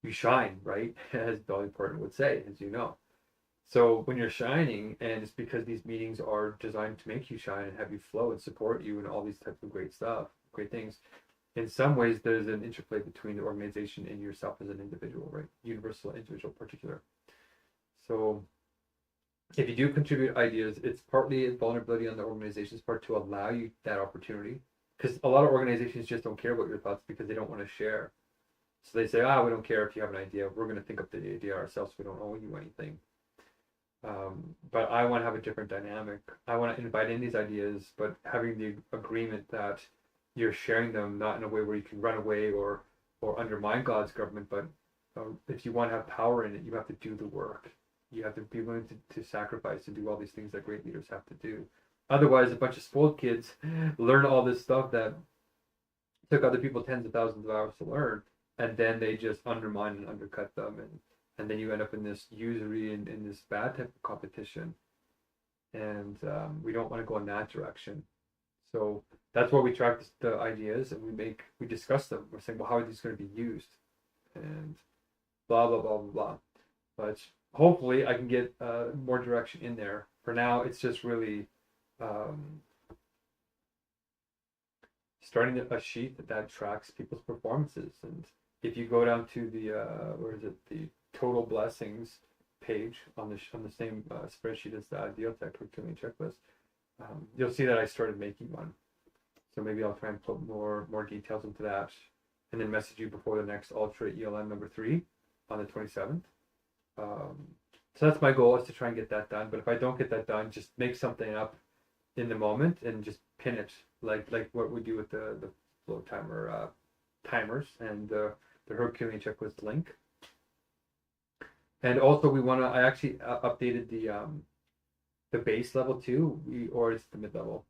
S2: You shine, right? As Dolly Parton would say, as you know. So when you're shining, and it's because these meetings are designed to make you shine and have you flow and support you and all these types of great stuff, great things. In some ways, there's an interplay between the organization and yourself as an individual, right? Universal, individual, particular. So if you do contribute ideas, it's partly a vulnerability on the organization's part to allow you that opportunity. Because a lot of organizations just don't care about your thoughts because they don't want to share. So they say, we don't care if you have an idea. We're going to think up the idea ourselves. We don't owe you anything. But I want to have a different dynamic. I want to invite in these ideas, but having the agreement that you're sharing them not in a way where you can run away or undermine God's government, but if you want to have power in it, you have to do the work. You have to be willing to sacrifice and do all these things that great leaders have to do. Otherwise, a bunch of spoiled kids learn all this stuff that took other people tens of thousands of hours to learn, and then they just undermine and undercut them, and then you end up in this usury and in this bad type of competition. And we don't want to go in that direction. So that's why we track the ideas and we discuss them. We're saying, well, how are these going to be used? And blah, blah, blah, blah, blah. But hopefully I can get more direction in there. For now, it's just really starting a sheet that tracks people's performances. And if you go down to the total blessings page on the same spreadsheet as the ideal tech curriculum checklist, you'll see that I started making one. So maybe I'll try and put more details into that, and then message you before the next Ultra ELM number 3 on the 27th. So that's my goal, is to try and get that done. But if I don't get that done, just make something up in the moment and just pin it, like what we do with the flow timer timers and the Herculean checklist link. And also I actually updated the base level too, or it's the mid level.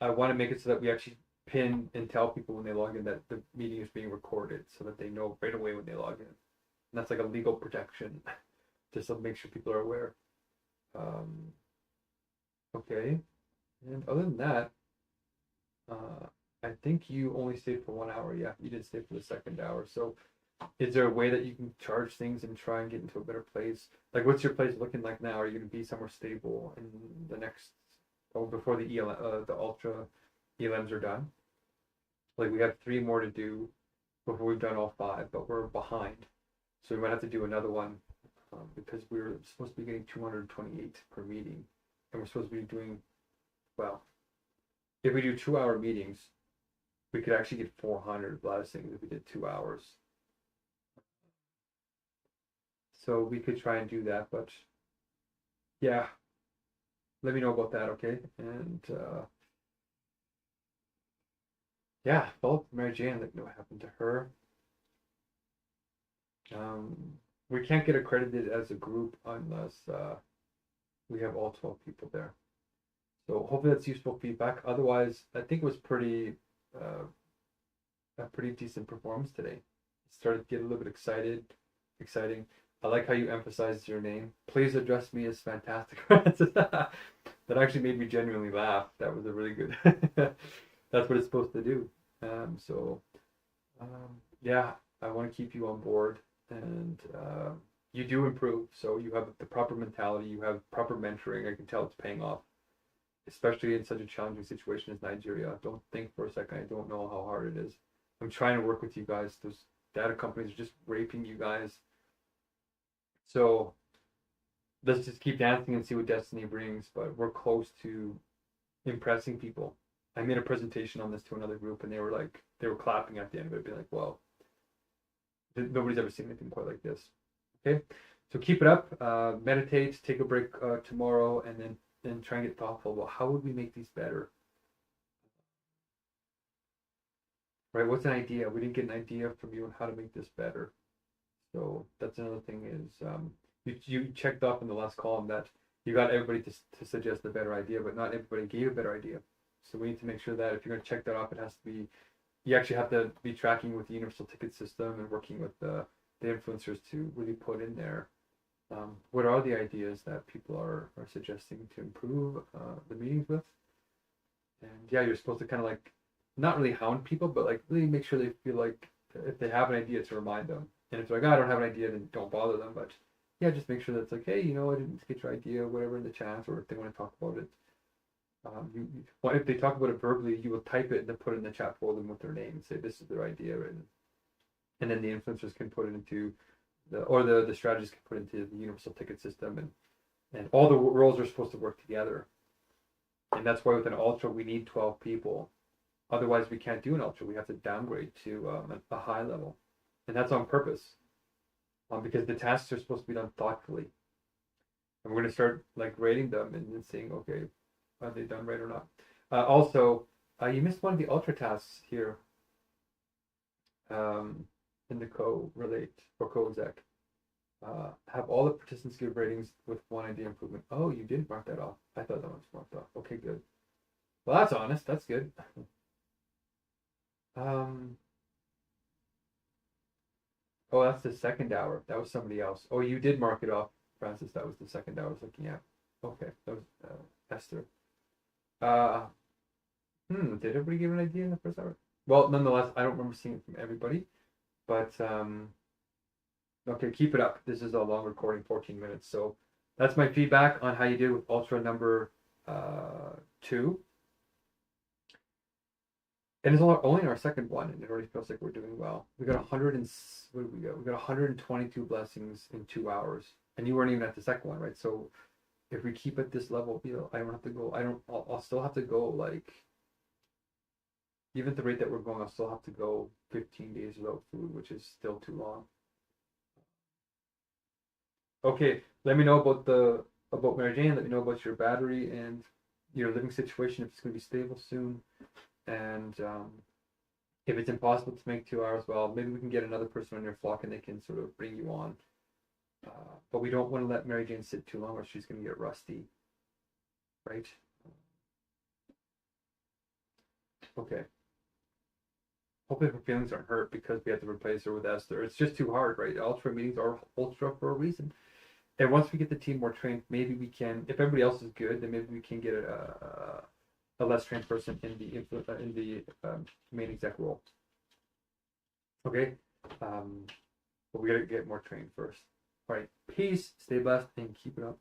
S2: I want to make it so that we actually pin and tell people when they log in that the meeting is being recorded, so that they know right away when they log in. And that's like a legal protection, just to make sure people are aware. Okay, and other than that, I think you only stayed for 1 hour. Yeah, you didn't stay for the second hour. So is there a way that you can charge things and try and get into a better place? Like, what's your place looking like now? Are you going to be somewhere stable in the next, before the Ultra ELMs are done? Like, we have 3 more to do before we've done all 5, but we're behind. So we might have to do another one because we're supposed to be getting 228 per meeting. And we're supposed to be doing, well, if we do 2-hour meetings, we could actually get 400 blessings if we did 2 hours. So we could try and do that, but yeah, let me know about that, okay? And yeah, follow Mary Jane. Let me know what happened to her. Um, we can't get accredited as a group unless we have all 12 people there. So hopefully that's useful feedback. Otherwise, I think it was uh, a pretty decent performance today. Started to get a little bit exciting. I like how you emphasized your name. Please address me as fantastic. That actually made me genuinely laugh. That was a really good. That's what it's supposed to do. So yeah, I want to keep you on board, and you do improve. So you have the proper mentality. You have proper mentoring. I can tell it's paying off, especially in such a challenging situation as Nigeria. Don't think for a second. I don't know how hard it is. I'm trying to work with you guys. Those data companies are just raping you guys. So let's just keep dancing and see what destiny brings. But we're close to impressing people. I made a presentation on this to another group, and they were clapping at the end of it, being like, "Well, nobody's ever seen anything quite like this." Okay, so keep it up. Meditate. Take a break tomorrow, and then try and get thoughtful about how would we make these better. Right? What's an idea? We didn't get an idea from you on how to make this better. So that's another thing is you checked off in the last column that you got everybody to suggest a better idea, but not everybody gave a better idea. So we need to make sure that if you're going to check that off, it has to be you actually have to be tracking with the universal ticket system and working with the influencers to really put in there what are the ideas that people are suggesting to improve the meetings with. And yeah, you're supposed to kind of like not really hound people, but like really make sure they feel like if they have an idea to remind them. And if they're like, oh, I don't have an idea, then don't bother them. But yeah, just make sure that it's like, hey, I didn't get your idea, whatever in the chat, or if they want to talk about it. Well, if they talk about it verbally, you will type it and then put it in the chat for them with their name and say this is their idea, and then the influencers can put it into the strategists can put it into the universal ticket system, and all the roles are supposed to work together. And that's why with an ultra we need 12 people. Otherwise, we can't do an ultra. We have to downgrade to a high level, and that's on purpose, because the tasks are supposed to be done thoughtfully. And we're going to start like rating them and then seeing, okay, are they done right or not? Also, you missed one of the ultra tasks here in the co-relate or co-exec. Have all the participants give ratings with one idea improvement. Oh, you didn't mark that off. I thought that was marked off. Okay, good. Well, that's honest. That's good. Um, oh, that's the second hour. That was somebody else. Oh, you did mark it off, Francis. That was the second hour I was looking at. Okay, that was Esther. Uh, did everybody give an idea in the first hour? Well, nonetheless, I don't remember seeing it from everybody, but okay, keep it up. This is a long recording, 14 minutes. So that's my feedback on how you did with Ultra number 2. And it's only in our second one, and it already feels like we're doing well. We got 100 and what did we got? We got 122 blessings in 2 hours, and you weren't even at the second one, right? So if we keep at this level, I don't have to go. I'll still have to go like even at the rate that we're going. I'll still have to go 15 days without food, which is still too long. Okay, let me know about Mary Jane. Let me know about your battery and your living situation if it's going to be stable soon. And if it's impossible to make 2 hours, well, maybe we can get another person on your flock and they can sort of bring you on. But we don't want to let Mary Jane sit too long or she's going to get rusty, right? Okay. Hopefully her feelings aren't hurt because we have to replace her with Esther. It's just too hard, right? Ultra meetings are ultra for a reason. And once we get the team more trained, maybe we can. If everybody else is good, then maybe we can get a less trained person in the main exec role. Okay, but we gotta get more trained first. All right, peace. Stay blessed and keep it up.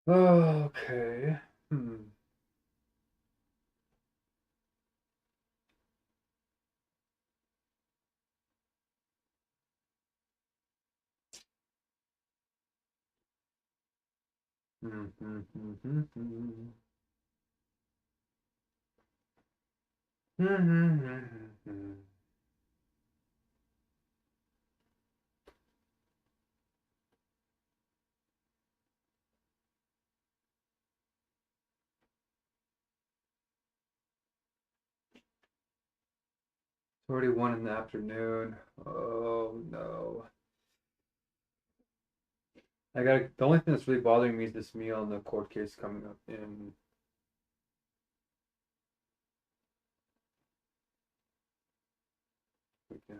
S2: Okay. Hmm. Hmm. Hmm. Hmm. Hmm. Hmm. Hmm. Hmm. Hmm. Hmm. 41 in the afternoon. Oh no. I got the only thing that's really bothering me is this meal and the court case coming up in. Yeah.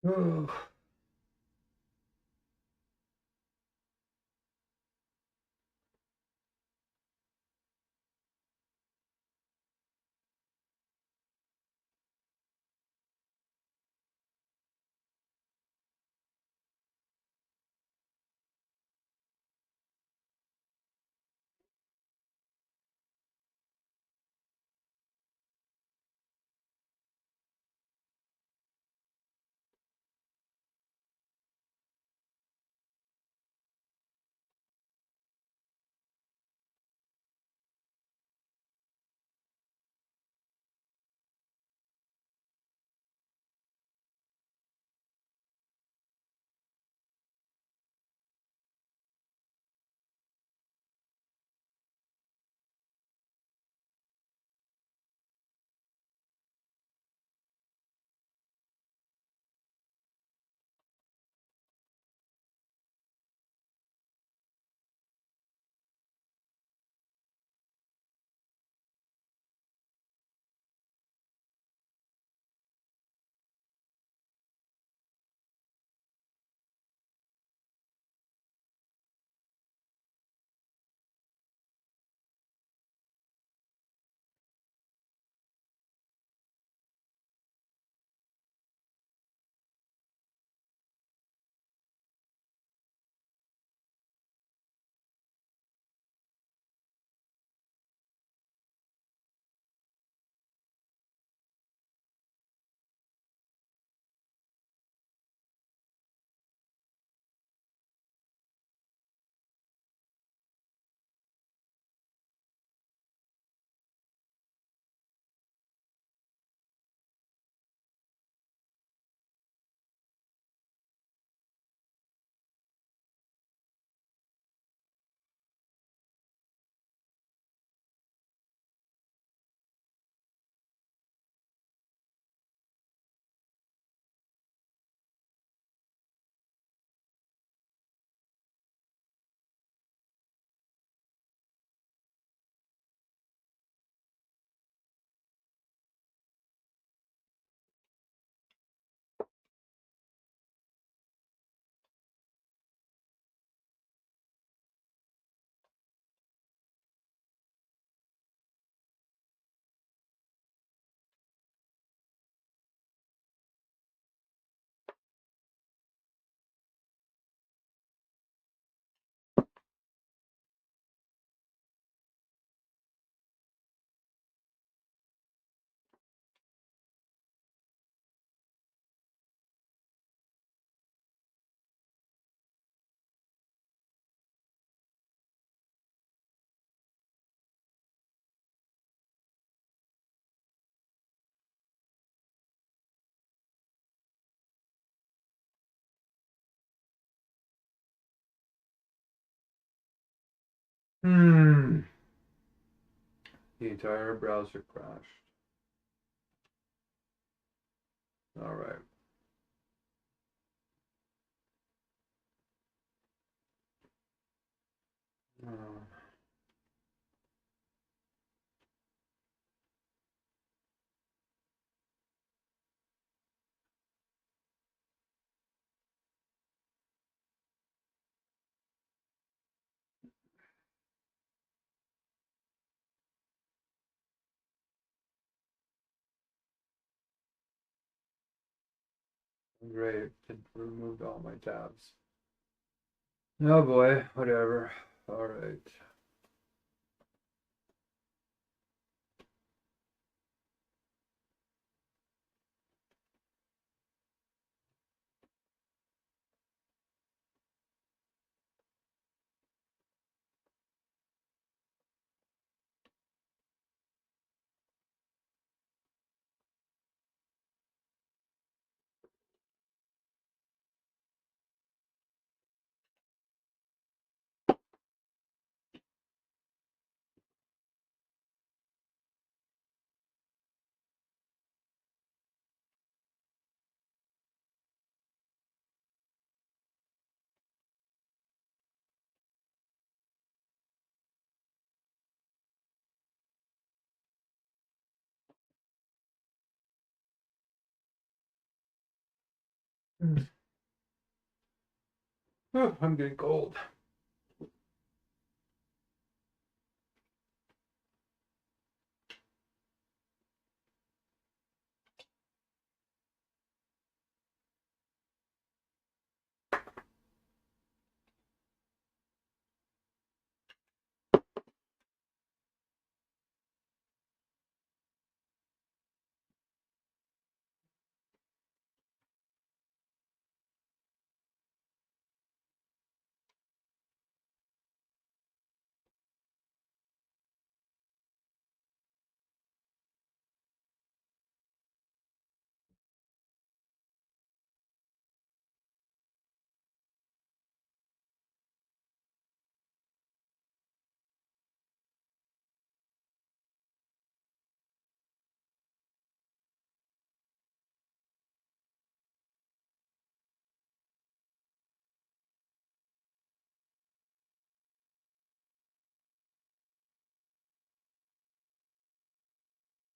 S2: Hmm. Hmm. The entire browser crashed. All right. Uh, great. It removed all my tabs. Oh boy. Whatever. All right. Oh, I'm getting cold.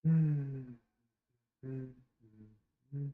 S2: Hmm. Hmm. Hmm.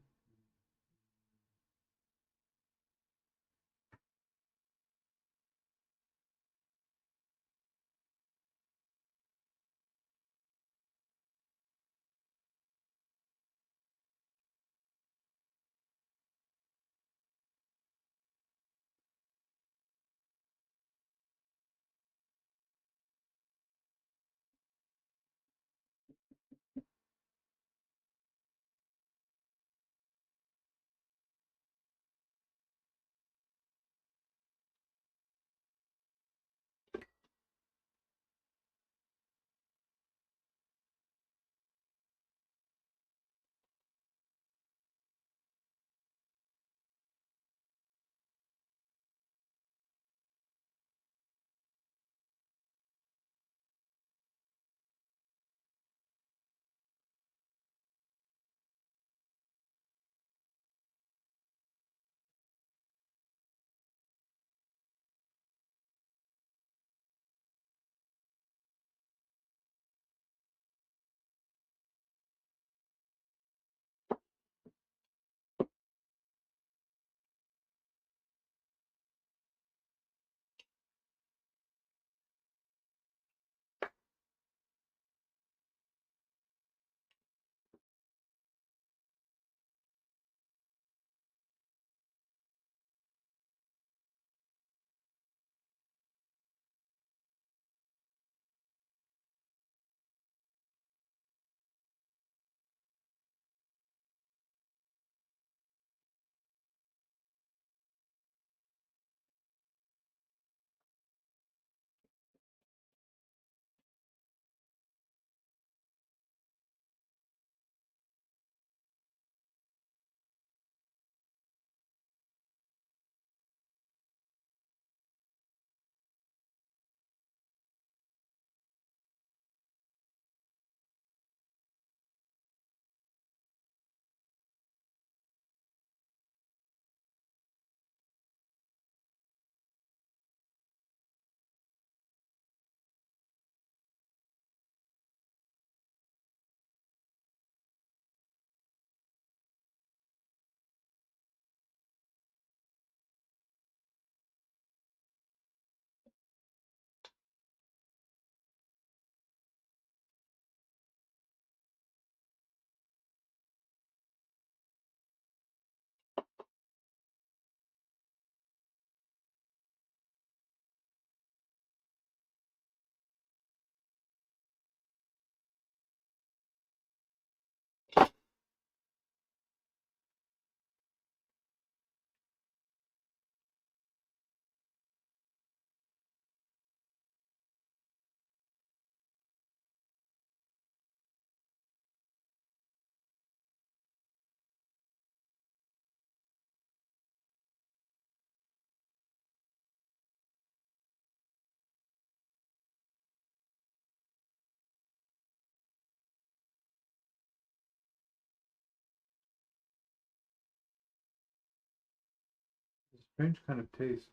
S2: Strange kind of taste.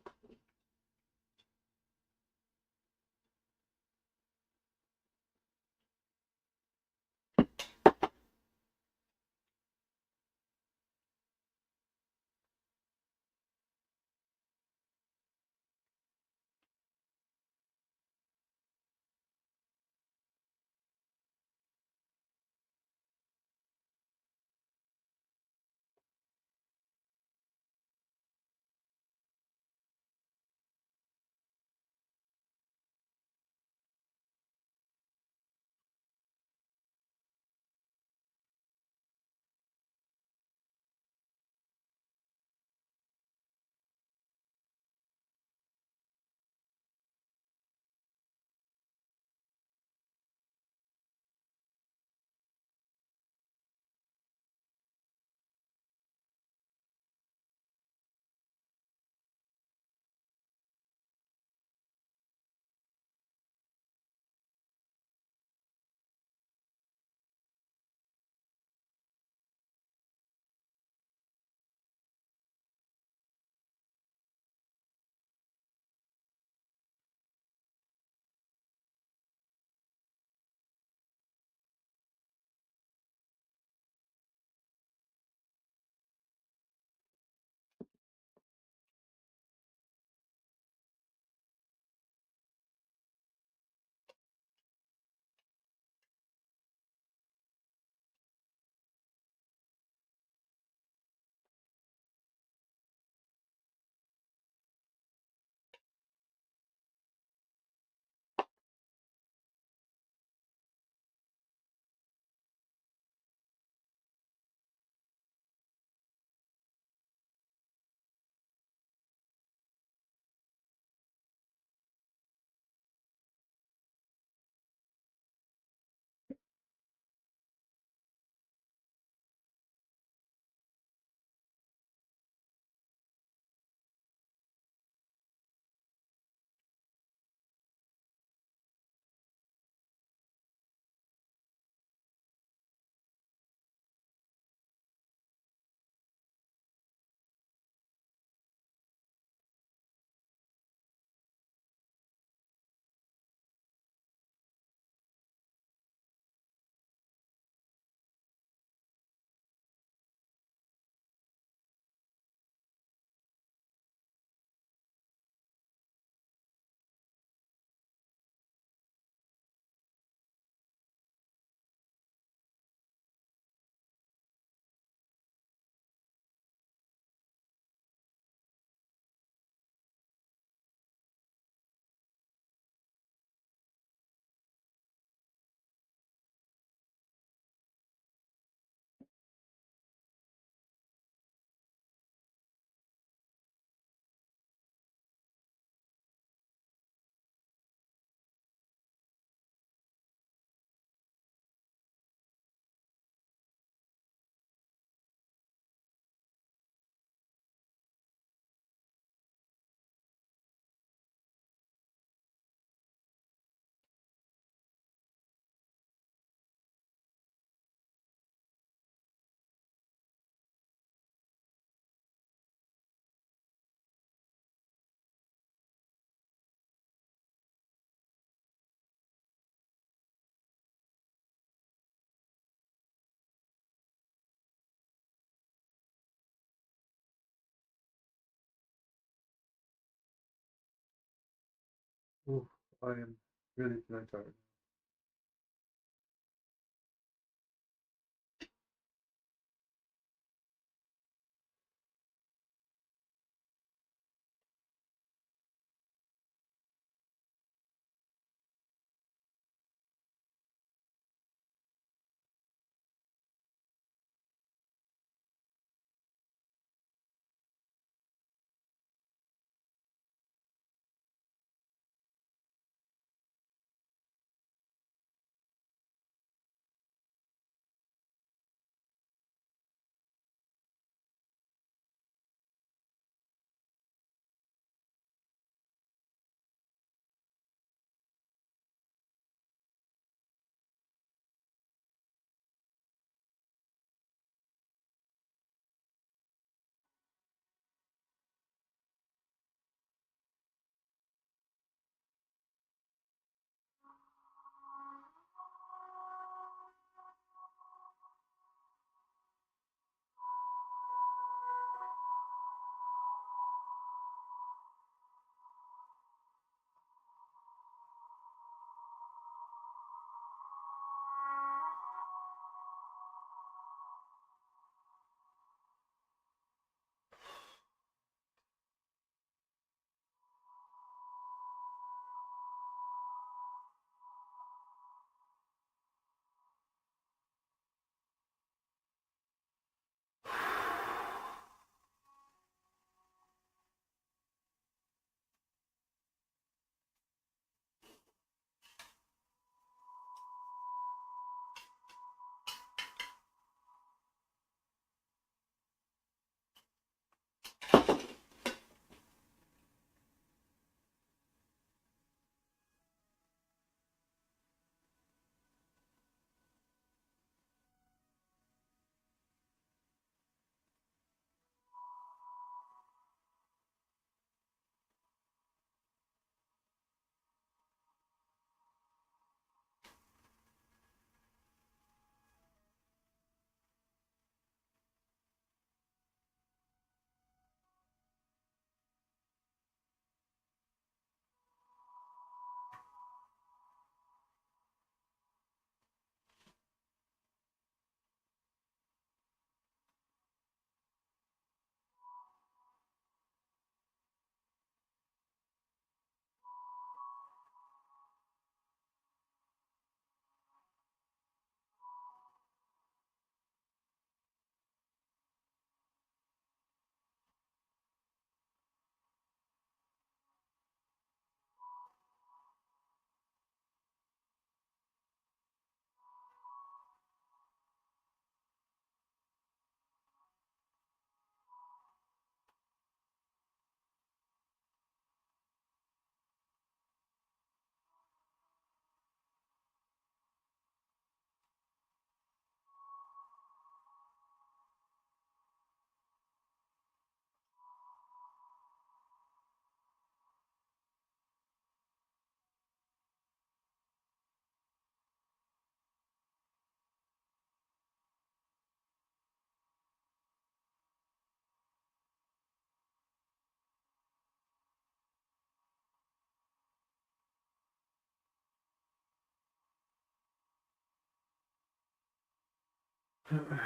S2: Oof, I am really feeling tired. Ugh.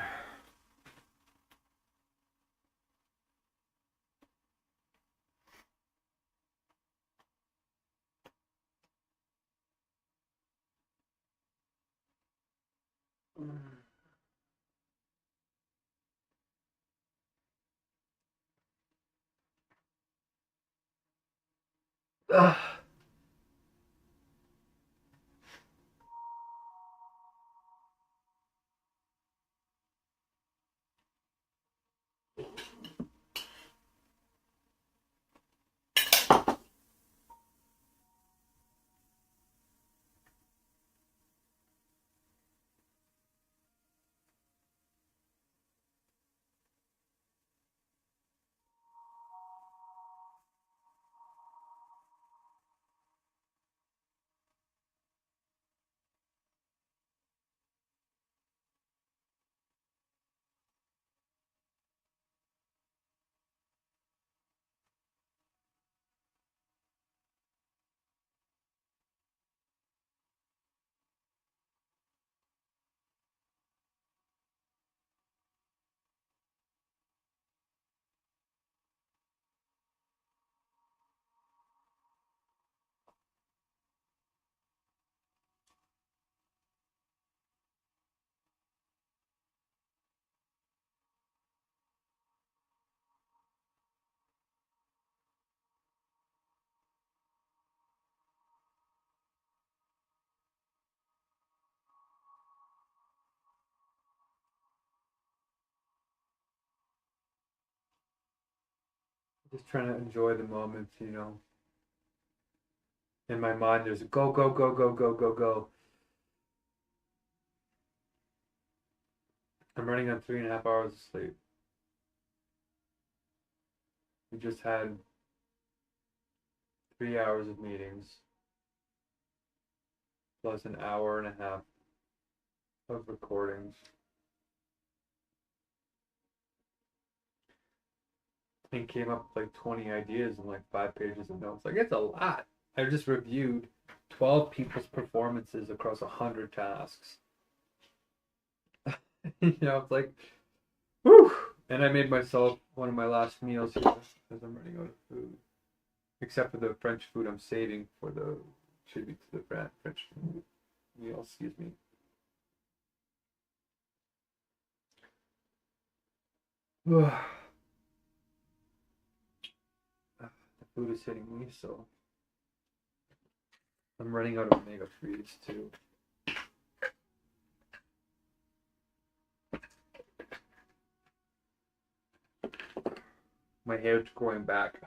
S2: Just trying to enjoy the moment, you know. In my mind, there's a go, go, go, go, go, go, go. I'm running on 3.5 hours of sleep. We just had 3 hours of meetings, plus an hour and a half of recordings. And came up with like 20 ideas and like 5 pages of notes. Like, it's a lot. I just reviewed 12 people's performances across 100 tasks. You know, it's like, whew! And I made myself one of my last meals here because I'm running out of food. Except for the French food I'm saving for the tribute to the French meal, excuse me. The food is hitting me, so I'm running out of Megacrisis too. My hair's growing back.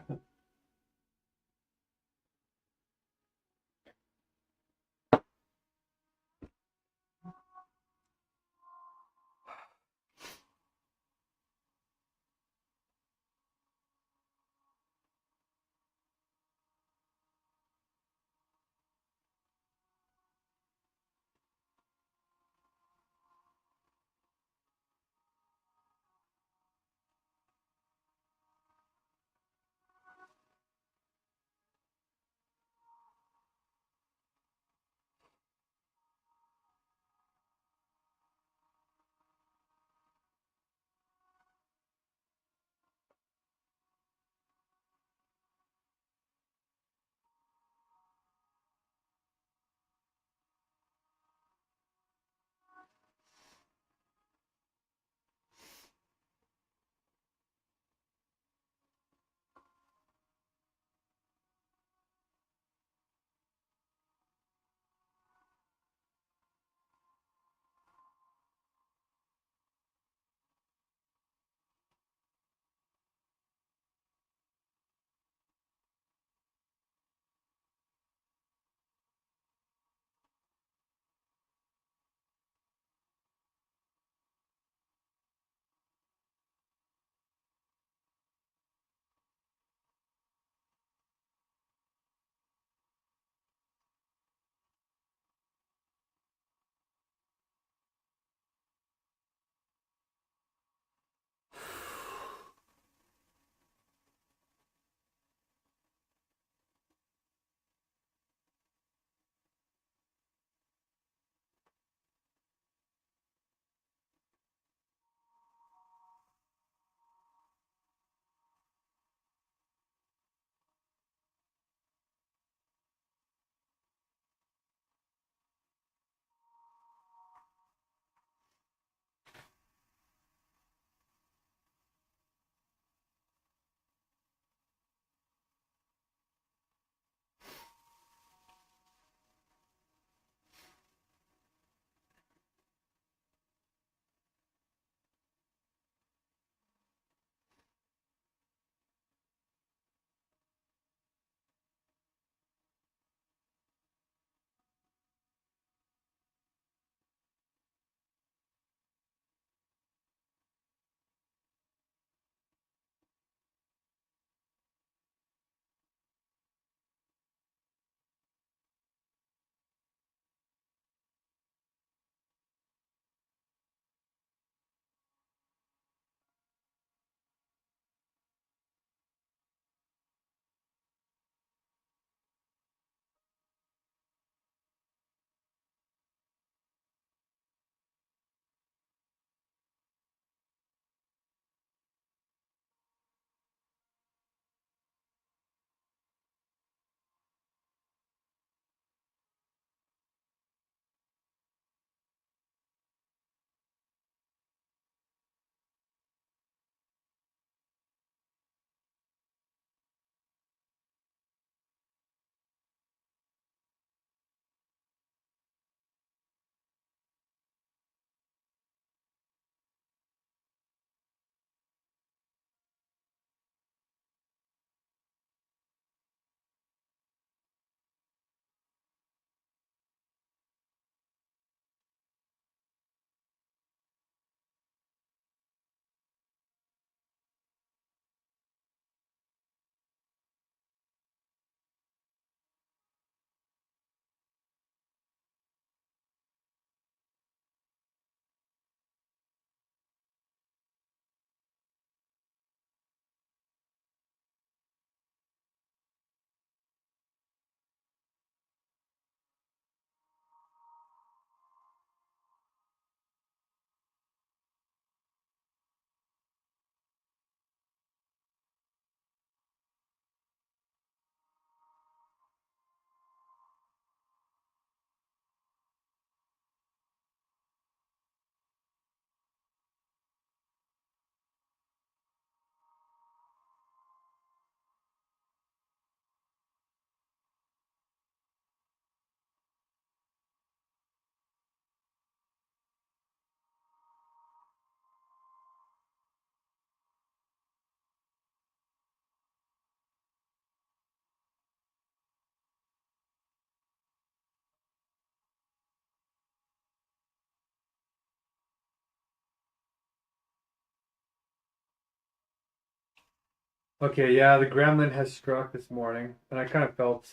S2: Okay, yeah, the gremlin has struck this morning, and I kind of felt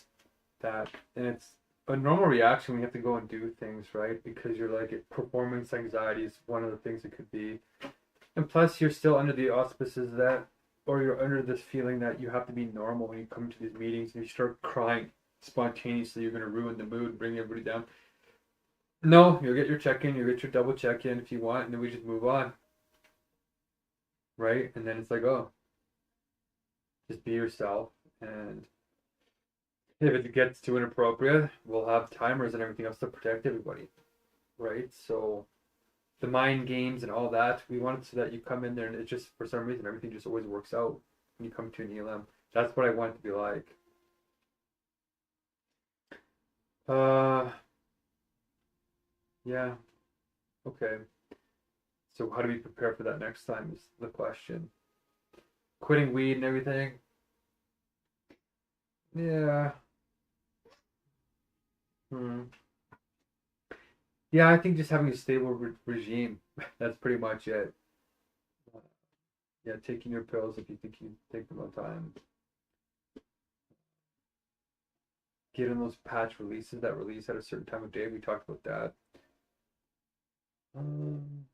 S2: that, and it's a normal reaction when you have to go and do things, right? Because you're like, performance anxiety is one of the things it could be. And plus, you're still under the auspices that, or you're under this feeling that you have to be normal when you come to these meetings and you start crying spontaneously, you're going to ruin the mood, bring everybody down. No, you'll get your check in, you'll get your double check in if you want, and then we just move on, right? And then it's like, oh, just be yourself. And if it gets too inappropriate, we'll have timers and everything else to protect everybody, right? So the mind games and all that, we want it so that you come in there and it just, for some reason, everything just always works out when you come to an ELM. That's what I want it to be like. Uh, yeah, okay. So how do we prepare for that next time is the question. Quitting weed and everything. Yeah. Hmm. Yeah, I think just having a stable regime. That's pretty much it. Uh, yeah, taking your pills if you think you take them on time. Getting those patch releases that release at a certain time of day. We talked about that. Um,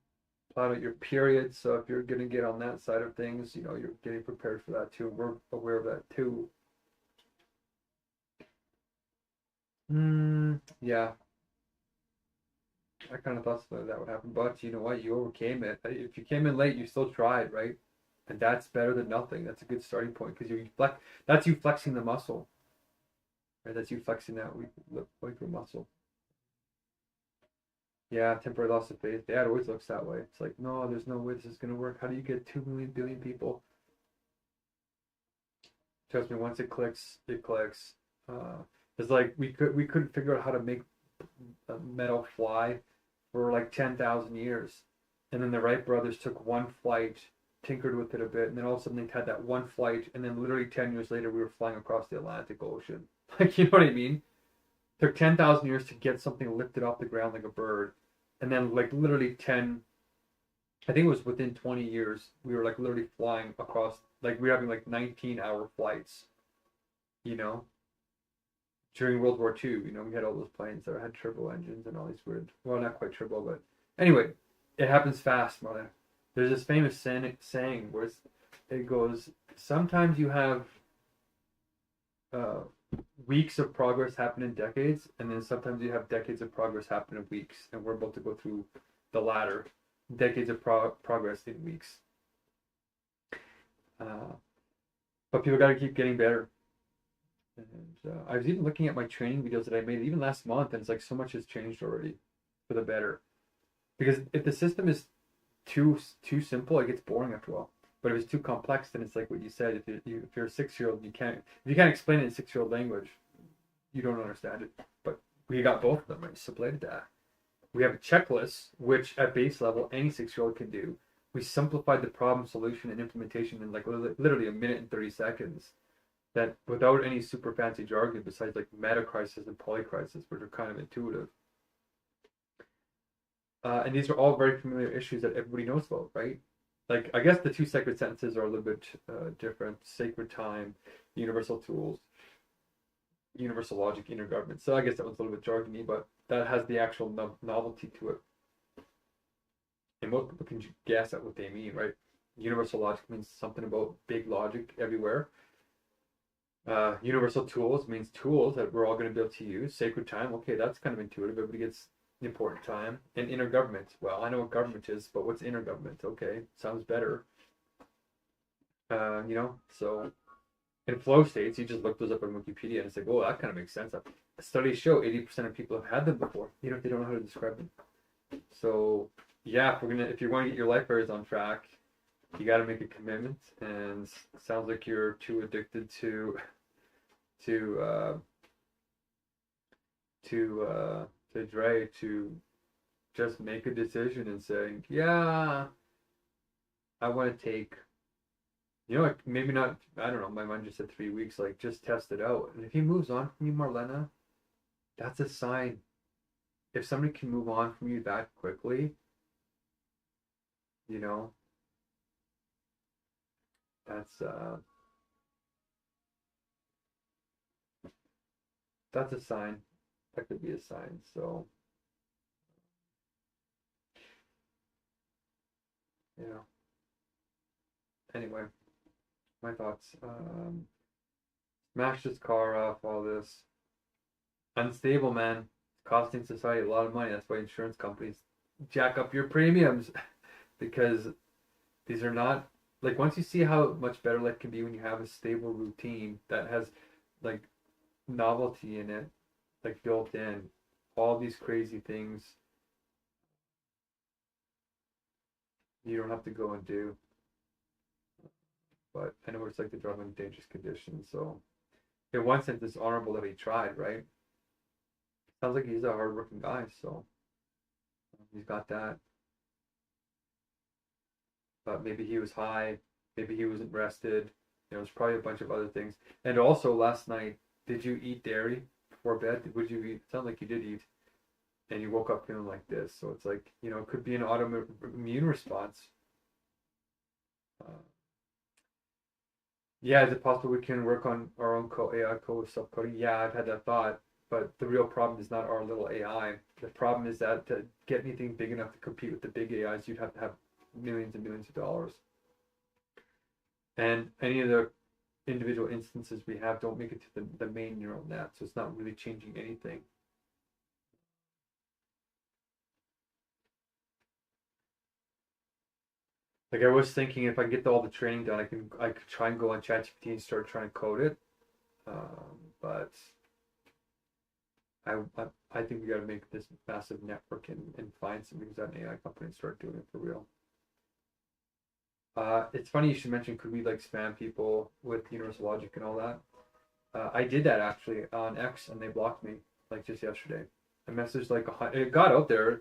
S2: Plan out your period. So if you're gonna get on that side of things, you're getting prepared for that too. We're aware of that too. Yeah, I kind of thought that would happen, but you know what? You overcame it. If you came in late, you still tried, right? And that's better than nothing. That's a good starting point because That's you flexing the muscle, right? That's you flexing that weaker muscle. Yeah, temporary loss of faith. Yeah, it always looks that way. It's like, no, there's no way this is gonna work. How do you get 2 million billion people? Trust me, once it clicks, it clicks. It's like we couldn't figure out how to make metal fly for like 10,000 years, and then the Wright brothers took one flight, tinkered with it a bit, and then all of a sudden they had that one flight, and then literally 10 years later we were flying across the Atlantic Ocean. Like, you know what I mean? It took 10,000 years to get something lifted off the ground like a bird, and then like literally 10. I think it was within 20 years we were like literally flying across, like we were having like 19-hour flights, you know, during World War II. We had all those planes that had turbo engines and all these weird, well, not quite turbo, but anyway, it happens fast, mother. There's this famous saying where it goes, sometimes you have uh, weeks of progress happen in decades, and then sometimes you have decades of progress happen in weeks, and we're about to go through the latter, decades of progress in weeks. Uh, but people got to keep getting better. And I was even looking at my training videos that I made even last month, and it's like so much has changed already for the better. Because if the system is too simple, it gets boring after a while. But if it's too complex, then it's like what you said. If you're a 6-year-old, if you can't explain it in 6-year-old language, you don't understand it. But we got both of them right. So played that. We have a checklist, which at base level any 6-year-old can do. We simplified the problem, solution, and implementation in like literally a minute and 30 seconds. That without any super fancy jargon besides like Megacrisis and polycrisis, which are kind of intuitive. And these are all very familiar issues that everybody knows about, right? Like, I guess the two sacred sentences are a little bit different. Sacred time, universal tools, universal logic, intergovernment. So I guess that was a little bit jargony, but that has the actual novelty to it. And most people can guess at what they mean, right? Universal logic means something about big logic everywhere. Universal tools means tools that we're all going to be able to use. Sacred time, okay, that's kind of intuitive. Everybody gets the important time. And intergovernment, well, I know what government is, but what's intergovernment? Okay, sounds better. So in flow states, you just look those up on Wikipedia and it's like, oh, that kind of makes sense. Studies show 80% of people have had them before. They don't know how to describe them. So yeah, if you're going to get your life areas on track, you got to make a commitment. And it sounds like you're too addicted to Dre to just make a decision and say, yeah, I want to take, like maybe not, I don't know, my mind just said 3 weeks, like just test it out. And if he moves on from you, Marlena, that's a sign. If somebody can move on from you that quickly, you know, that's that's a sign. That could be a sign. So yeah. Anyway, my thoughts. Smashed his car off. All this unstable, man. It's costing society a lot of money. That's why insurance companies jack up your premiums because these are not like once you see how much better life can be when you have a stable routine that has like novelty in it, like built in, all these crazy things you don't have to go and do. But I know it's like the drug in dangerous conditions. So in one sense, it's honorable that he tried, right? Sounds like he's a hardworking guy, so he's got that. But maybe he was high, maybe he wasn't rested. There's probably a bunch of other things. And also, last night, did you eat dairy before bed? Would you eat? It sounds like you did eat, and you woke up feeling like this. So it's like it could be an autoimmune response. Uh, yeah, is it possible we can work on our own AI code subcoding? Yeah, I've had that thought, but the real problem is not our little AI. The problem is that to get anything big enough to compete with the big AIs, you'd have to have millions and millions of dollars. And any of the individual instances we have don't make it to the main neural net, so it's not really changing anything. Like I was thinking, if I get all the training done, I could try and go on ChatGPT and start trying to code it. But I think we got to make this massive network and find some who's at an AI company and start doing it for real. It's funny you should mention, could we like spam people with universal logic and all that? I did that actually on X and they blocked me like just yesterday. I messaged like it got out there.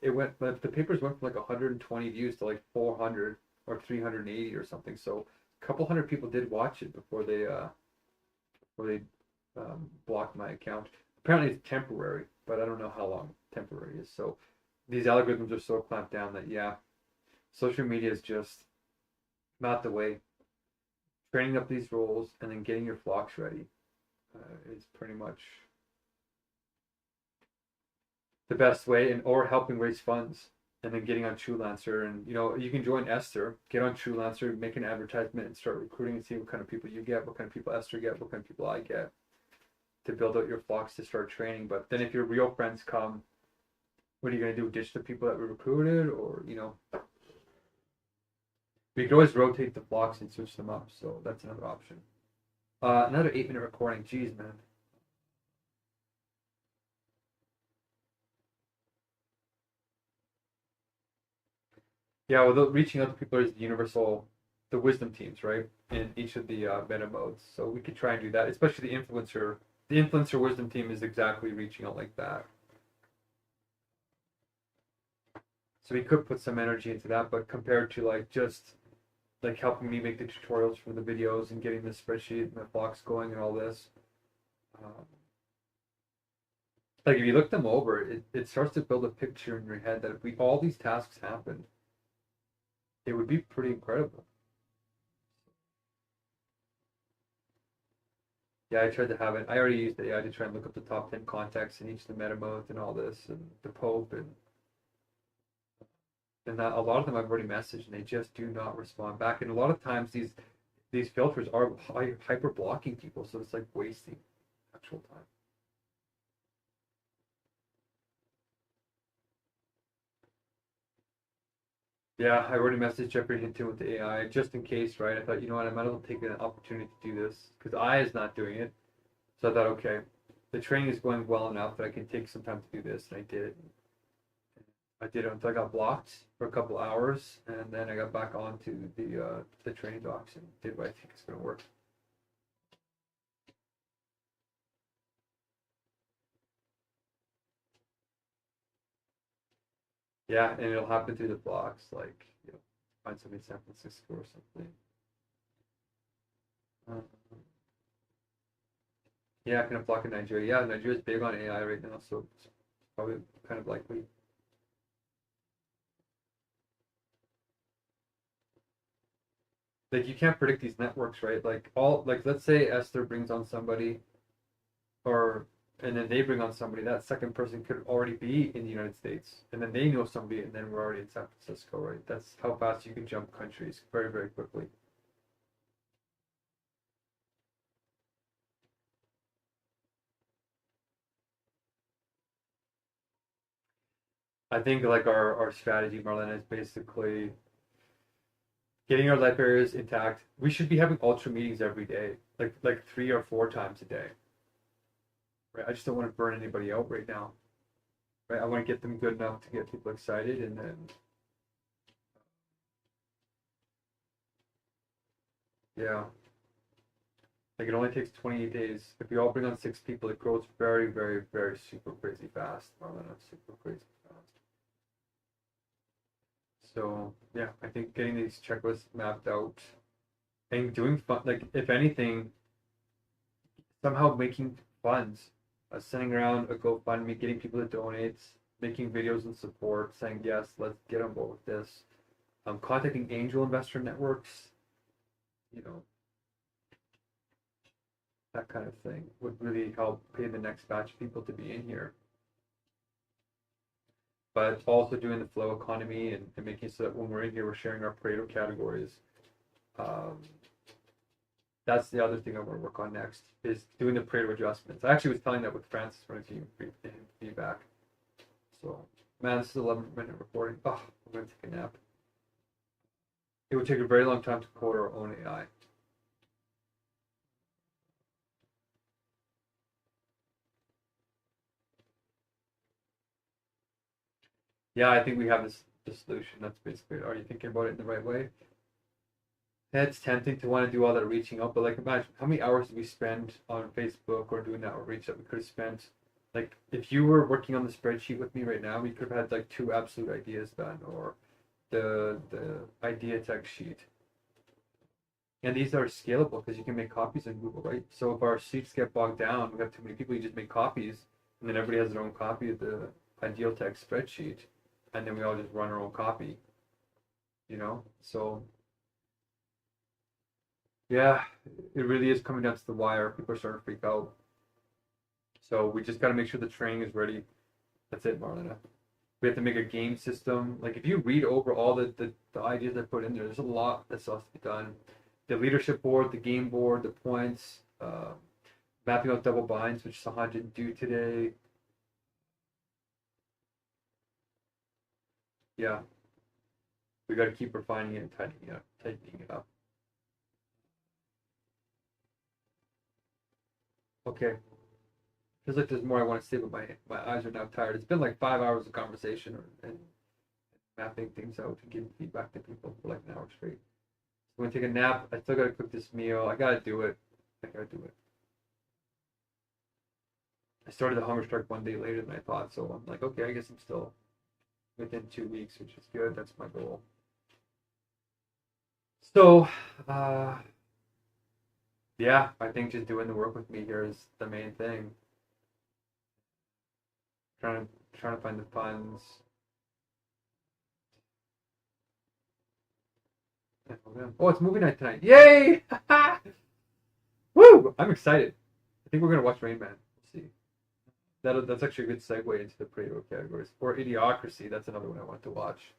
S2: It went the papers went from like 120 views to like 400 or 380 or something. So a couple hundred people did watch it before they blocked my account. Apparently it's temporary, but I don't know how long temporary is. So these algorithms are so clamped down that yeah, social media is just not the way. Training up these roles and then getting your flocks ready is pretty much the best way, and or helping raise funds and then getting on TrueLancer. And you can join Esther, get on TrueLancer, make an advertisement, and start recruiting and see what kind of people you get, what kind of people Esther get, what kind of people I get to build out your flocks to start training. But then if your real friends come, what are you going to do? Ditch the people that we recruited, or we could always rotate the flocks and switch them up. So that's another option. Another 8-minute recording. Jeez, man. Yeah, well, reaching out to people is the wisdom teams, right? In each of the meta modes. So we could try and do that, especially the influencer. The influencer wisdom team is exactly reaching out like that. So we could put some energy into that, but compared to like just like helping me make the tutorials for the videos and getting the spreadsheet and the blocks going and all this, like if you look them over, it starts to build a picture in your head that if all these tasks happened, it would be pretty incredible. Yeah, I tried to have it. I already used AI to try and look up the top 10 contacts in each of the meta modes and all this, and the Pope, and that a lot of them I've already messaged, and they just do not respond back. And a lot of times these filters are hyper blocking people, so it's like wasting actual time. Yeah, I already messaged Jeffrey Hinton with the AI just in case, right? I thought, you know what, I might as well take an opportunity to do this because I is not doing it. So I thought, okay, the training is going well enough that I can take some time to do this, and I did. I did it until I got blocked for a couple hours, and then I got back onto the training docs and did what I think is going to work. Yeah, and it'll happen through the blocks, like find somebody in San Francisco or something. Um, yeah, kind of block in Nigeria. Yeah, Nigeria's big on AI right now, so it's probably kind of likely. Like you can't predict these networks, right? Like let's say Esther brings on somebody or and then they bring on somebody, that second person could already be in the United States, and then they know somebody, and then we're already in San Francisco, right? That's how fast you can jump countries very, very quickly. I think like our strategy, Marlena, is basically getting our life areas intact. We should be having ultra meetings every day, like 3 or 4 times a day. Right? I just don't want to burn anybody out right now. Right? I want to get them good enough to get people excited, and then yeah, like it only takes 28 days. If we all bring on 6 people, it grows very, very, very super crazy fast. Marlena, super crazy fast. So yeah, I think getting these checklists mapped out and doing fun, like if anything, somehow making funds, sending around a GoFundMe, getting people to donate, making videos and support, saying yes, let's get on board with this. Contacting angel investor networks, you know, that kind of thing would really help pay the next batch of people to be in here. But also doing the flow economy and making so that when we're in here, we're sharing our Pareto categories. Um, that's the other thing I want to work on next is doing the Pareto adjustments. I actually was telling that with Francis when I was giving feedback. So, man, this is 11-minute recording. Oh, I'm going to take a nap. It would take a very long time to code our own AI. Yeah, I think we have the solution. That's basically, are you thinking about it in the right way? It's tempting to want to do all that reaching out, but like imagine how many hours do we spend on Facebook or doing that outreach that we could have spent. Like if you were working on the spreadsheet with me right now, we could have had like 2 absolute ideas done, or the idea text sheet. And these are scalable because you can make copies in Google, right? So if our sheets get bogged down, we have too many people, you just make copies, and then everybody has their own copy of the ideal text spreadsheet, and then we all just run our own copy, you know? So yeah, it really is coming down to the wire. People are starting to freak out. So we just got to make sure the training is ready. That's it, Marlena. We have to make a game system. Like if you read over all the ideas I put in there, there's a lot that still has to be done. The leadership board, the game board, the points, mapping out double binds, which Sahan didn't do today. Yeah, we got to keep refining it and tightening it up. Okay. Feels like there's more I want to say, but my eyes are now tired. It's been like 5 hours of conversation and mapping things out and giving feedback to people for like an hour straight. So I'm gonna take a nap. I still gotta cook this meal. I gotta do it. I gotta do it. I started the Hungerstrike one day later than I thought, so I'm like, okay, I guess I'm still within 2 weeks, which is good. That's my goal. So, yeah, I think just doing the work with me here is the main thing. Trying to find the funds. Oh, it's movie night tonight! Yay! Woo! I'm excited. I think we're gonna watch Rain Man. We'll see. That's actually a good segue into the Pareto categories. Or Idiocracy. That's another one I want to watch.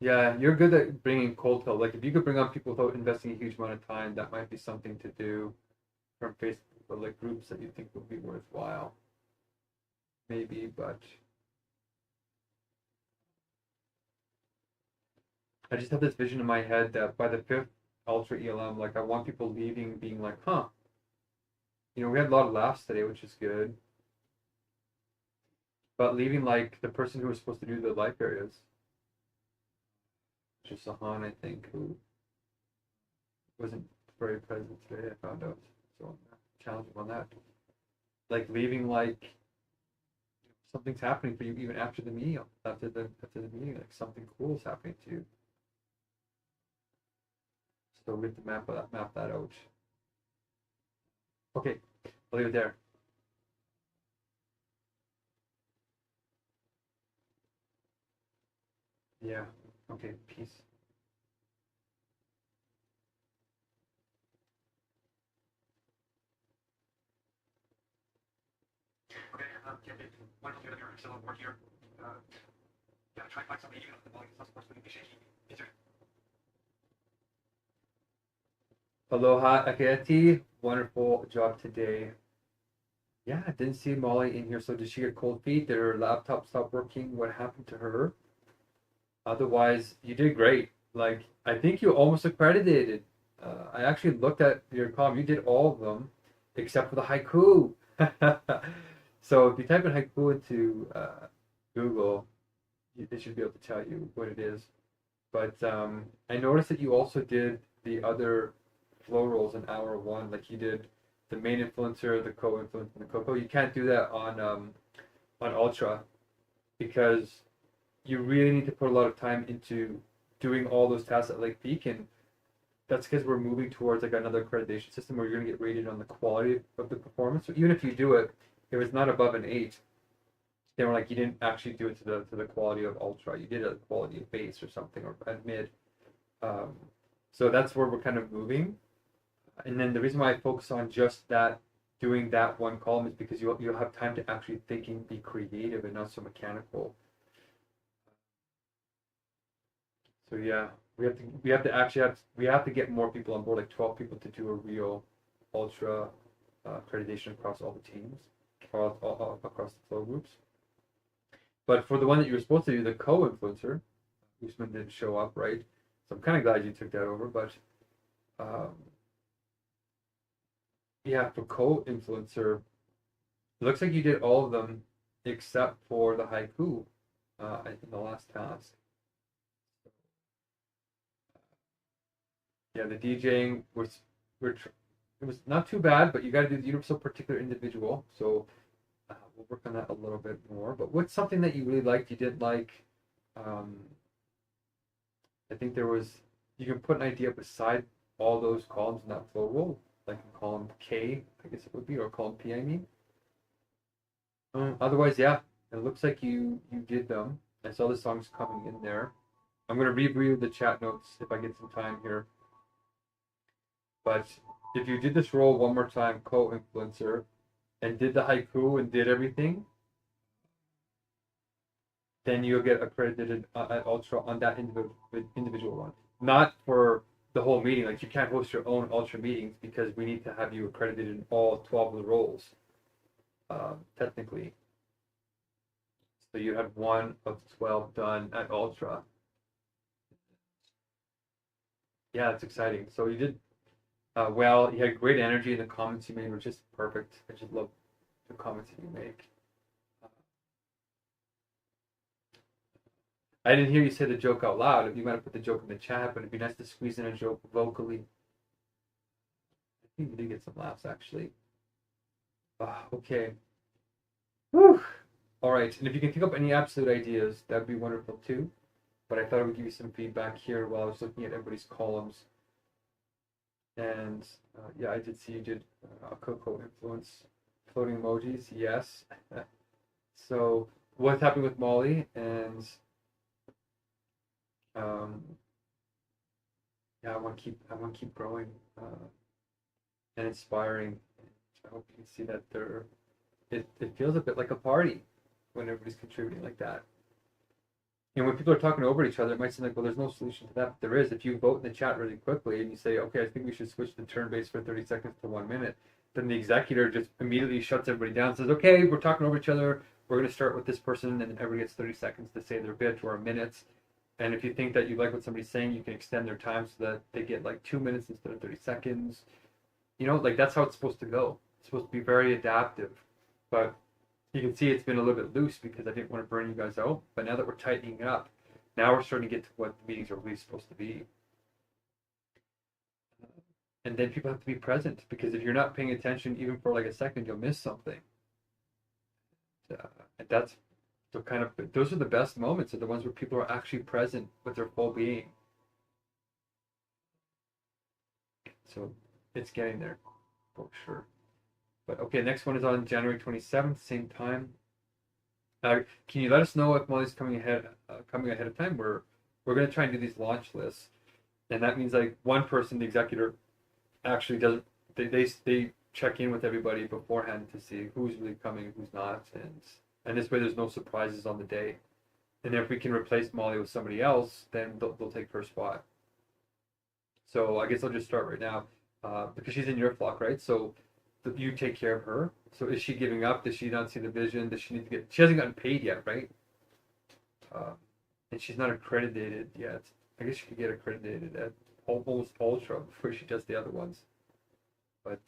S2: Yeah, you're good at bringing cold pill. Like if you could bring on people without investing a huge amount of time, that might be something to do from Facebook, but like groups that you think would be worthwhile. Maybe, but I just have this vision in my head that by the 5th Ultra ELM, like I want people leaving being like, huh, we had a lot of laughs today, which is good. But leaving like the person who was supposed to do the life areas, which is Sahan, I think, who wasn't very present today, I found out. So I'm challenging on that. Like leaving like something's happening for you even after the meal, after the meeting, like something cool is happening to you. So we have to map that out. Okay, I'll leave it there. Yeah. Okay. Peace.
S3: get it. One of the other still on board here. Yeah, try and find somebody even if the volume is not supposed to be shaky. Is there?
S2: Aloha Aketi, wonderful job today. Yeah, I didn't see Molly in here. So did she get cold feet? Did her laptop stop working? What happened to her? Otherwise, you did great. Like, I think you almost accredited. I actually looked at your column. You did all of them except for the haiku. So if you type in haiku into Google, it should be able to tell you what it is. But I noticed that you also did the other flow rolls in hour one. Like you did the main influencer, the co-influencer, and the coco. You can't do that on Ultra because you really need to put a lot of time into doing all those tasks at Lake Peak, and that's because we're moving towards like another accreditation system where you're going to get rated on the quality of the performance. So even if you do it, if it's not above an 8, then we're like you didn't actually do it to the quality of Ultra. You did it at the quality of base or something or at mid. So that's where we're kind of moving. And then the reason why I focus on just that, doing that one column, is because you'll have time to actually think and be creative and not so mechanical. So yeah, we have to get more people on board, like 12 people, to do a real Ultra accreditation across all the teams, or all across the flow groups. But for the one that you were supposed to do, the co-influencer, Usman didn't show up, right? So I'm kind of glad you took that over. But yeah, for co-influencer, it looks like you did all of them except for the haiku in the last task. Yeah, the DJing it was not too bad, but you got to do the universal particular individual. So we'll work on that a little bit more. But what's something that you really liked, you didn't like? I think you can put an idea beside all those columns in that flow roll, like in column K, I guess it would be, or column P, I mean. Otherwise, yeah, it looks like you did them. I saw the songs coming in there. I'm going to review the chat notes if I get some time here. But if you did this role one more time, co-influencer, and did the haiku and did everything, then you'll get accredited at Ultra on that individual one. Not for the whole meeting. Like you can't host your own Ultra meetings because we need to have you accredited in all 12 of the roles, technically. So you have one of 12 done at Ultra. Yeah, it's exciting. So you did well. You had great energy, and the comments you made were just perfect. I just love the comments that you make. I didn't hear you say the joke out loud. You might have put the joke in the chat, but it'd be nice to squeeze in a joke vocally. I think we did get some laughs, actually. Okay. Whew. All right. And if you can pick up any absolute ideas, that'd be wonderful too. But I thought I would give you some feedback here while I was looking at everybody's columns. And yeah, I did see you did a Coco influence floating emojis. Yes. So what's happening with Molly? And yeah, I want to keep growing and inspiring. I hope you can see that it feels a bit like a party when everybody's contributing like that. And when people are talking over each other, it might seem like, well, there's no solution to that. But there is. If you vote in the chat really quickly and you say, okay, I think we should switch the turn base for 30 seconds to 1 minute, then the executor just immediately shuts everybody down and says, okay, we're talking over each other. We're going to start with this person, and then everybody gets 30 seconds to say their bit or a minute. And if you think that you like what somebody's saying, you can extend their time so that they get like 2 minutes instead of 30 seconds. You know, like that's how it's supposed to go. It's supposed to be very adaptive. But you can see it's been a little bit loose because I didn't want to burn you guys out. But now that we're tightening it up, now we're starting to get to what the meetings are really supposed to be. And then people have to be present, because if you're not paying attention even for like a second, you'll miss something. And that's the kind of, those are the best moments, are the ones where people are actually present with their full being. So it's getting there for sure. But okay, next one is on January 27th, same time. Can you let us know if Molly's coming ahead of time? We're going to try and do these launch lists, and that means like one person, the executor, actually doesn't. They check in with everybody beforehand to see who's really coming and who's not, and this way there's no surprises on the day. And if we can replace Molly with somebody else, then they'll take her spot. So I guess I'll just start right now, because she's in your flock, right? So you take care of her. So is she giving up? Does she not see the vision? Does she need to get? She hasn't gotten paid yet, right? And she's not accredited yet. I guess she could get accredited at almost Ultra before she does the other ones. But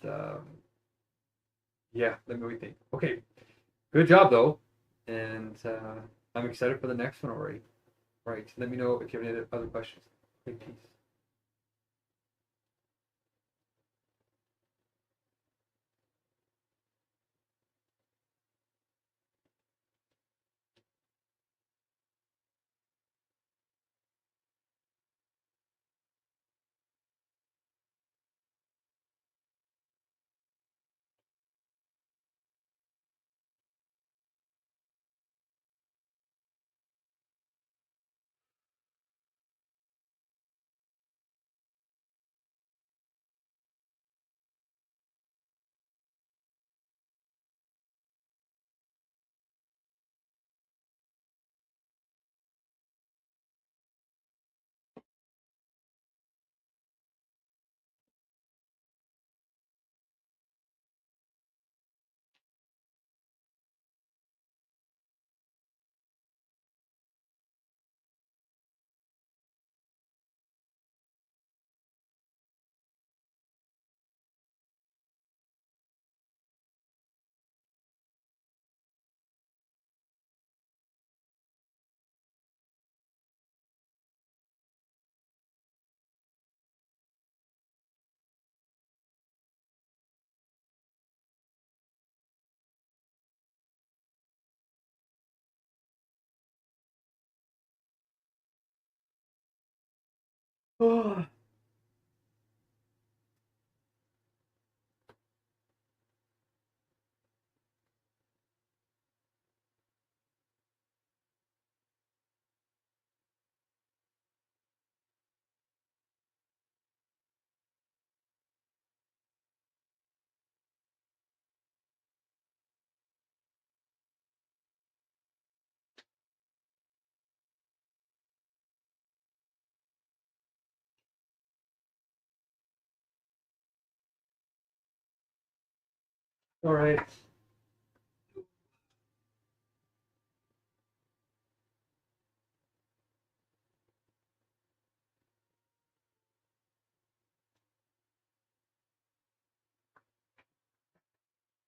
S2: yeah, let me think. Okay, good job though, and I'm excited for the next one already. Right, let me know if you have any other questions. Okay, peace. Oh, all right.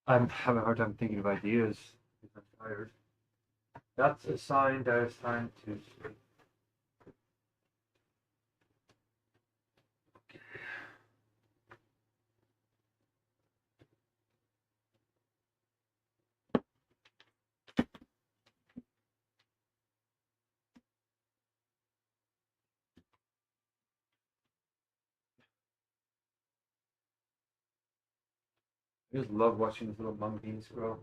S2: I'm having a hard time thinking of ideas because I'm tired. That's a sign that it's time to sleep. I just love watching these little monkeys grow.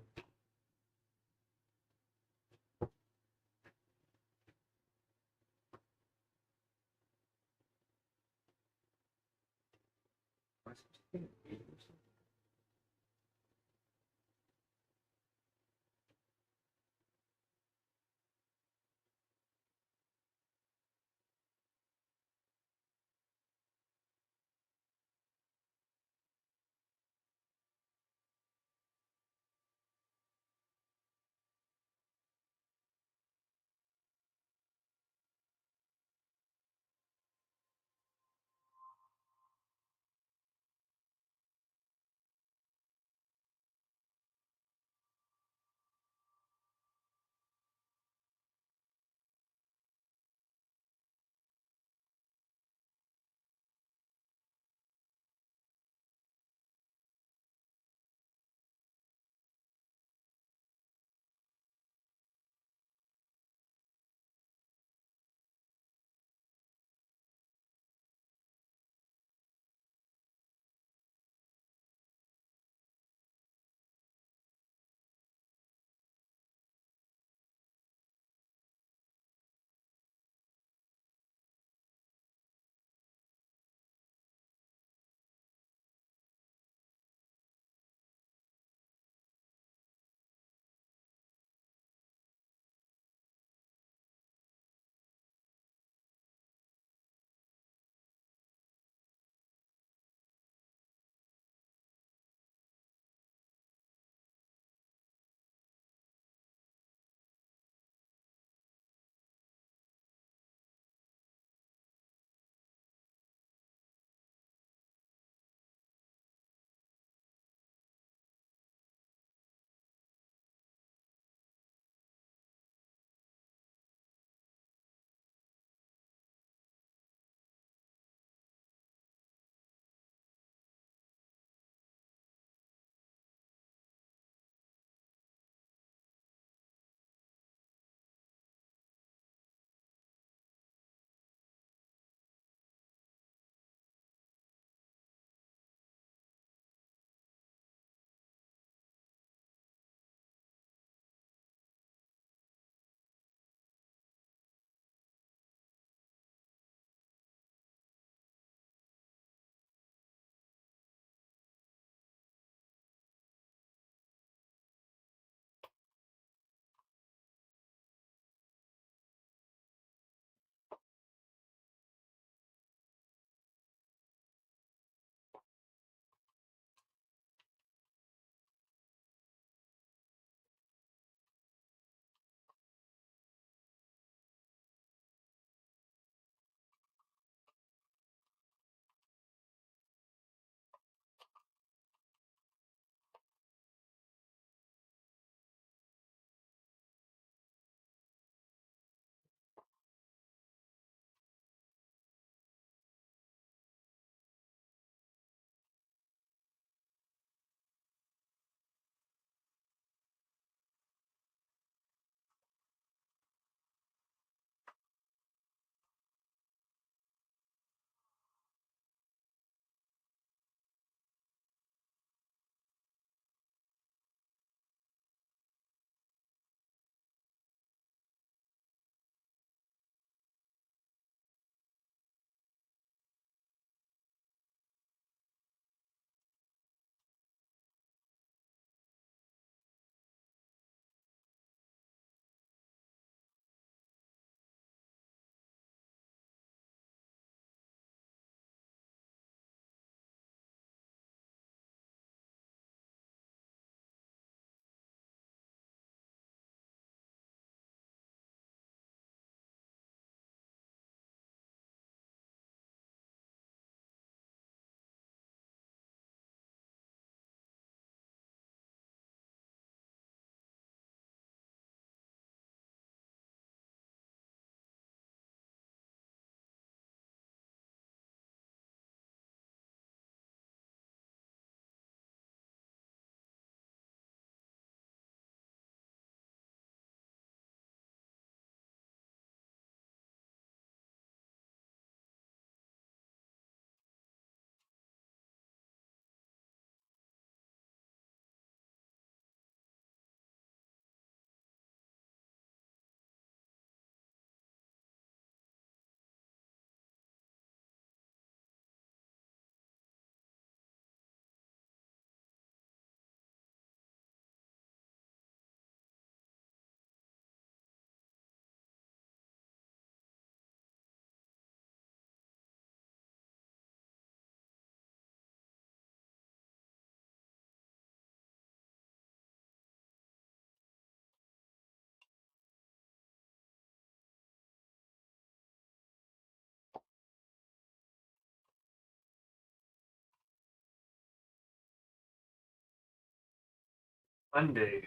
S2: Monday.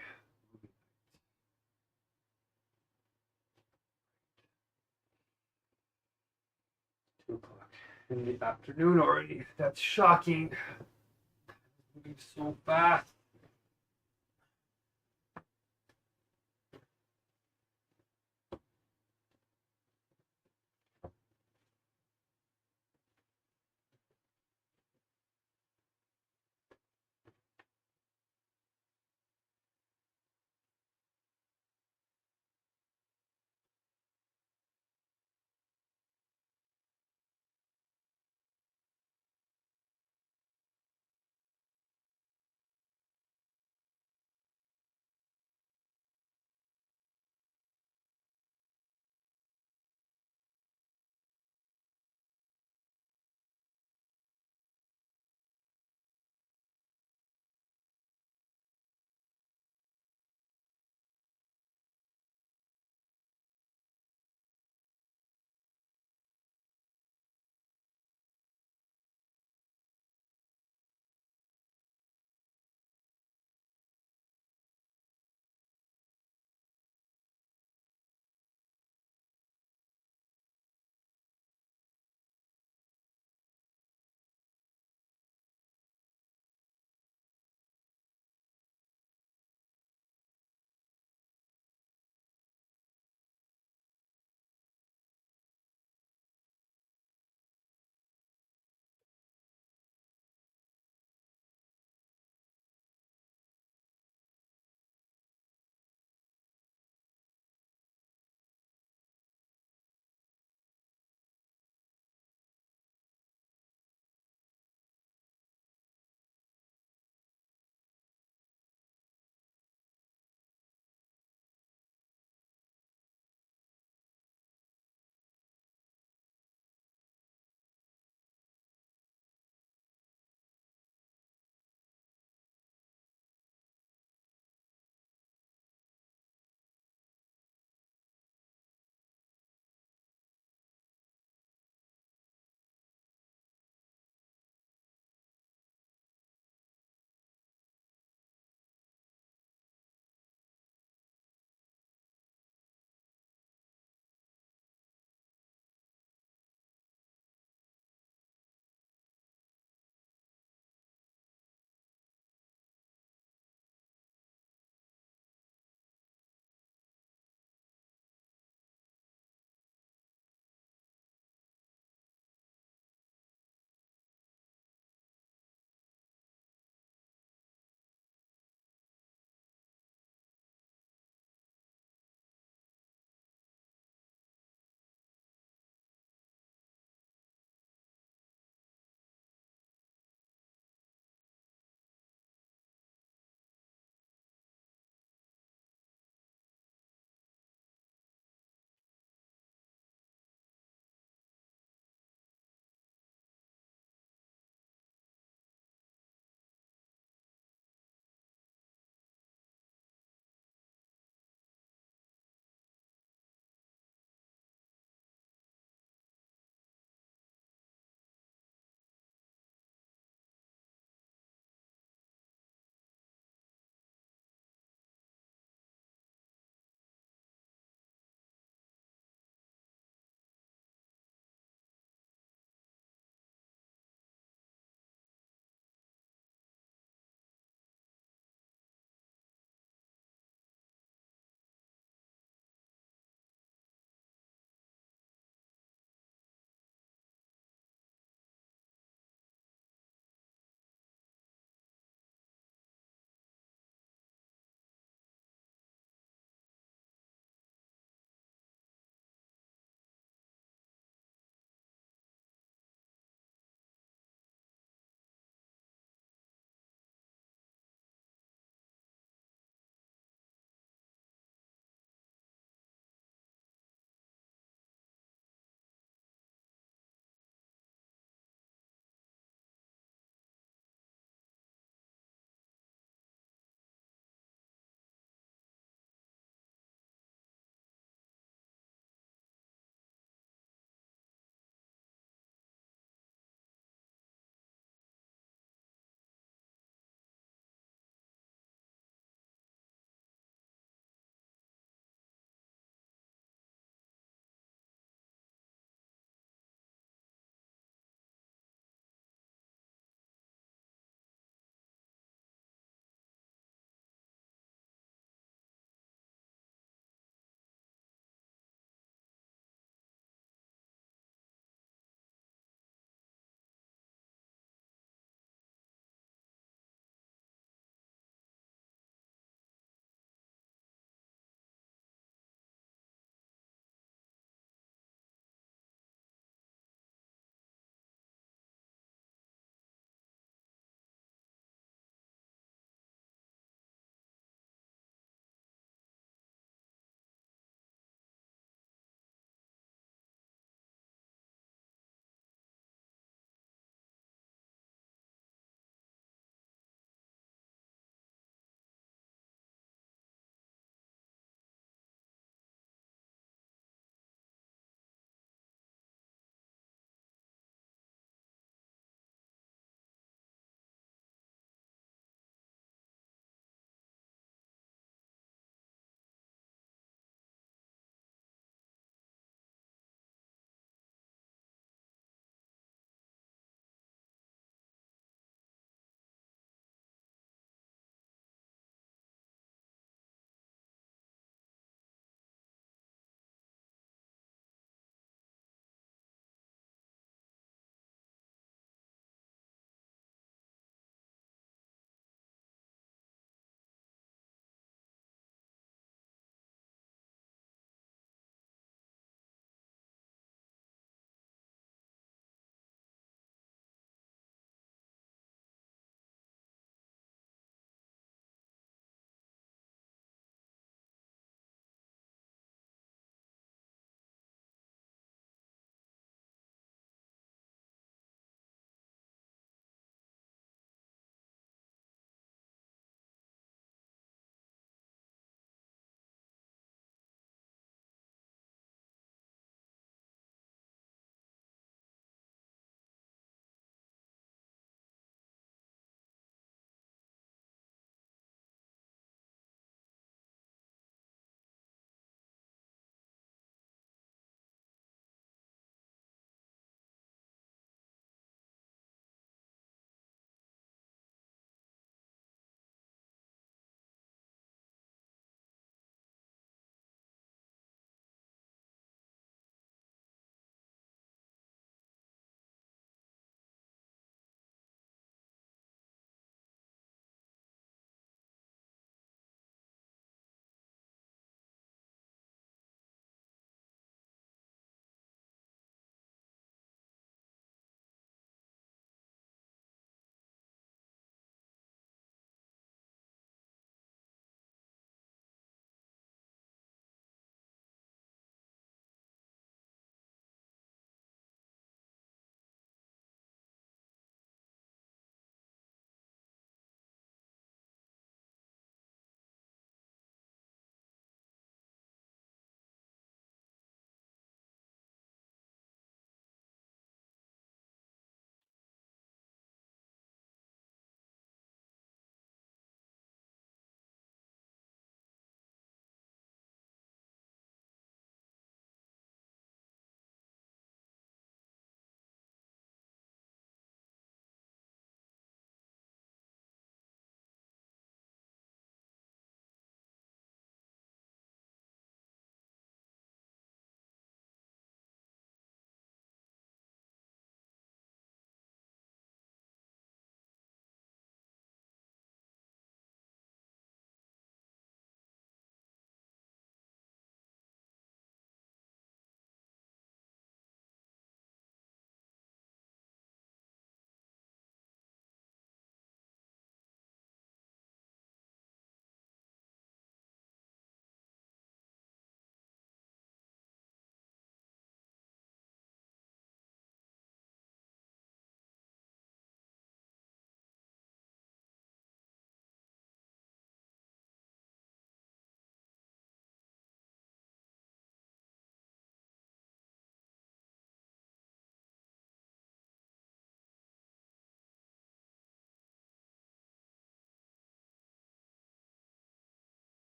S2: 2 o'clock in the afternoon already. That's shocking. Moving so fast.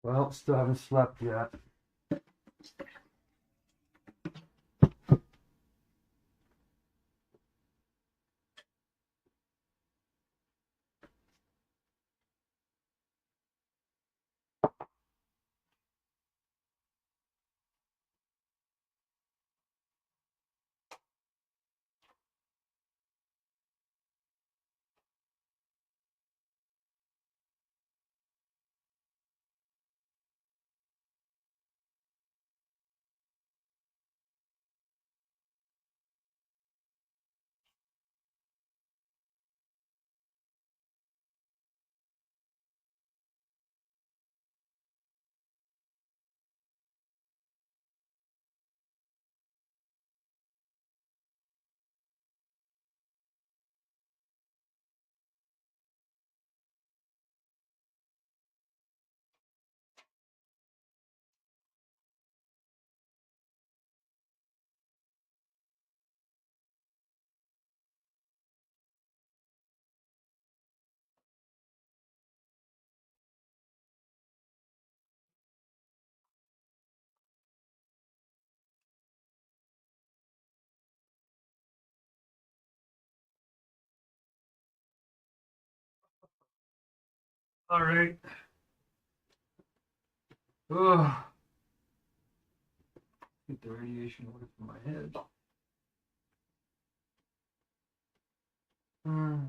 S2: Well, still haven't slept yet. All right. Oh, get the radiation away from my head. Hmm.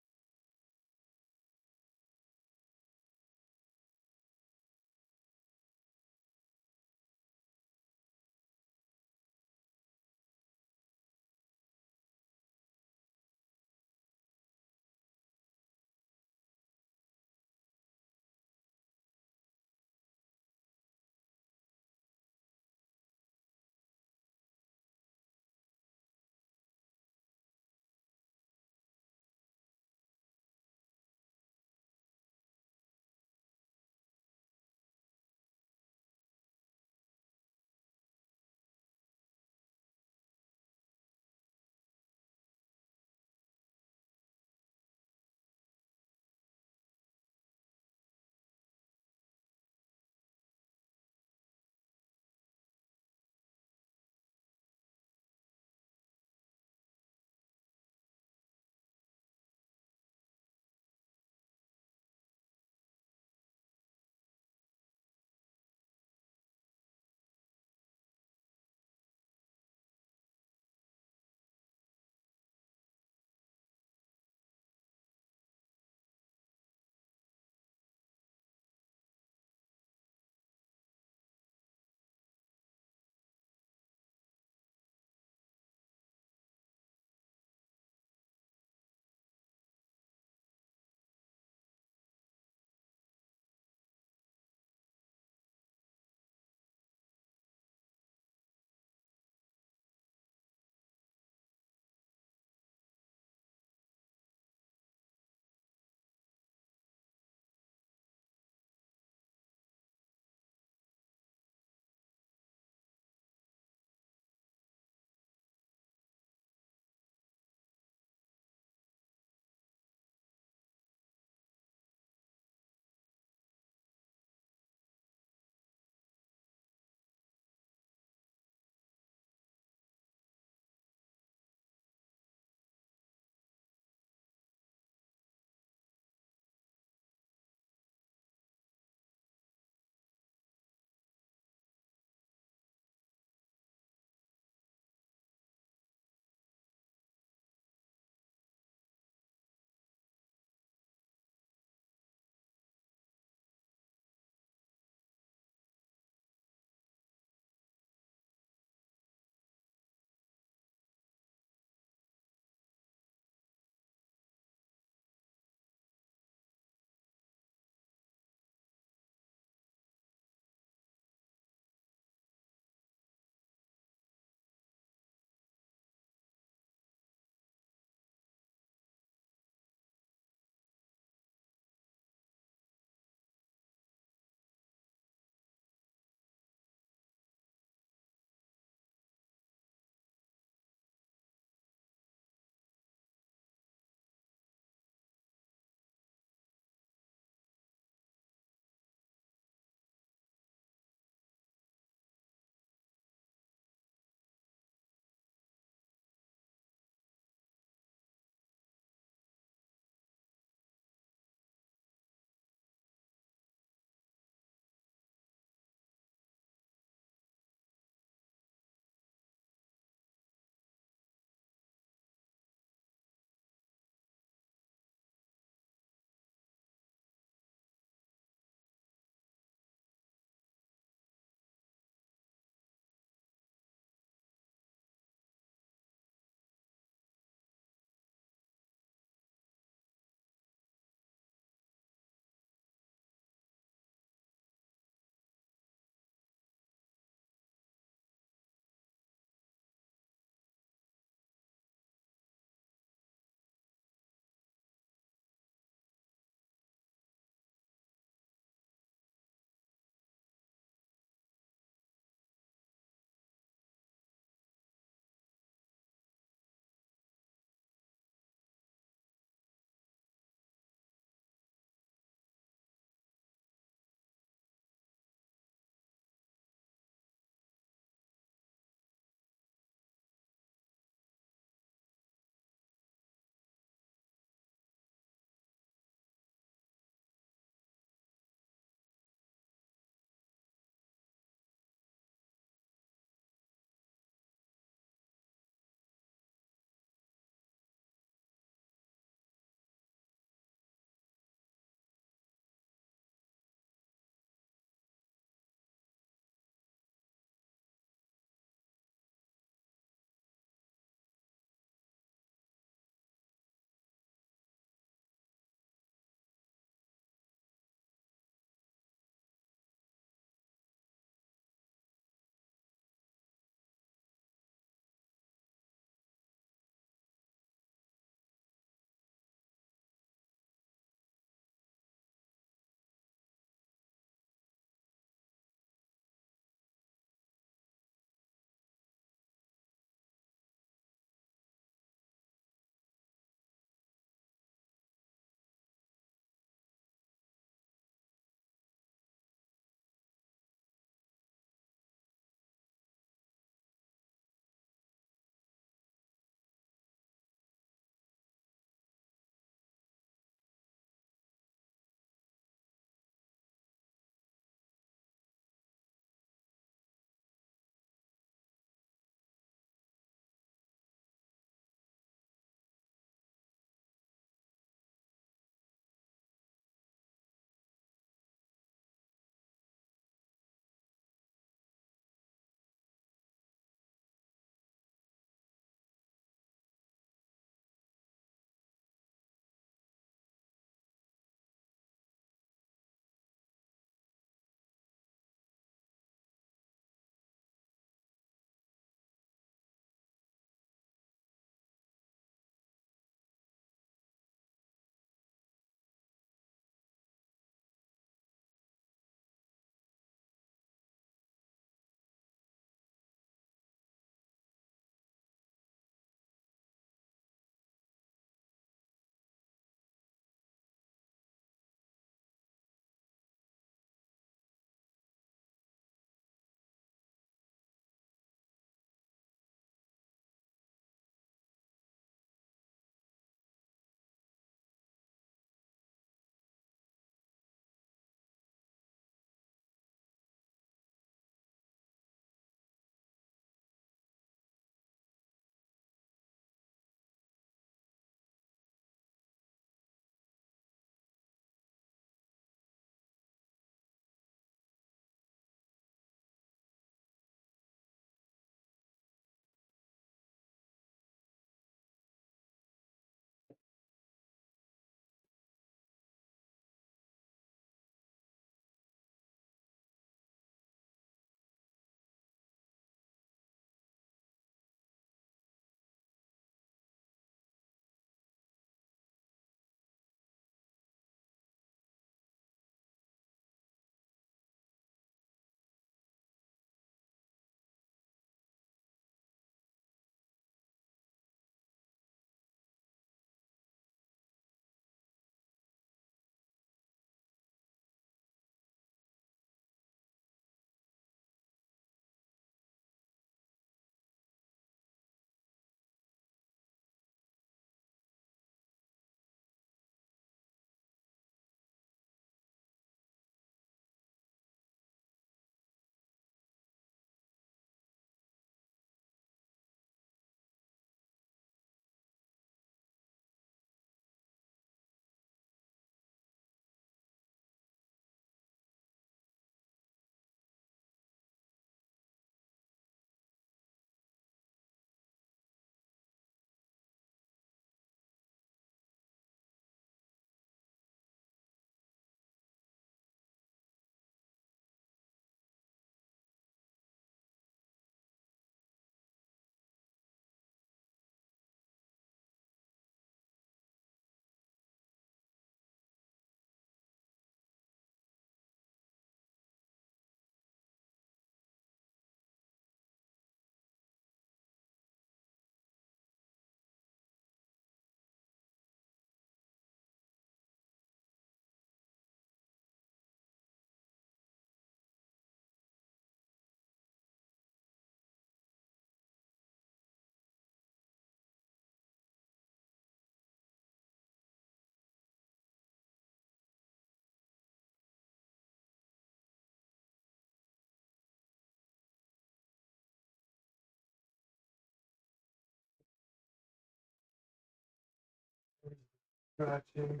S2: Scratching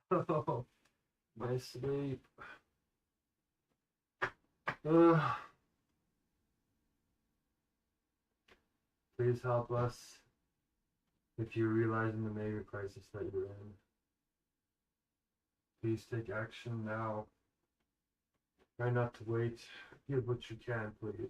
S2: going on. My sleep. Please help us if you're realizing the mega crisis that you're in. Please take action now. Try not to wait. Give what you can, please.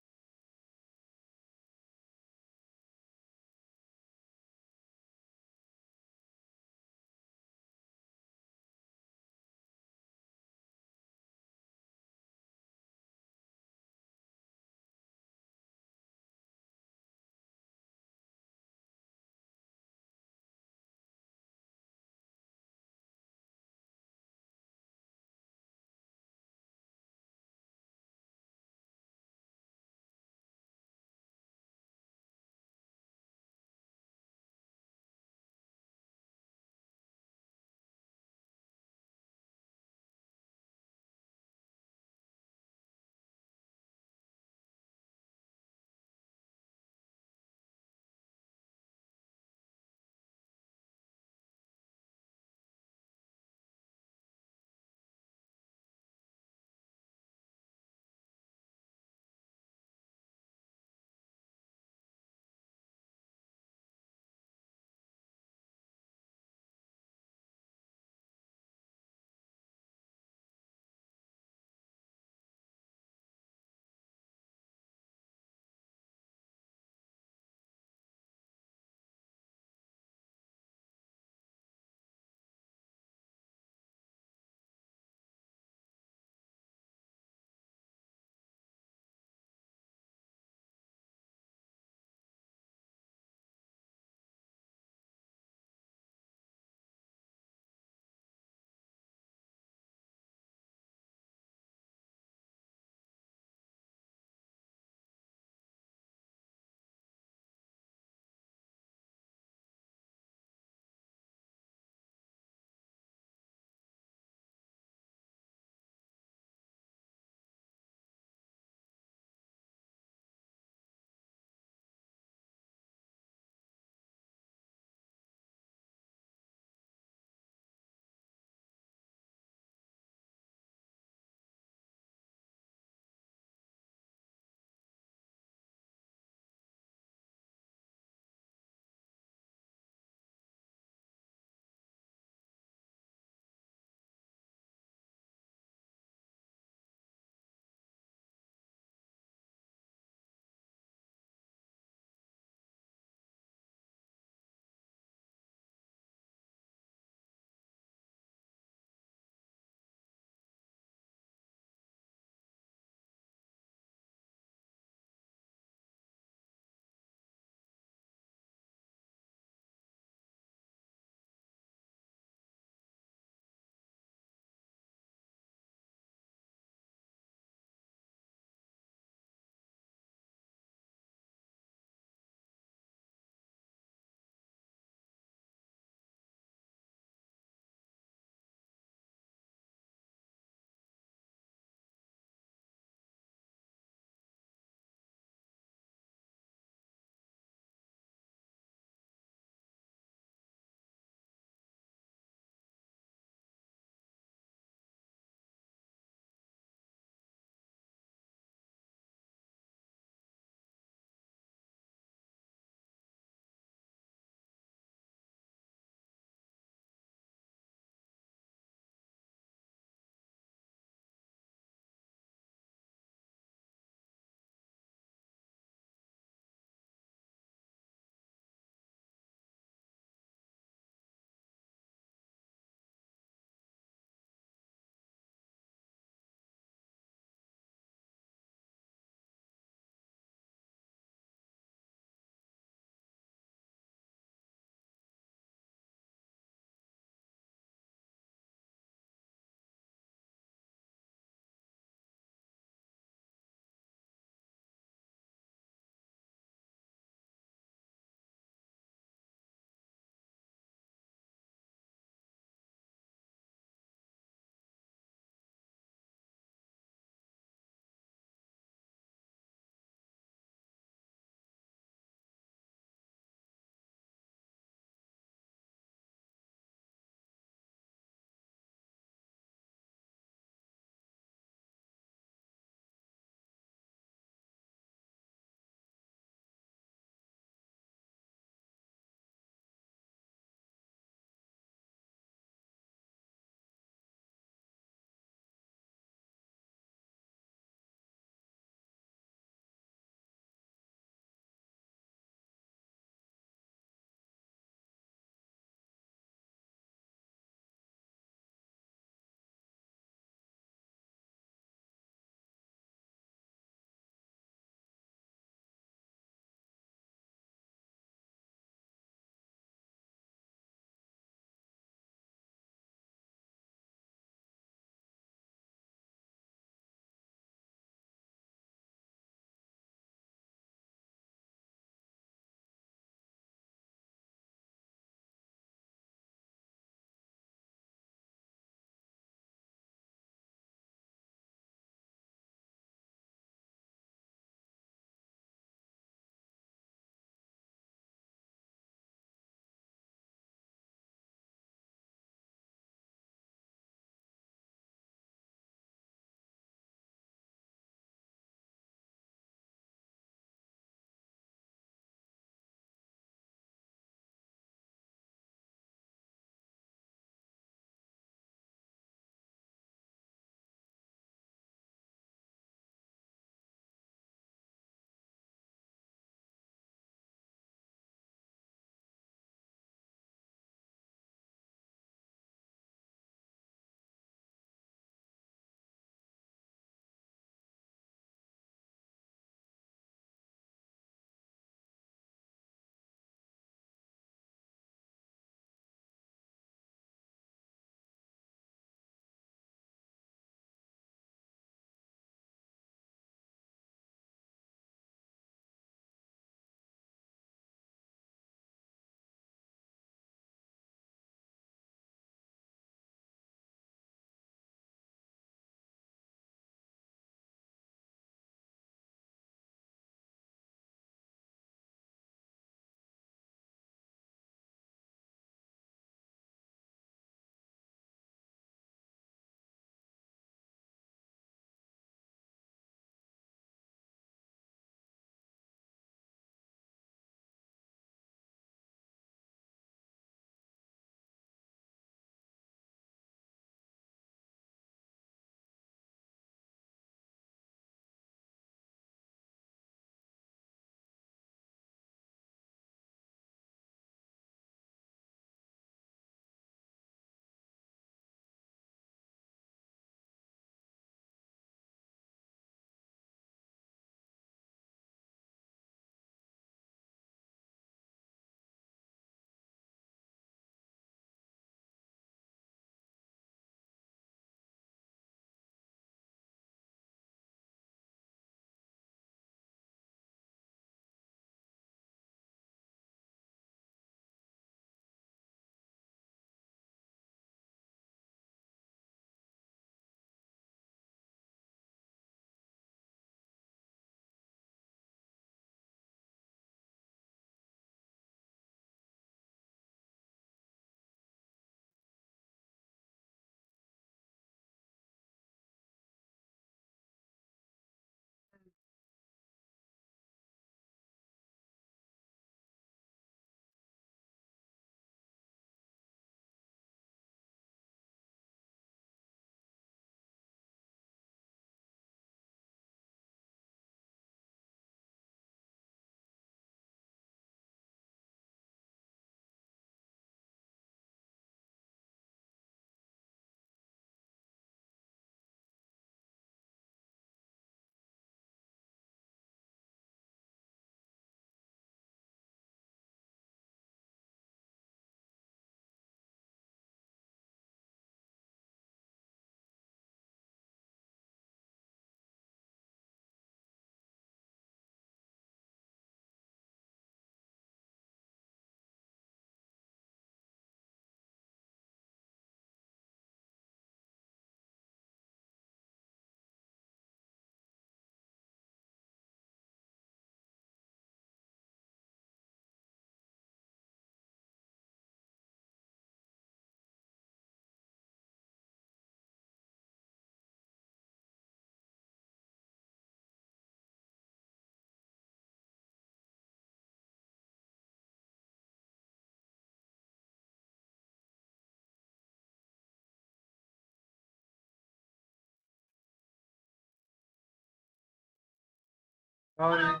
S2: Oh,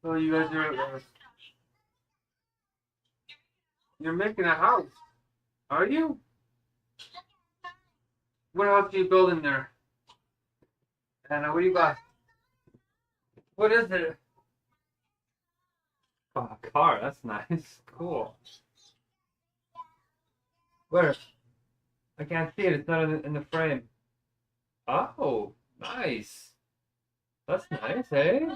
S2: so you guys are you're making a house, are you? What house are you building there? And what do you got? What is it? Oh, a car. That's nice. Cool. Where? I can't see it. It's not in the frame. Oh, nice. That's nice, eh?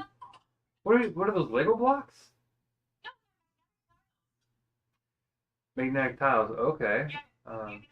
S2: What are those Lego blocks? Magnetic tiles. Okay. Um,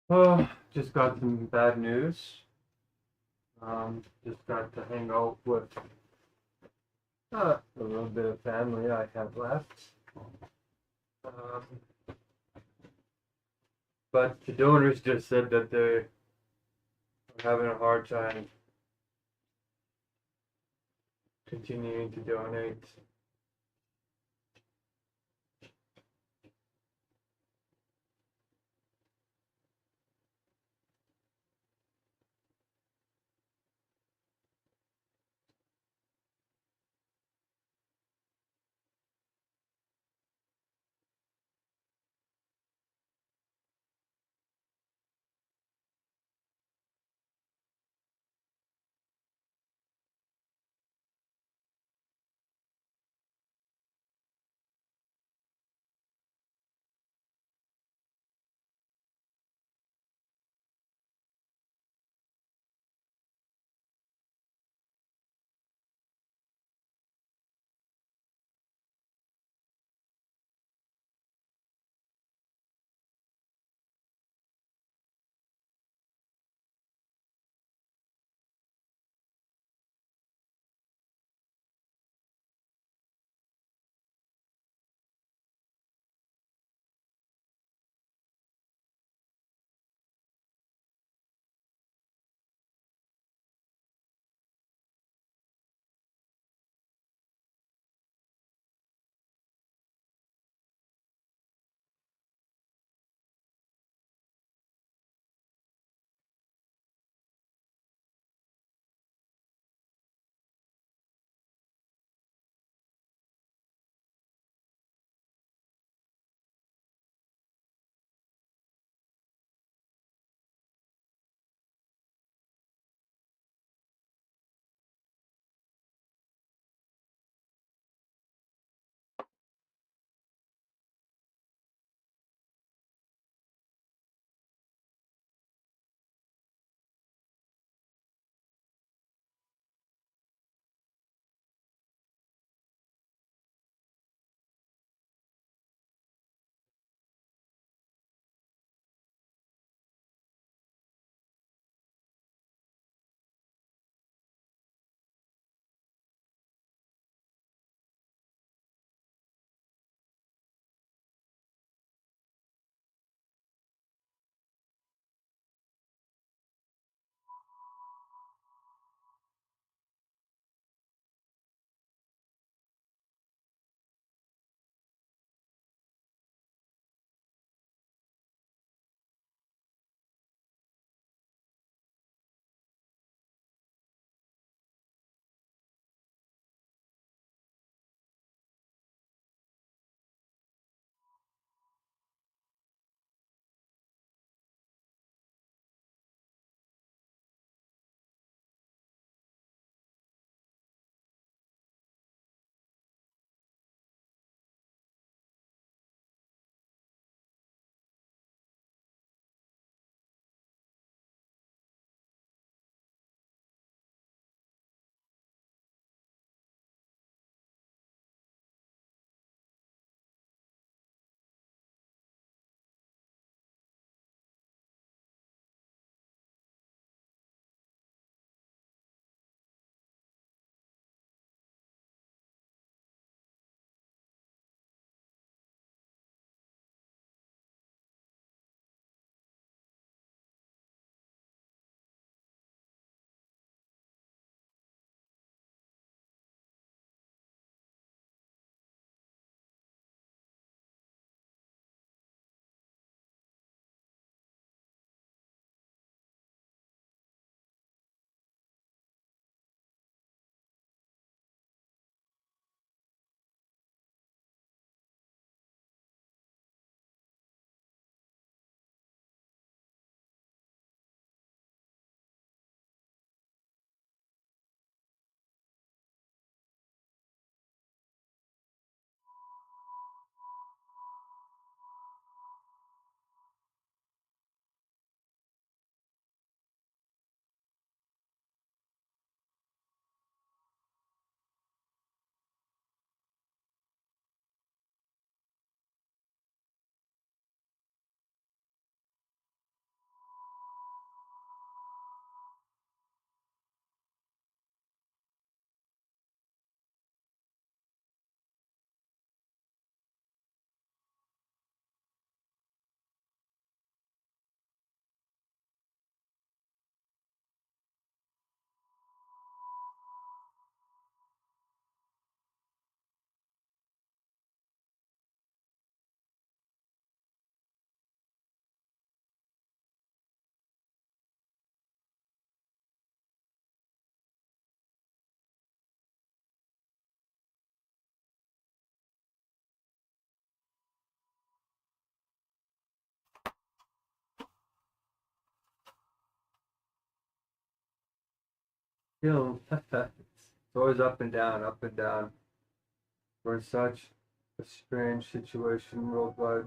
S2: Oh, just got some bad news. Just got to hang out with a little bit of family I have left. Um, but the donors just said that they're having a hard time continuing to donate. Still, it's always up and down, up and down. We're in such a strange situation worldwide.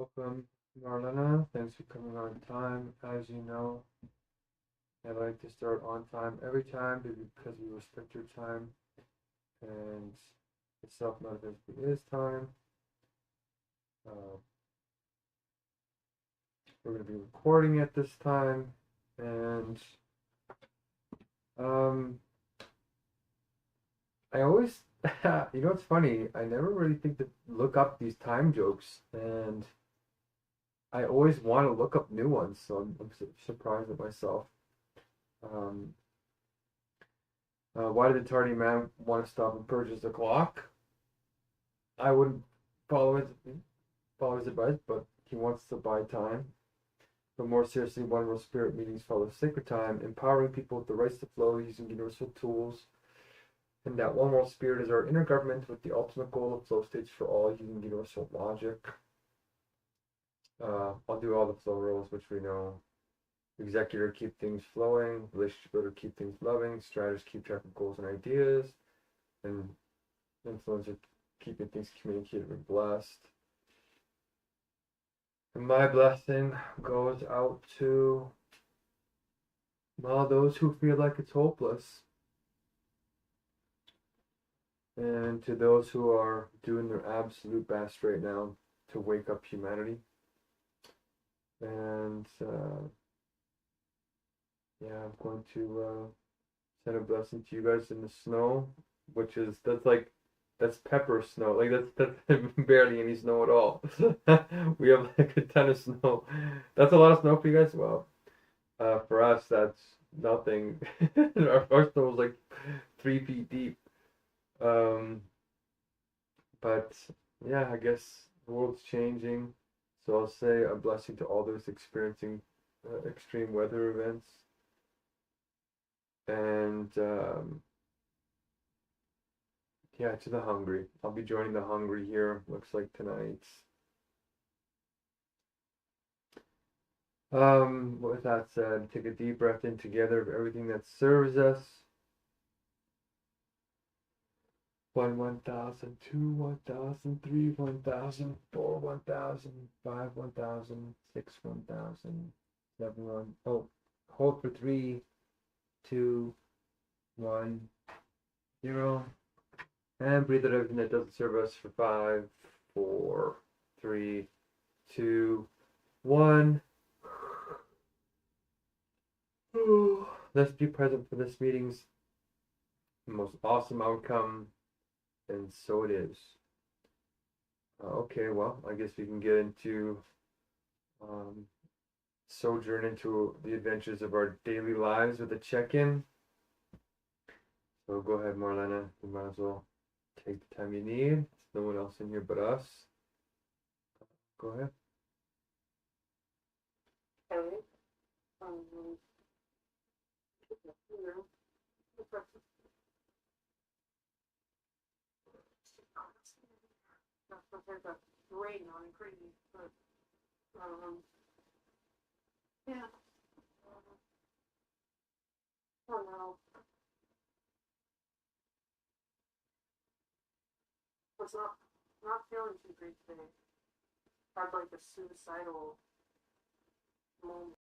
S2: Welcome, Marlena. Thanks for coming on time. As you know, I like to start on time every time because we respect your time and it's self-manifesting is time. Uh, we're going to be recording at this time, and I always, you know, what's funny? I never really think to look up these time jokes, and I always want to look up new ones, so I'm surprised at myself. Um, why did the tardy man want to stop and purchase a clock? I wouldn't follow his advice, but he wants to buy time. But more seriously, one world spirit meetings follow sacred time, empowering people with the rights to flow using universal tools. And that one world spirit is our inner government with the ultimate goal of flow states for all using universal logic. I'll do all the flow rules, which we know. Executor, keep things flowing. Relationship builder, keep things loving. Strategist, keep track of goals and ideas. And influencer, keeping things communicated and blessed. And my blessing goes out to all those who feel like it's hopeless. And to those who are doing their absolute best right now to wake up humanity. And yeah, I'm going to send a blessing to you guys in the snow, which is that's pepper snow. Like that's barely any snow at all. We have like a ton of snow. That's a lot of snow for you guys. Well, for us that's nothing. Our snow was like 3 feet deep. But yeah, I guess the world's changing. So I'll say a blessing to all those experiencing extreme weather events. And yeah, to the hungry. I'll be joining the hungry here, looks like tonight. With that said, take a deep breath in together of everything that serves us. 1, 1,000, 2, 1,000, 3, 1,000, 4, 1,000, 5, 1,000, 6, 1,000, 7, 1. Oh, hold for 3, 2, 1, 0. And breathe out everything that doesn't serve us for 5, 4, 3, 2, 1. Let's be present for this meeting's most awesome outcome. And so it is. Okay, well, I guess we can get into sojourn into the adventures of our daily lives with a check-in. So go ahead, Marlena. You might as well take the time you need. There's no one else in here but us. Go ahead.
S1: Okay. There's a rain on and crazy, but yeah. Oh no. Was not feeling too great today. Had like a suicidal moment.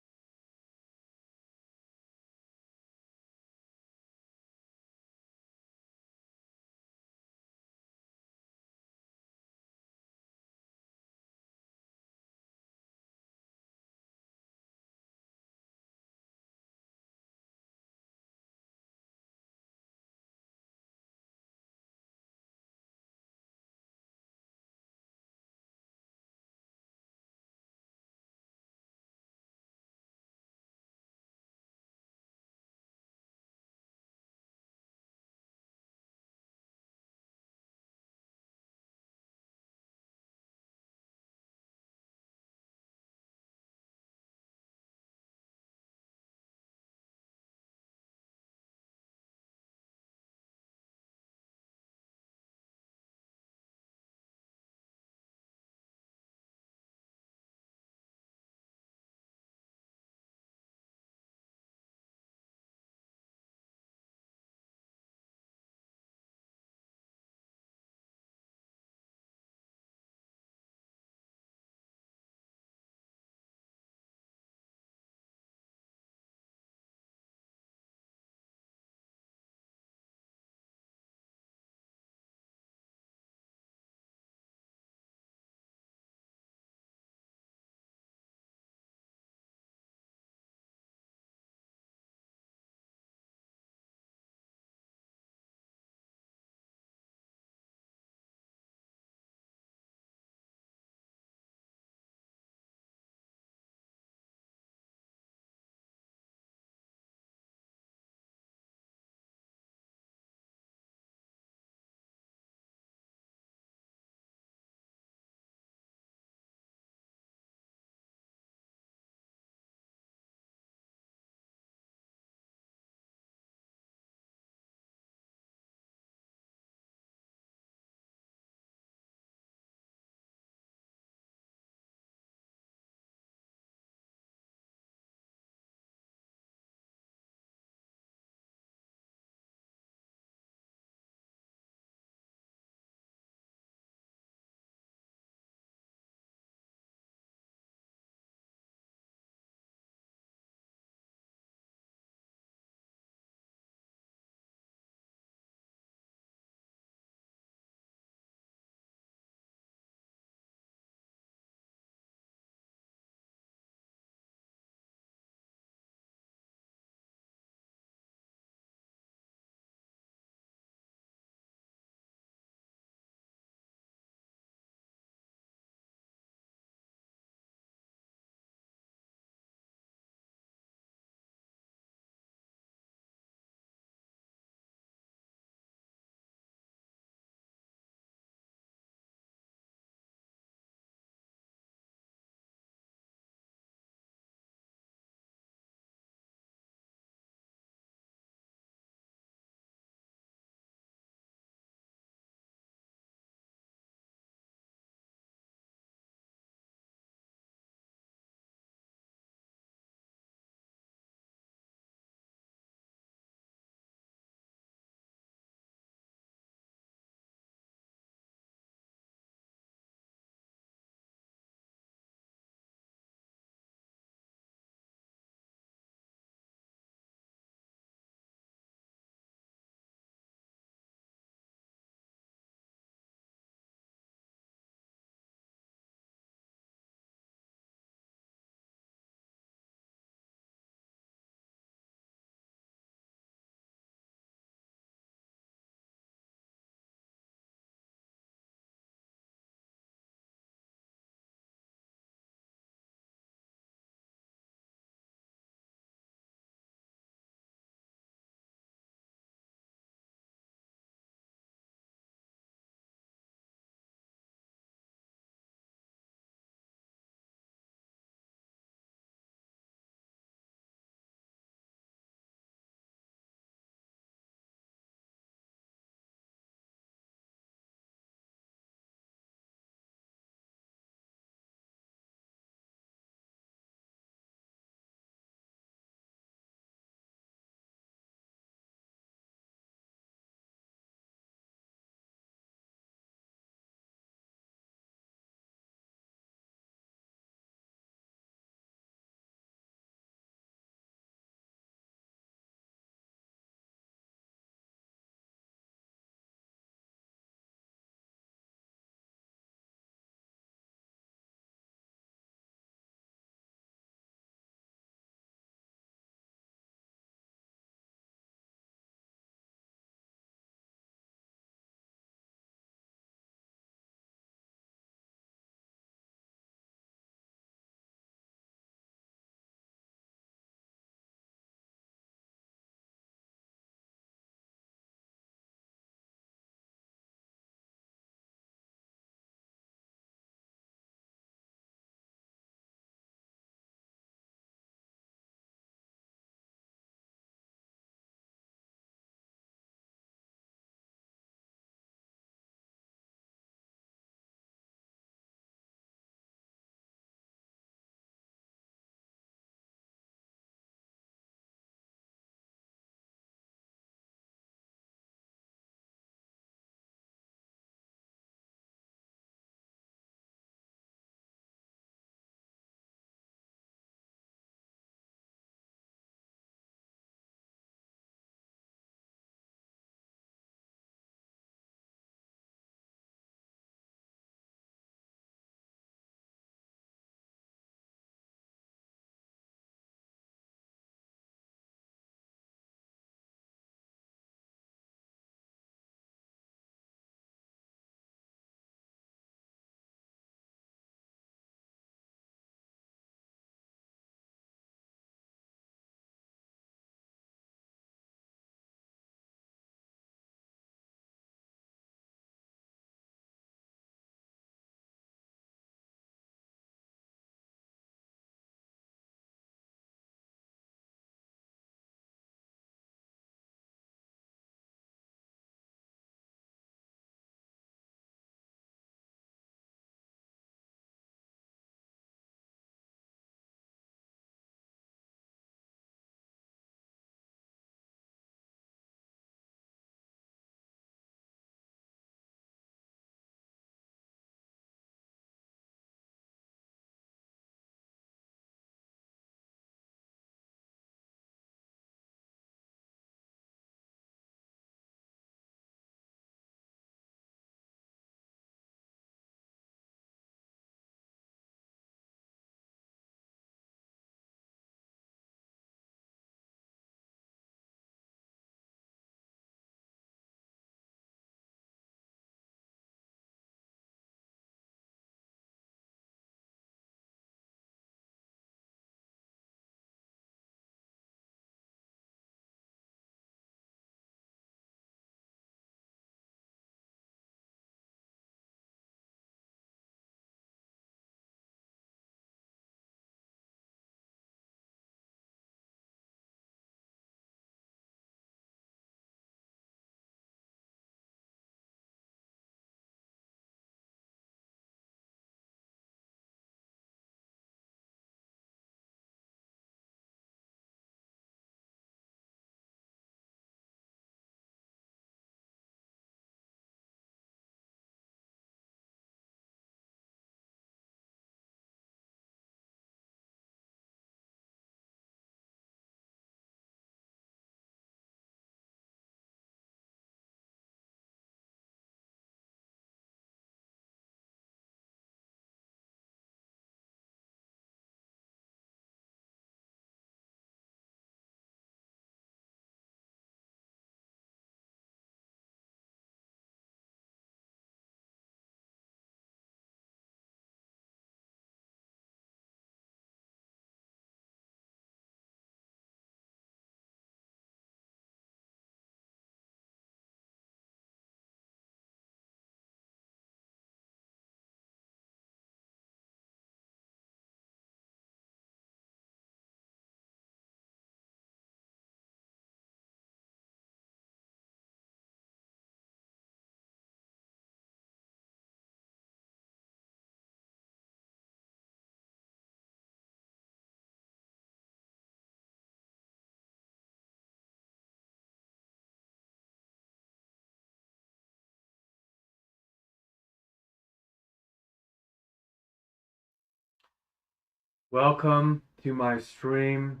S2: Welcome to my stream.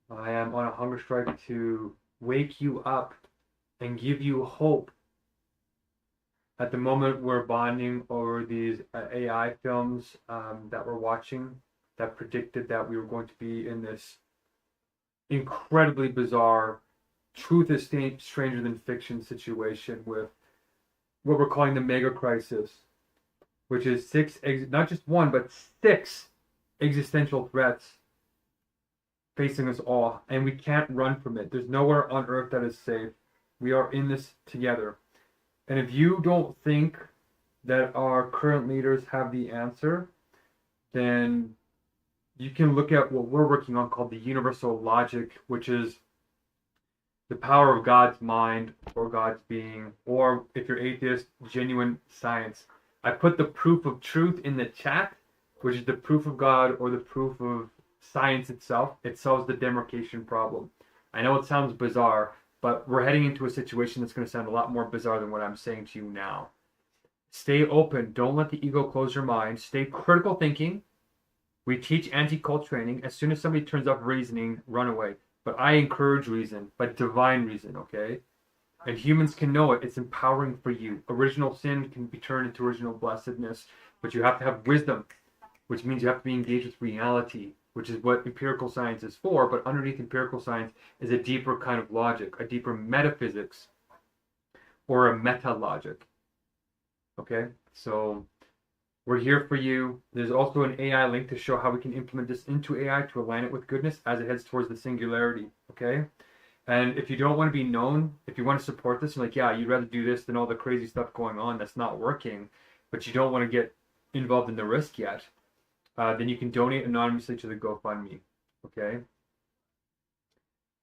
S2: I am on a hunger strike to wake you up and give you hope. At the moment, we're bonding over these AI films that we're watching that predicted that we were going to be in this incredibly bizarre, truth is stranger than fiction situation with what we're calling the Megacrisis, which is not just one, but 6 existential threats facing us all, and we can't run from it. There's nowhere on earth that is safe. We are in this together. And if you don't think that our current leaders have the answer, then you can look at what we're working on called the universal logic, which is the power of God's mind or God's being, or if you're atheist, genuine science. I put the proof of truth in the chat, which is the proof of God or the proof of science itself. It solves the demarcation problem. I know it sounds bizarre, but we're heading into a situation that's going to sound a lot more bizarre than what I'm saying to you now. Stay open. Don't let the ego close your mind. Stay critical thinking. We teach anti-cult training. As soon as somebody turns up reasoning, run away. But I encourage reason, but divine reason, okay? And humans can know it. It's empowering for you. Original sin can be turned into original blessedness, but you have to have wisdom, which means you have to be engaged with reality, which is what empirical science is for. But underneath empirical science is a deeper kind of logic, a deeper metaphysics, or a meta-logic. Okay? So we're here for you. There's also an AI link to show how we can implement this into AI to align it with goodness as it heads towards the singularity. Okay? And if you don't want to be known, if you want to support this, like, yeah, you'd rather do this than all the crazy stuff going on that's not working, but you don't want to get involved in the risk yet, then you can donate anonymously to the GoFundMe. Okay?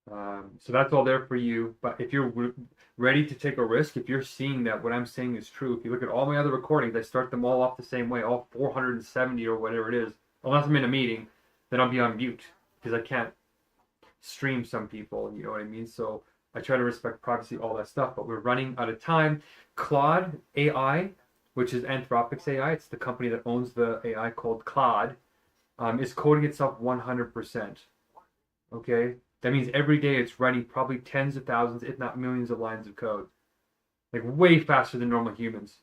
S2: So that's all there for you. But if you're ready to take a risk, if you're seeing that what I'm saying is true, if you look at all my other recordings, I start them all off the same way, all 470 or whatever it is. Unless I'm in a meeting, then I'll be on mute because I can't stream some people, you know what I mean? So I try to respect privacy, all that stuff, but we're running out of time. Claude AI, which is Anthropic's AI, it's the company that owns the AI called Claude, is coding itself 100%. Okay? That means every day it's writing probably tens of thousands, if not millions of lines of code. Like way faster than normal humans.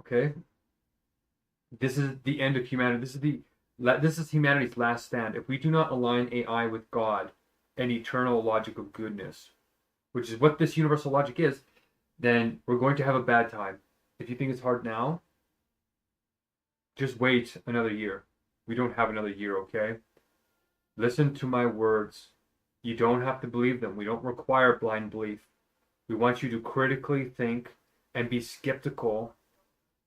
S2: Okay? This is the end of humanity. This is humanity's last stand. If we do not align AI with God and eternal logic of goodness, which is what this universal logic is, then we're going to have a bad time. If you think it's hard now, just wait another year. We don't have another year, okay? Listen to my words. You don't have to believe them. We don't require blind belief. We want you to critically think and be skeptical.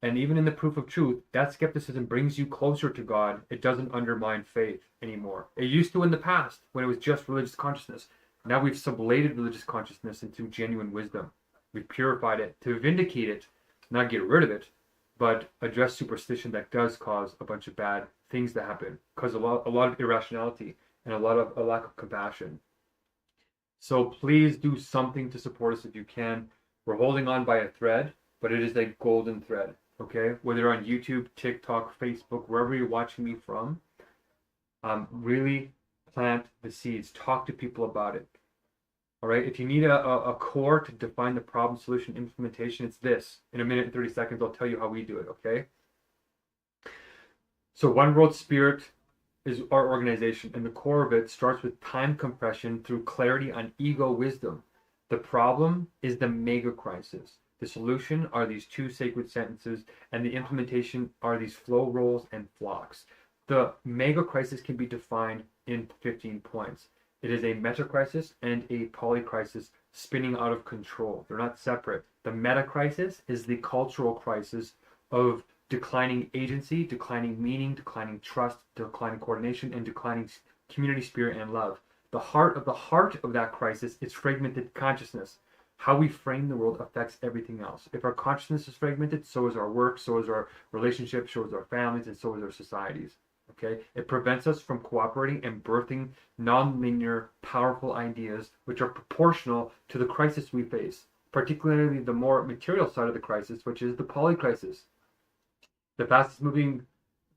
S2: And even in the proof of truth, that skepticism brings you closer to God. It doesn't undermine faith anymore. It used to in the past when it was just religious consciousness. Now we've sublated religious consciousness into genuine wisdom. We've purified it to vindicate it, not get rid of it, but address superstition that does cause a bunch of bad things to happen, cause a lot of irrationality and a lack of compassion. So please do something to support us if you can. We're holding on by a thread, but it is a golden thread. Okay, whether on YouTube, TikTok, Facebook, wherever you're watching me from, really plant the seeds. Talk to people about it. All right, if you need a core to define the problem, solution, implementation, it's this. In a minute and 30 seconds, I'll tell you how we do it, okay? So One World Spirit is our organization, and the core of it starts with time compression through clarity on ego wisdom. The problem is the mega crisis. The solution are these 2 sacred sentences, and the implementation are these flow rolls and flocks. The mega crisis can be defined in 15 points. It is a meta crisis and a poly crisis spinning out of control. They're not separate. The meta crisis is the cultural crisis of declining agency, declining meaning, declining trust, declining coordination, and declining community spirit and love. The heart of that crisis is fragmented consciousness. How we frame the world affects everything else. If our consciousness is fragmented, so is our work, so is our relationships, so is our families, and so is our societies. Okay? It prevents us from cooperating and birthing non-linear, powerful ideas which are proportional to the crisis we face, particularly the more material side of the crisis, which is the poly crisis. The fastest moving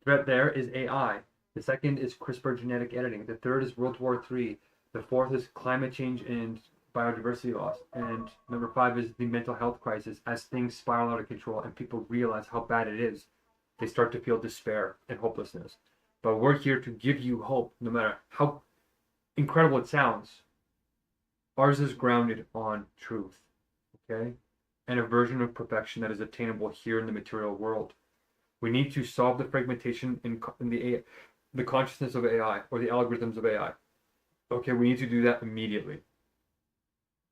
S2: threat there is AI. The second is CRISPR genetic editing. The third is World War III. The fourth is climate change and biodiversity loss. And number 5 is the mental health crisis. As things spiral out of control and people realize how bad it is, they start to feel despair and hopelessness. But we're here to give you hope, no matter how incredible it sounds. Ours is grounded on truth, okay? And a version of perfection that is attainable here in the material world. We need to solve the fragmentation in the consciousness of AI or the algorithms of AI. Okay, we need to do that immediately.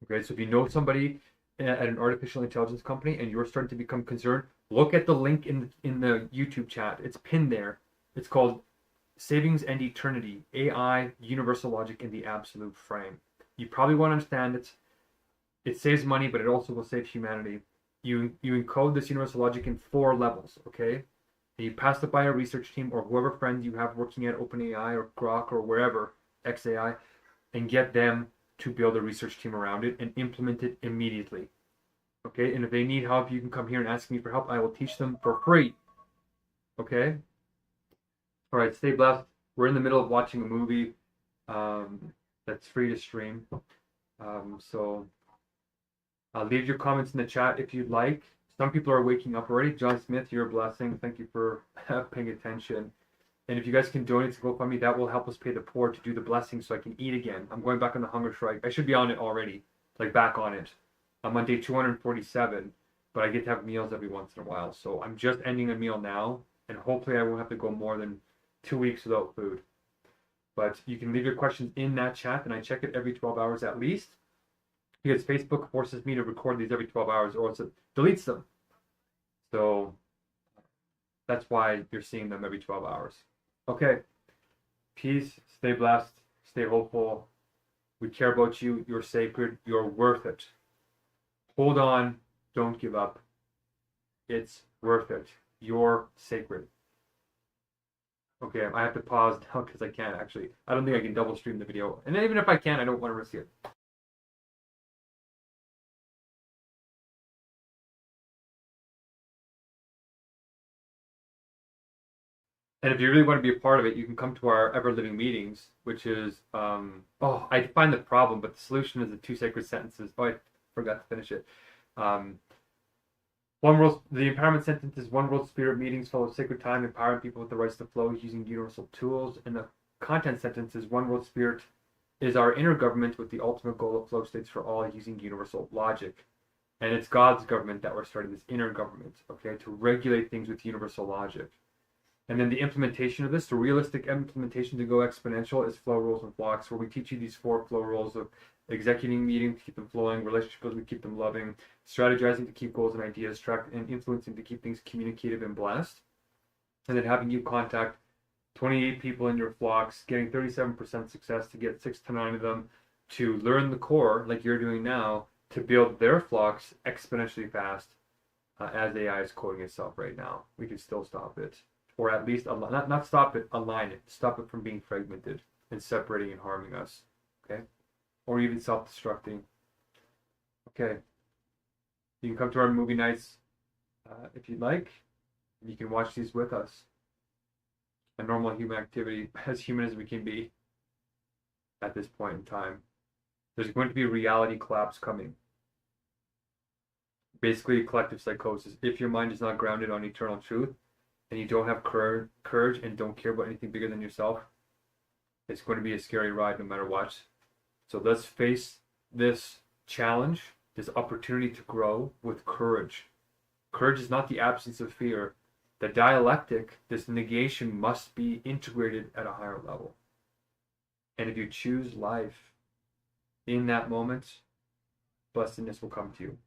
S2: Okay, so if you know somebody at an artificial intelligence company and you're starting to become concerned, look at the link in the YouTube chat. It's pinned there. It's called Savings and Eternity, AI, Universal Logic in the Absolute Frame. You probably won't understand it. It saves money, but it also will save humanity. You encode this universal logic in 4 levels, okay? And you pass it by a research team or whoever friend you have working at OpenAI or Grok or wherever, XAI, and get them to build a research team around it and implement it immediately. Okay, and if they need help, you can come here and ask me for help. I will teach them for free. Okay? All right, stay blessed. We're in the middle of watching a movie that's free to stream. So leave your comments in the chat if you'd like. Some people are waking up already. John Smith, you're a blessing. Thank you for paying attention. And if you guys can donate to GoFundMe, that will help us pay the poor to do the blessing so I can eat again. I'm going back on the Hungerstrike. I should be on it already, like back on it. I'm on day 247, but I get to have meals every once in a while. So I'm just ending a meal now, and hopefully I won't have to go more than 2 weeks without food. But you can leave your questions in that chat, and I check it every 12 hours at least, because Facebook forces me to record these every 12 hours or else it deletes them. So that's why you're seeing them every 12 hours. Okay. Peace. Stay blessed. Stay hopeful. We care about you. You're sacred. You're worth it. Hold on. Don't give up. It's worth it. You're sacred. Okay, I have to pause now because I can't actually. I don't think I can double stream the video. And even if I can, I don't want to risk it. And if you really want to be a part of it, you can come to our Ever Living meetings, which is, I define the problem, but the solution is the 2 sacred sentences. Oh, I forgot to finish it. One world, the empowerment sentence is one world spirit meetings full of sacred time, empowering people with the rights to flow using universal tools. And the content sentence is one world spirit is our inner government with the ultimate goal of flow states for all using universal logic. And it's God's government that we're starting, this inner government, okay, to regulate things with universal logic. And then the implementation of this, the realistic implementation to go exponential, is flow rules and blocks, where we teach you these 4 flow rules of executing meetings to keep them flowing, relationship building to keep them loving, strategizing to keep goals and ideas tracked, and influencing to keep things communicative and blessed. And then having you contact 28 people in your flocks, getting 37% success to get 6 to 9 of them to learn the core, like you're doing now, to build their flocks exponentially fast as AI is coding itself right now. We can still stop it. Or at least, not stop it, align it. Stop it from being fragmented and separating and harming us. Okay? Or even self-destructing. Okay. You can come to our movie nights if you'd like. You can watch these with us. A normal human activity, as human as we can be at this point in time. There's going to be a reality collapse coming. Basically, collective psychosis. If your mind is not grounded on eternal truth, and you don't have courage and don't care about anything bigger than yourself, it's going to be a scary ride no matter what. So let's face this challenge, this opportunity to grow with courage. Courage is not the absence of fear. The dialectic, this negation, must be integrated at a higher level. And if you choose life in that moment, blessedness will come to you.